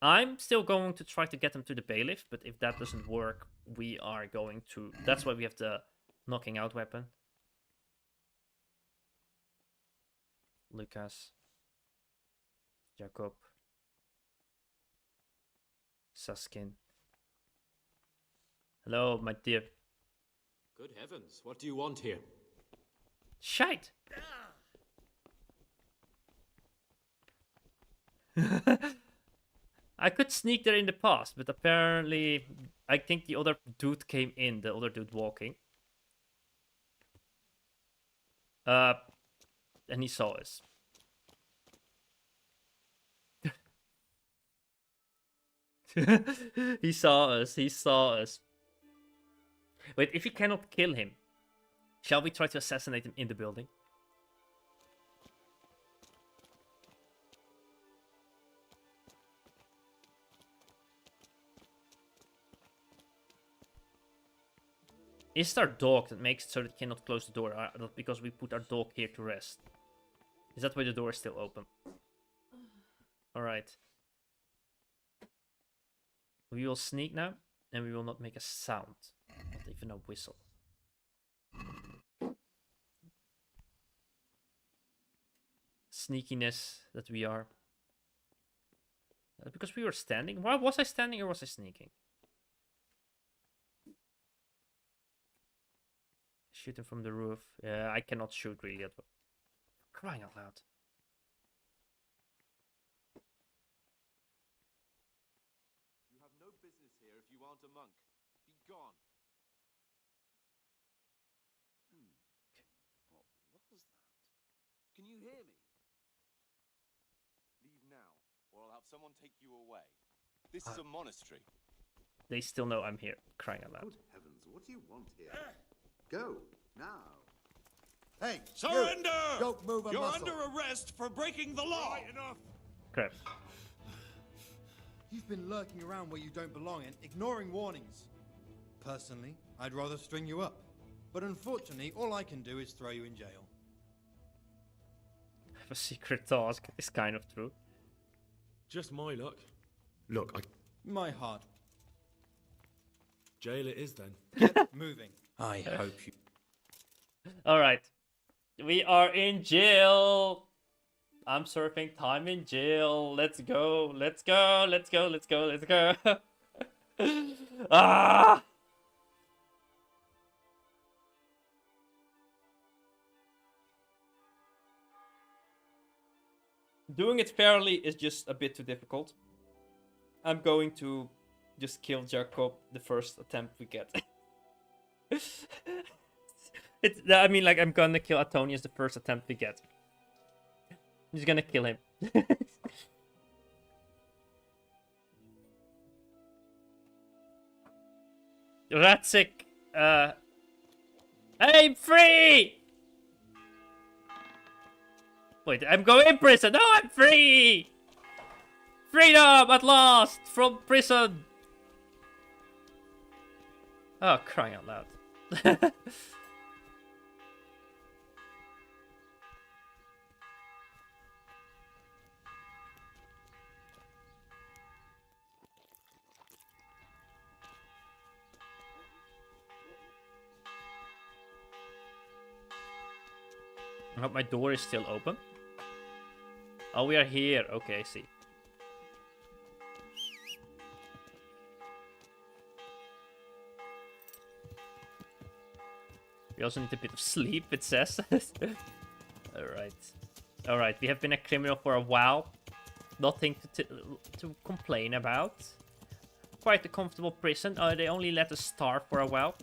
I'm still going to try to get him to the bailiff, but if that doesn't work, we are going to... That's why we have the knocking out weapon. Lucas. Jacob. Saskin. Hello, my dear. Good heavens, what do you want here? Shite! I could sneak there in the past, but apparently I think the other dude came in, the other dude walking. And he saw us. He saw us. Wait, if we cannot kill him, shall we try to assassinate him in the building? Is there a dog that makes it so that it cannot close the door? Because we put our dog here to rest. Is that why the door is still open? Alright. We will sneak now, and we will not make a sound. Not even a whistle. Sneakiness that we are. Because we were standing? Why was I standing or was I sneaking? Shoot him from the roof. Yeah, I cannot shoot really at all. Crying out loud. You have no business here if you aren't a monk. Be gone. What was that? Can you hear me? Leave now, or I'll have someone take you away. This is a monastery. They still know I'm here. Crying out loud. Good heavens, what do you want here? Go, now. Hey, Surrender! you! Don't move a You're muscle. under arrest for breaking the law! Right enough! Crap. You've been lurking around where you don't belong and ignoring warnings. Personally, I'd rather string you up. But unfortunately, all I can do is throw you in jail. I have a secret task. It's kind of true. Just my luck. Look, My heart. Jail it is then. Get moving. I hope you... Alright. We are in jail. I'm surfing time in jail. Let's go. Let's go. Let's go. Let's go. Let's go. Ah! Doing it fairly is just a bit too difficult. I'm going to just kill Jacob the first attempt we get. I mean, like, I'm gonna kill Antonius the first attempt we get. I'm just gonna kill him. Ratzik, I'm free! Wait, I'm going in prison! No, I'm free! Freedom at last from prison! Oh, crying out loud. I hope my door is still open. Oh, we are here. Okay, I see. We also need a bit of sleep, it says. Alright. Alright, we have been a criminal for a while. Nothing to complain about. Quite a comfortable prison. They only let us starve for a while.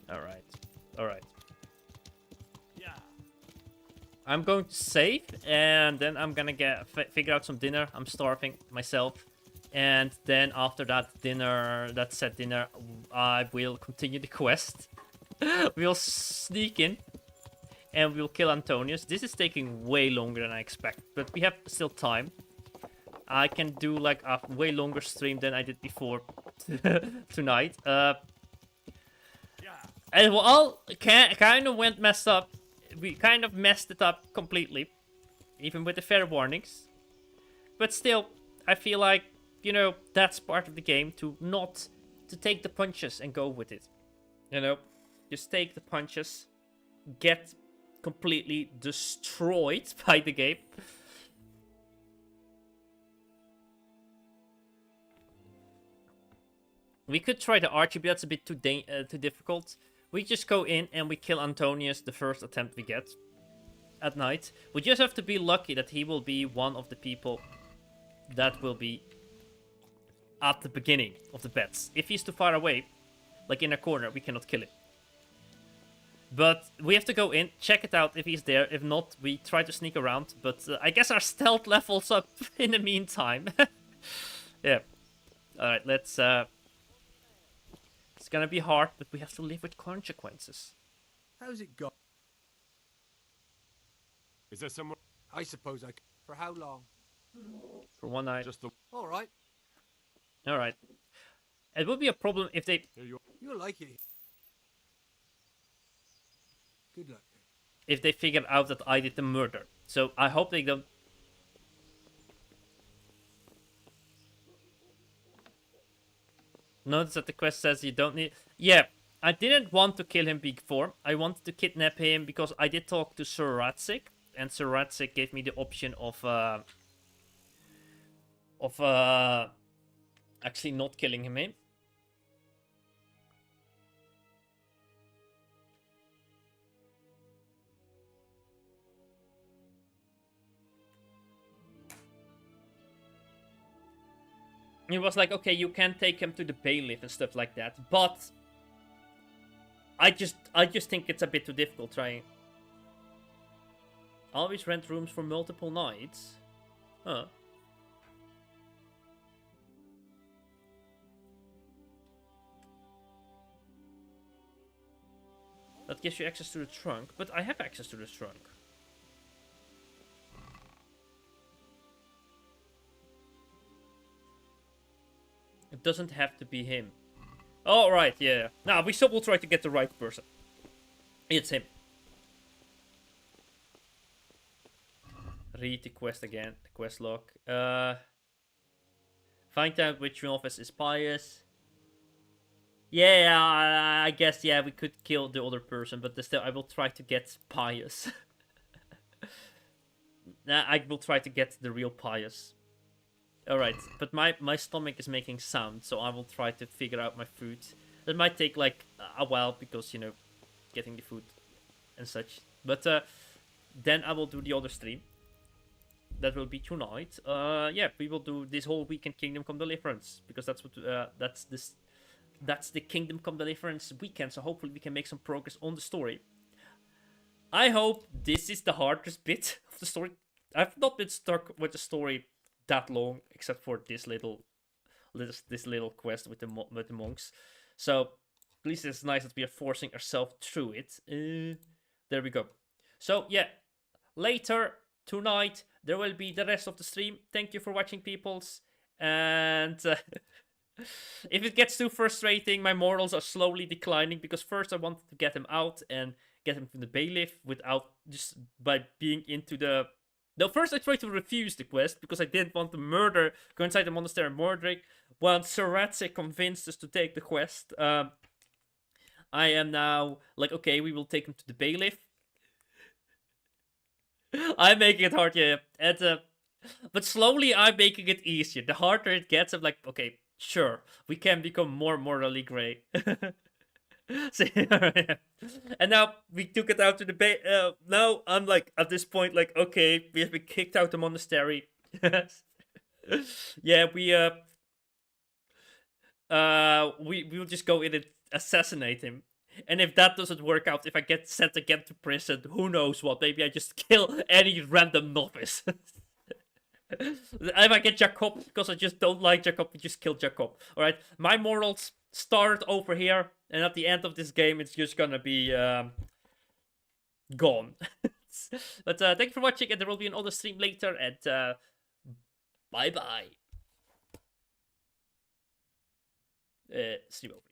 Alright. I'm going to save, and then I'm gonna figure out some dinner. I'm starving myself. And then after that dinner, that set dinner, I will continue the quest. We'll sneak in, and we'll kill Antonius. This is taking way longer than I expect, but we have still time. I can do like a way longer stream than I did before tonight. And well, kind of went messed up. We kind of messed it up completely, even with the fair warnings. But still, I feel like, you know, that's part of the game, to take the punches and go with it. You know, just take the punches, get completely destroyed by the game. We could try the archer, but that's a bit too difficult. We just go in and we kill Antonius the first attempt we get at night. We just have to be lucky that he will be one of the people that will be at the beginning of the bets. If he's too far away, like in a corner, we cannot kill him. But we have to go in, check it out if he's there. If not, we try to sneak around. But I guess our stealth level's up in the meantime. Yeah. Alright, let's... It's gonna be hard, but we have to live with consequences. How's it go? Is there someone? I suppose I. For how long? For one night. Just the. All right. Alright. It would be a problem if they... You'll like it. Good luck. If they figure out that I did the murder. So I hope they don't... Notice that the quest says you don't need... Yeah, I didn't want to kill him before. I wanted to kidnap him because I did talk to Sir Ratzik. And Sir Ratzik gave me the option of actually not killing him. It was like, okay, you can take him to the bailiff and stuff like that, but I just think it's a bit too difficult trying. Always rent rooms for multiple nights? Huh. That gives you access to the trunk, but I have access to the trunk. It doesn't have to be him. Oh, right, yeah. Now, we still will try to get the right person. It's him. Read the quest again. The quest log. Find out which office is pious. Yeah, I guess, yeah, we could kill the other person, but still, I will try to get pious. Nah, I will try to get the real pious. Alright, but my stomach is making sound, so I will try to figure out my food. That might take like a while because, you know, getting the food and such. But then I will do the other stream. That will be tonight. Yeah, we will do this whole weekend Kingdom Come Deliverance because that's what that's the Kingdom Come Deliverance weekend. So hopefully we can make some progress on the story. I hope this is the hardest bit of the story. I've not been stuck with the story that long, except for this little quest with the monks. So at least it's nice that we are forcing ourselves through it. There we go. So yeah, later tonight there will be the rest of the stream. Thank you for watching, peoples. And if it gets too frustrating, my morals are slowly declining because first I wanted to get him out and get him from the bailiff without just by being into the... No, first I tried to refuse the quest because I didn't want to go inside the monastery and murder. Once Sir Ratzik convinced us to take the quest, I am now like, okay, we will take him to the bailiff. I'm making it hard, yeah. And, but slowly I'm making it easier. The harder it gets, I'm like, okay, sure, we can become more morally grey. So, and now we took it out to the now I'm like at this point like, okay, we have been kicked out the monastery. Yeah, we will just go in and assassinate him. And if that doesn't work out, if I get sent again to prison, who knows what? Maybe I just kill any random novice. If I get Jacob, because I just don't like Jacob, we just kill Jacob. Alright, my morals start over here, and at the end of this game, it's just gonna be gone. But thank you for watching, and there will be another stream later, and bye-bye. Stream over.